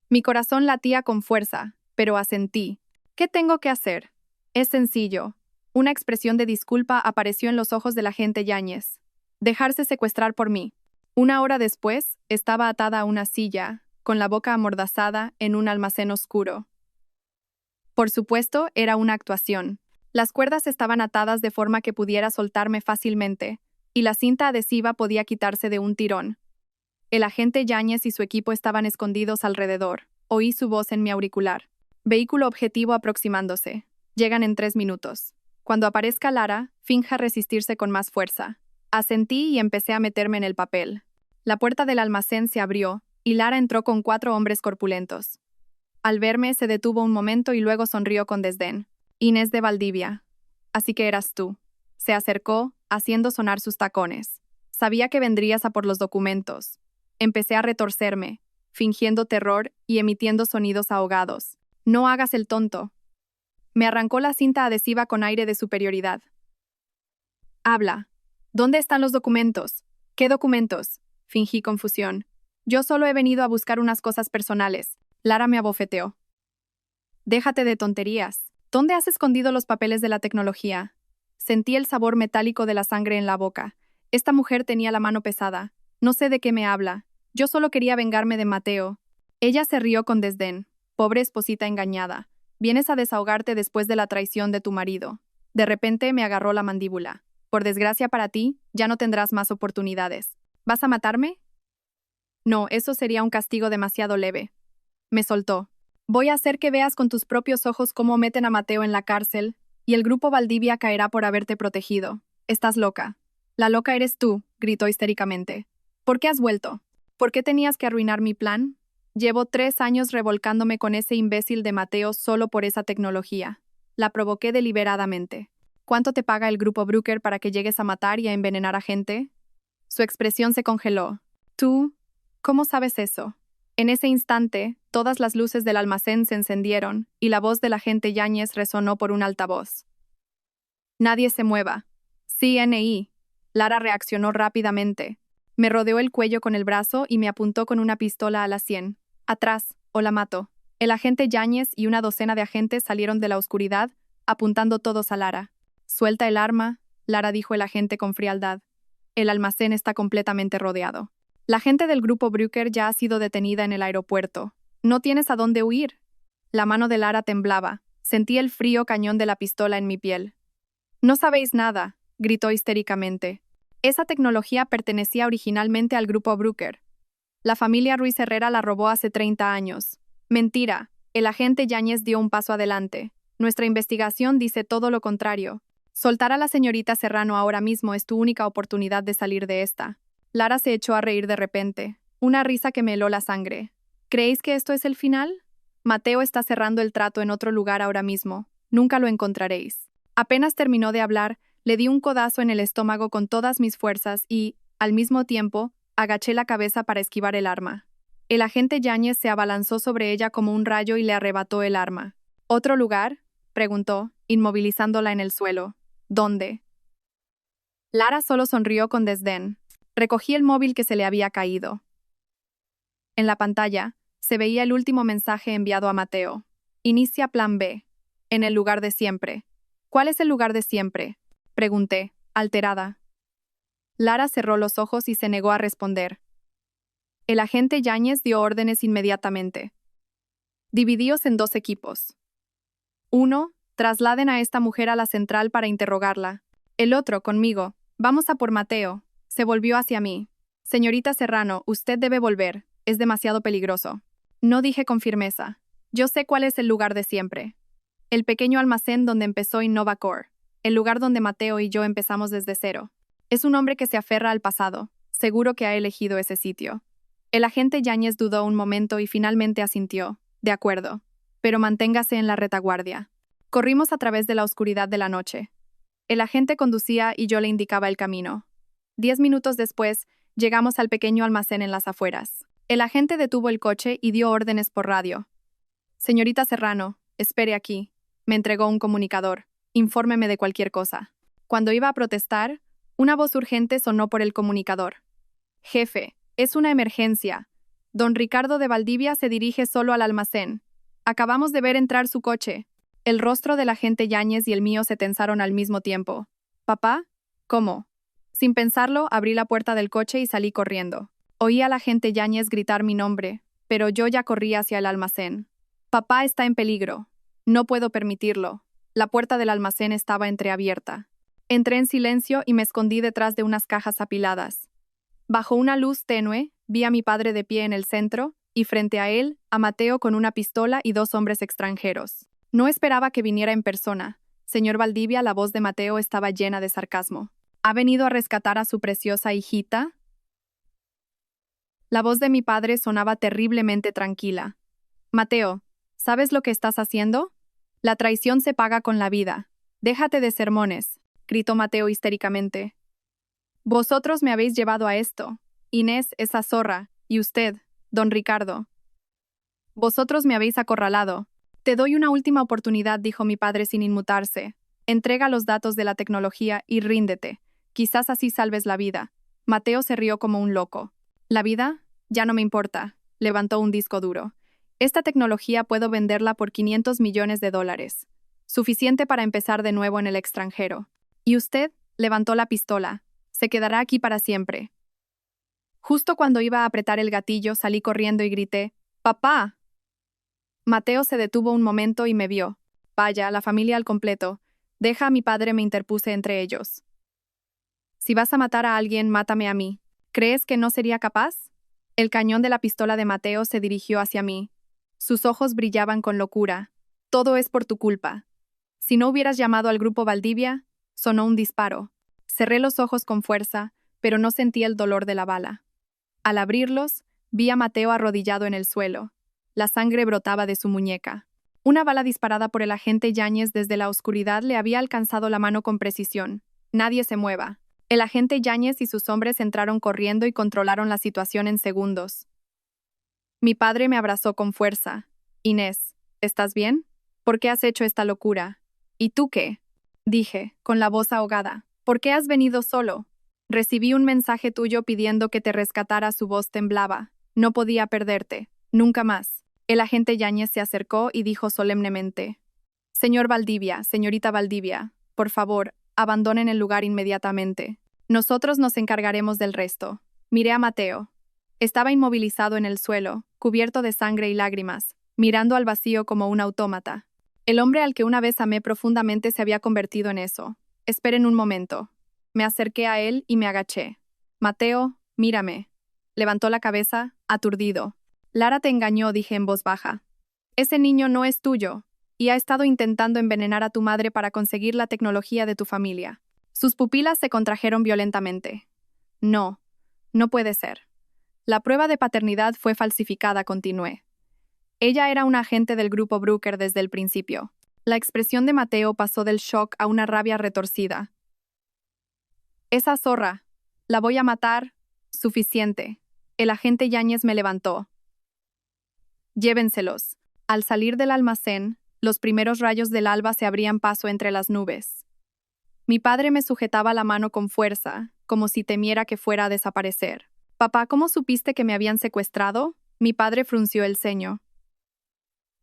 Mi corazón latía con fuerza, pero asentí. ¿Qué tengo que hacer? Es sencillo. Una expresión de disculpa apareció en los ojos del agente Yáñez. Dejarse secuestrar por mí. 1 hora después, estaba atada a una silla, con la boca amordazada en un almacén oscuro. Por supuesto, era una actuación. Las cuerdas estaban atadas de forma que pudiera soltarme fácilmente, y la cinta adhesiva podía quitarse de un tirón. El agente Yáñez y su equipo estaban escondidos alrededor. Oí su voz en mi auricular. Vehículo objetivo aproximándose. Llegan en 3 minutos. Cuando aparezca Lara, finja resistirse con más fuerza. Asentí y empecé a meterme en el papel. La puerta del almacén se abrió, y Lara entró con 4 hombres corpulentos. Al verme, se detuvo un momento y luego sonrió con desdén. Inés de Valdivia. Así que eras tú. Se acercó, haciendo sonar sus tacones. Sabía que vendrías a por los documentos. Empecé a retorcerme, fingiendo terror y emitiendo sonidos ahogados. No hagas el tonto. Me arrancó la cinta adhesiva con aire de superioridad. Habla. ¿Dónde están los documentos? ¿Qué documentos? Fingí confusión. Yo solo he venido a buscar unas cosas personales. Lara me abofeteó. Déjate de tonterías. ¿Dónde has escondido los papeles de la tecnología? Sentí el sabor metálico de la sangre en la boca. Esta mujer tenía la mano pesada. No sé de qué me habla. Yo solo quería vengarme de Mateo. Ella se rió con desdén. Pobre esposita engañada. Vienes a desahogarte después de la traición de tu marido. De repente me agarró la mandíbula. Por desgracia para ti, ya no tendrás más oportunidades. ¿Vas a matarme? No, eso sería un castigo demasiado leve. Me soltó. Voy a hacer que veas con tus propios ojos cómo meten a Mateo en la cárcel, y el grupo Valdivia caerá por haberte protegido. Estás loca. La loca eres tú, gritó histéricamente. ¿Por qué has vuelto? ¿Por qué tenías que arruinar mi plan? Llevo 3 años revolcándome con ese imbécil de Mateo solo por esa tecnología. La provoqué deliberadamente. ¿Cuánto te paga el grupo Brooker para que llegues a matar y a envenenar a gente? Su expresión se congeló. ¿Tú? ¿Cómo sabes eso? En ese instante, todas las luces del almacén se encendieron y la voz del agente Yáñez resonó por un altavoz. Nadie se mueva. CNI. Lara reaccionó rápidamente. Me rodeó el cuello con el brazo y me apuntó con una pistola a la sien. Atrás, o la mato. El agente Yáñez y una docena de agentes salieron de la oscuridad, apuntando todos a Lara. Suelta el arma, Lara dijo el agente con frialdad. El almacén está completamente rodeado. La gente del grupo Brooker ya ha sido detenida en el aeropuerto. No tienes a dónde huir. La mano de Lara temblaba. Sentí el frío cañón de la pistola en mi piel. No sabéis nada, gritó histéricamente. Esa tecnología pertenecía originalmente al grupo Brooker. La familia Ruiz Herrera la robó hace 30 años. Mentira. El agente Yáñez dio un paso adelante. Nuestra investigación dice todo lo contrario. Soltar a la señorita Serrano ahora mismo es tu única oportunidad de salir de esta. Lara se echó a reír de repente. Una risa que me heló la sangre. ¿Creéis que esto es el final? Mateo está cerrando el trato en otro lugar ahora mismo. Nunca lo encontraréis. Apenas terminó de hablar, le di un codazo en el estómago con todas mis fuerzas y, al mismo tiempo, agaché la cabeza para esquivar el arma. El agente Yáñez se abalanzó sobre ella como un rayo y le arrebató el arma. ¿Otro lugar? Preguntó, inmovilizándola en el suelo. ¿Dónde? Lara solo sonrió con desdén. Recogí el móvil que se le había caído. En la pantalla, se veía el último mensaje enviado a Mateo. Inicia plan B. En el lugar de siempre. ¿Cuál es el lugar de siempre? Pregunté, alterada. Lara cerró los ojos y se negó a responder. El agente Yáñez dio órdenes inmediatamente. Dividíos en 2 equipos. 1. Trasladen a esta mujer a la central para interrogarla. El otro, conmigo. Vamos a por Mateo. Se volvió hacia mí. Señorita Serrano, usted debe volver. Es demasiado peligroso. No dije con firmeza. Yo sé cuál es el lugar de siempre. El pequeño almacén donde empezó InnovaCore. El lugar donde Mateo y yo empezamos desde cero. Es un hombre que se aferra al pasado. Seguro que ha elegido ese sitio. El agente Yáñez dudó un momento y finalmente asintió. De acuerdo. Pero manténgase en la retaguardia. Corrimos a través de la oscuridad de la noche. El agente conducía y yo le indicaba el camino. 10 minutos después, llegamos al pequeño almacén en las afueras. El agente detuvo el coche y dio órdenes por radio. Señorita Serrano, espere aquí. Me entregó un comunicador. Infórmeme de cualquier cosa. Cuando iba a protestar, una voz urgente sonó por el comunicador. Jefe, es una emergencia. Don Ricardo de Valdivia se dirige solo al almacén. Acabamos de ver entrar su coche. El rostro del agente Yáñez y el mío se tensaron al mismo tiempo. ¿Papá? ¿Cómo? Sin pensarlo, abrí la puerta del coche y salí corriendo. Oí al agente Yáñez gritar mi nombre, pero yo ya corrí hacia el almacén. Papá está en peligro. No puedo permitirlo. La puerta del almacén estaba entreabierta. Entré en silencio y me escondí detrás de unas cajas apiladas. Bajo una luz tenue, vi a mi padre de pie en el centro, y frente a él, a Mateo con una pistola y 2 hombres extranjeros. No esperaba que viniera en persona. Señor Valdivia, la voz de Mateo estaba llena de sarcasmo. ¿Ha venido a rescatar a su preciosa hijita? La voz de mi padre sonaba terriblemente tranquila. Mateo, ¿sabes lo que estás haciendo? La traición se paga con la vida. Déjate de sermones, gritó Mateo histéricamente. Vosotros me habéis llevado a esto. Inés, esa zorra, y usted, don Ricardo. Vosotros me habéis acorralado. Te doy una última oportunidad, dijo mi padre sin inmutarse. Entrega los datos de la tecnología y ríndete. Quizás así salves la vida. Mateo se rió como un loco. ¿La vida? Ya no me importa. Levantó un disco duro. Esta tecnología puedo venderla por $500 millones. Suficiente para empezar de nuevo en el extranjero. ¿Y usted? Levantó la pistola. Se quedará aquí para siempre. Justo cuando iba a apretar el gatillo, salí corriendo y grité, ¡Papá! Mateo se detuvo un momento y me vio. Vaya, la familia al completo. Deja a mi padre, me interpuse entre ellos. Si vas a matar a alguien, mátame a mí. ¿Crees que no sería capaz? El cañón de la pistola de Mateo se dirigió hacia mí. Sus ojos brillaban con locura. Todo es por tu culpa. Si no hubieras llamado al grupo Valdivia, sonó un disparo. Cerré los ojos con fuerza, pero no sentí el dolor de la bala. Al abrirlos, vi a Mateo arrodillado en el suelo. La sangre brotaba de su muñeca. Una bala disparada por el agente Yáñez desde la oscuridad le había alcanzado la mano con precisión. Nadie se mueva. El agente Yáñez y sus hombres entraron corriendo y controlaron la situación en segundos. Mi padre me abrazó con fuerza. Inés, ¿estás bien? ¿Por qué has hecho esta locura? ¿Y tú qué? Dije, con la voz ahogada. ¿Por qué has venido solo? Recibí un mensaje tuyo pidiendo que te rescatara. Su voz temblaba. No podía perderte. Nunca más. El agente Yáñez se acercó y dijo solemnemente: Señor Valdivia, señorita Valdivia, por favor, abandonen el lugar inmediatamente. Nosotros nos encargaremos del resto. Miré a Mateo. Estaba inmovilizado en el suelo, cubierto de sangre y lágrimas, mirando al vacío como un autómata. El hombre al que una vez amé profundamente se había convertido en eso. Esperen un momento. Me acerqué a él y me agaché. Mateo, mírame. Levantó la cabeza, aturdido. Lara te engañó, dije en voz baja. Ese niño no es tuyo, y ha estado intentando envenenar a tu madre para conseguir la tecnología de tu familia. Sus pupilas se contrajeron violentamente. No, no puede ser. La prueba de paternidad fue falsificada, continué. Ella era una agente del grupo Brooker desde el principio. La expresión de Mateo pasó del shock a una rabia retorcida. Esa zorra. La voy a matar. Suficiente. El agente Yáñez me levantó. Llévenselos. Al salir del almacén, los primeros rayos del alba se abrían paso entre las nubes. Mi padre me sujetaba la mano con fuerza, como si temiera que fuera a desaparecer. Papá, ¿cómo supiste que me habían secuestrado? Mi padre frunció el ceño.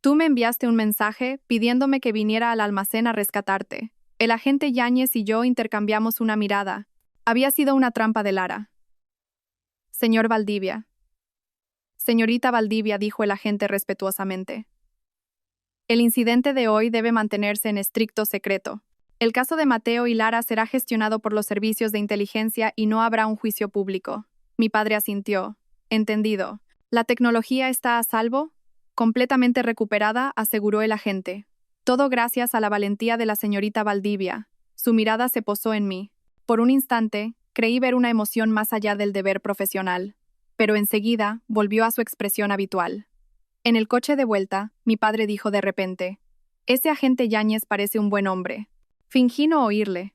Tú me enviaste un mensaje pidiéndome que viniera al almacén a rescatarte. El agente Yáñez y yo intercambiamos una mirada. Había sido una trampa de Lara. Señor Valdivia. Señorita Valdivia, dijo el agente respetuosamente. El incidente de hoy debe mantenerse en estricto secreto. El caso de Mateo y Lara será gestionado por los servicios de inteligencia y no habrá un juicio público. Mi padre asintió. Entendido. ¿La tecnología está a salvo? Completamente recuperada, aseguró el agente. Todo gracias a la valentía de la señorita Valdivia. Su mirada se posó en mí. Por un instante, creí ver una emoción más allá del deber profesional. Pero enseguida volvió a su expresión habitual. En el coche de vuelta, mi padre dijo de repente: Ese agente Yáñez parece un buen hombre. Fingí no oírle.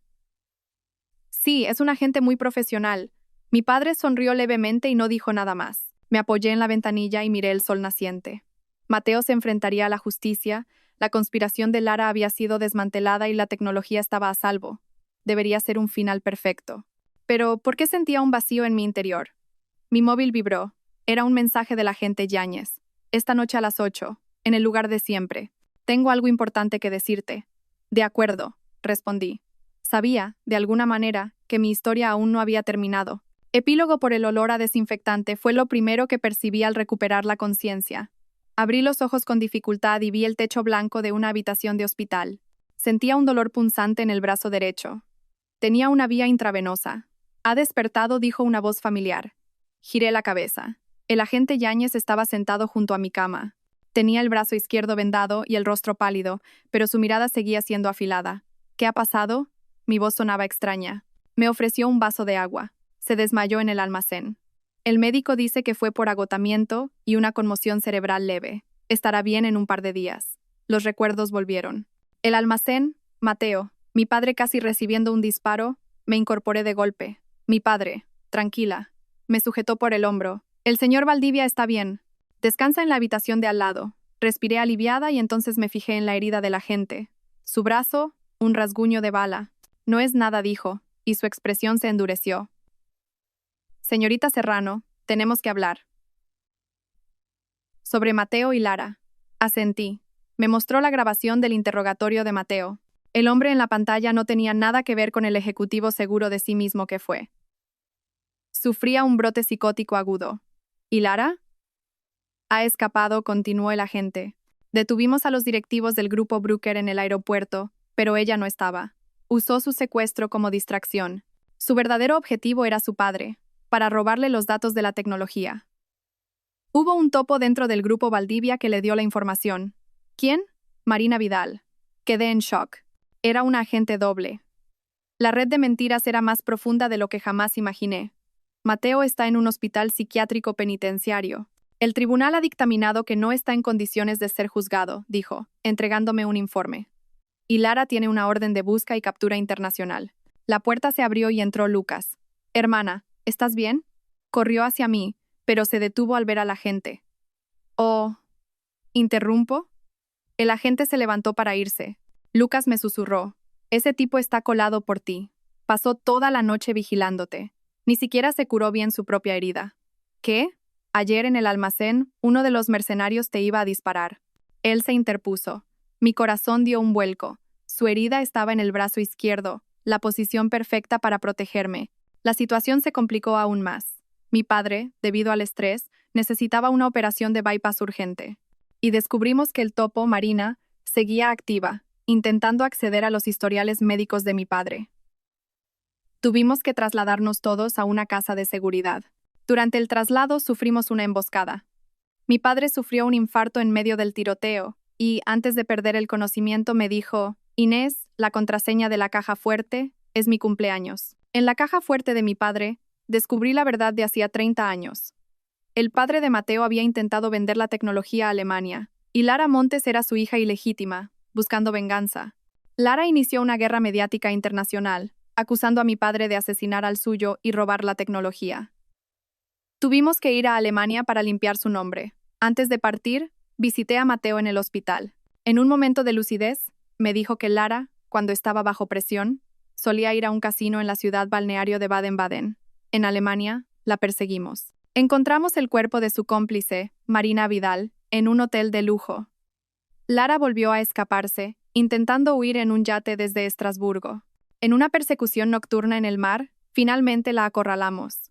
Sí, es un agente muy profesional. Mi padre sonrió levemente y no dijo nada más. Me apoyé en la ventanilla y miré el sol naciente. Mateo se enfrentaría a la justicia, la conspiración de Lara había sido desmantelada y la tecnología estaba a salvo. Debería ser un final perfecto. Pero, ¿por qué sentía un vacío en mi interior? Mi móvil vibró. Era un mensaje del agente Yáñez. Esta noche a las 8, en el lugar de siempre. Tengo algo importante que decirte. De acuerdo, respondí. Sabía, de alguna manera, que mi historia aún no había terminado. Epílogo. Por el olor a desinfectante fue lo primero que percibí al recuperar la conciencia. Abrí los ojos con dificultad y vi el techo blanco de una habitación de hospital. Sentía un dolor punzante en el brazo derecho. Tenía una vía intravenosa. Ha despertado, dijo una voz familiar. Giré la cabeza. El agente Yáñez estaba sentado junto a mi cama. Tenía el brazo izquierdo vendado y el rostro pálido, pero su mirada seguía siendo afilada. ¿Qué ha pasado? Mi voz sonaba extraña. Me ofreció un vaso de agua. Se desmayó en el almacén. El médico dice que fue por agotamiento y una conmoción cerebral leve. Estará bien en un par de días. Los recuerdos volvieron. El almacén, Mateo, mi padre casi recibiendo un disparo, me incorporé de golpe. Mi padre, tranquila. Me sujetó por el hombro. El señor Valdivia está bien. Descansa en la habitación de al lado. Respiré aliviada y entonces me fijé en la herida del agente. Su brazo, un rasguño de bala. No es nada, dijo, y su expresión se endureció. Señorita Serrano, tenemos que hablar. Sobre Mateo y Lara. Asentí. Me mostró la grabación del interrogatorio de Mateo. El hombre en la pantalla no tenía nada que ver con el ejecutivo seguro de sí mismo que fue. Sufría un brote psicótico agudo. ¿Y Lara? Ha escapado, continuó el agente. Detuvimos a los directivos del grupo Brooker en el aeropuerto, pero ella no estaba. Usó su secuestro como distracción. Su verdadero objetivo era su padre, para robarle los datos de la tecnología. Hubo un topo dentro del grupo Valdivia que le dio la información. ¿Quién? Marina Vidal. Quedé en shock. Era una agente doble. La red de mentiras era más profunda de lo que jamás imaginé. Mateo está en un hospital psiquiátrico penitenciario. El tribunal ha dictaminado que no está en condiciones de ser juzgado, dijo, entregándome un informe. Y Lara tiene una orden de busca y captura internacional. La puerta se abrió y entró Lucas. Hermana, ¿estás bien? Corrió hacia mí, pero se detuvo al ver a la gente. Oh, ¿interrumpo? El agente se levantó para irse. Lucas me susurró. Ese tipo está colado por ti. Pasó toda la noche vigilándote. Ni siquiera se curó bien su propia herida. ¿Qué? Ayer en el almacén, uno de los mercenarios te iba a disparar. Él se interpuso. Mi corazón dio un vuelco. Su herida estaba en el brazo izquierdo, la posición perfecta para protegerme. La situación se complicó aún más. Mi padre, debido al estrés, necesitaba una operación de bypass urgente. Y descubrimos que el topo, Marina, seguía activa, intentando acceder a los historiales médicos de mi padre. Tuvimos que trasladarnos todos a una casa de seguridad. Durante el traslado sufrimos una emboscada. Mi padre sufrió un infarto en medio del tiroteo y, antes de perder el conocimiento, me dijo, Inés, la contraseña de la caja fuerte es mi cumpleaños. En la caja fuerte de mi padre, descubrí la verdad de hacía 30 años. El padre de Mateo había intentado vender la tecnología a Alemania, y Lara Montes era su hija ilegítima, buscando venganza. Lara inició una guerra mediática internacional, acusando a mi padre de asesinar al suyo y robar la tecnología. Tuvimos que ir a Alemania para limpiar su nombre. Antes de partir, visité a Mateo en el hospital. En un momento de lucidez, me dijo que Lara, cuando estaba bajo presión, solía ir a un casino en la ciudad balneario de Baden-Baden. En Alemania, la perseguimos. Encontramos el cuerpo de su cómplice, Marina Vidal, en un hotel de lujo. Lara volvió a escaparse, intentando huir en un yate desde Estrasburgo. En una persecución nocturna en el mar, finalmente la acorralamos.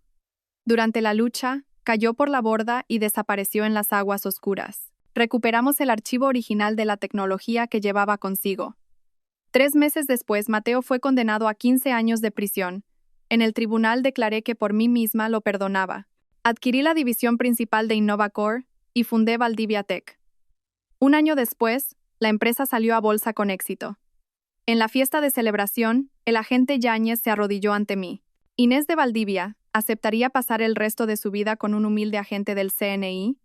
Durante la lucha, cayó por la borda y desapareció en las aguas oscuras. Recuperamos el archivo original de la tecnología que llevaba consigo. 3 meses después, Mateo fue condenado a 15 años de prisión. En el tribunal declaré que por mí misma lo perdonaba. Adquirí la división principal de InnovaCore y fundé Valdivia Tech. Un año después, la empresa salió a bolsa con éxito. En la fiesta de celebración, el agente Yáñez se arrodilló ante mí. Inés de Valdivia, ¿aceptaría pasar el resto de su vida con un humilde agente del CNI?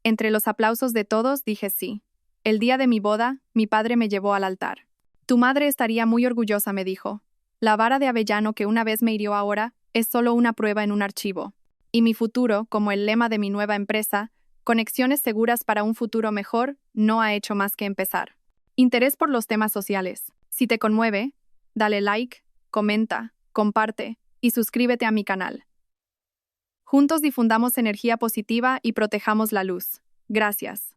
Entre los aplausos de todos dije sí. El día de mi boda, mi padre me llevó al altar. Tu madre estaría muy orgullosa, me dijo. La vara de avellano que una vez me hirió ahora es solo una prueba en un archivo. Y mi futuro, como el lema de mi nueva empresa, Conexiones seguras para un futuro mejor, no ha hecho más que empezar. Interés por los temas sociales. Si te conmueve, dale like, comenta, comparte y suscríbete a mi canal. Juntos difundamos energía positiva y protejamos la luz. Gracias.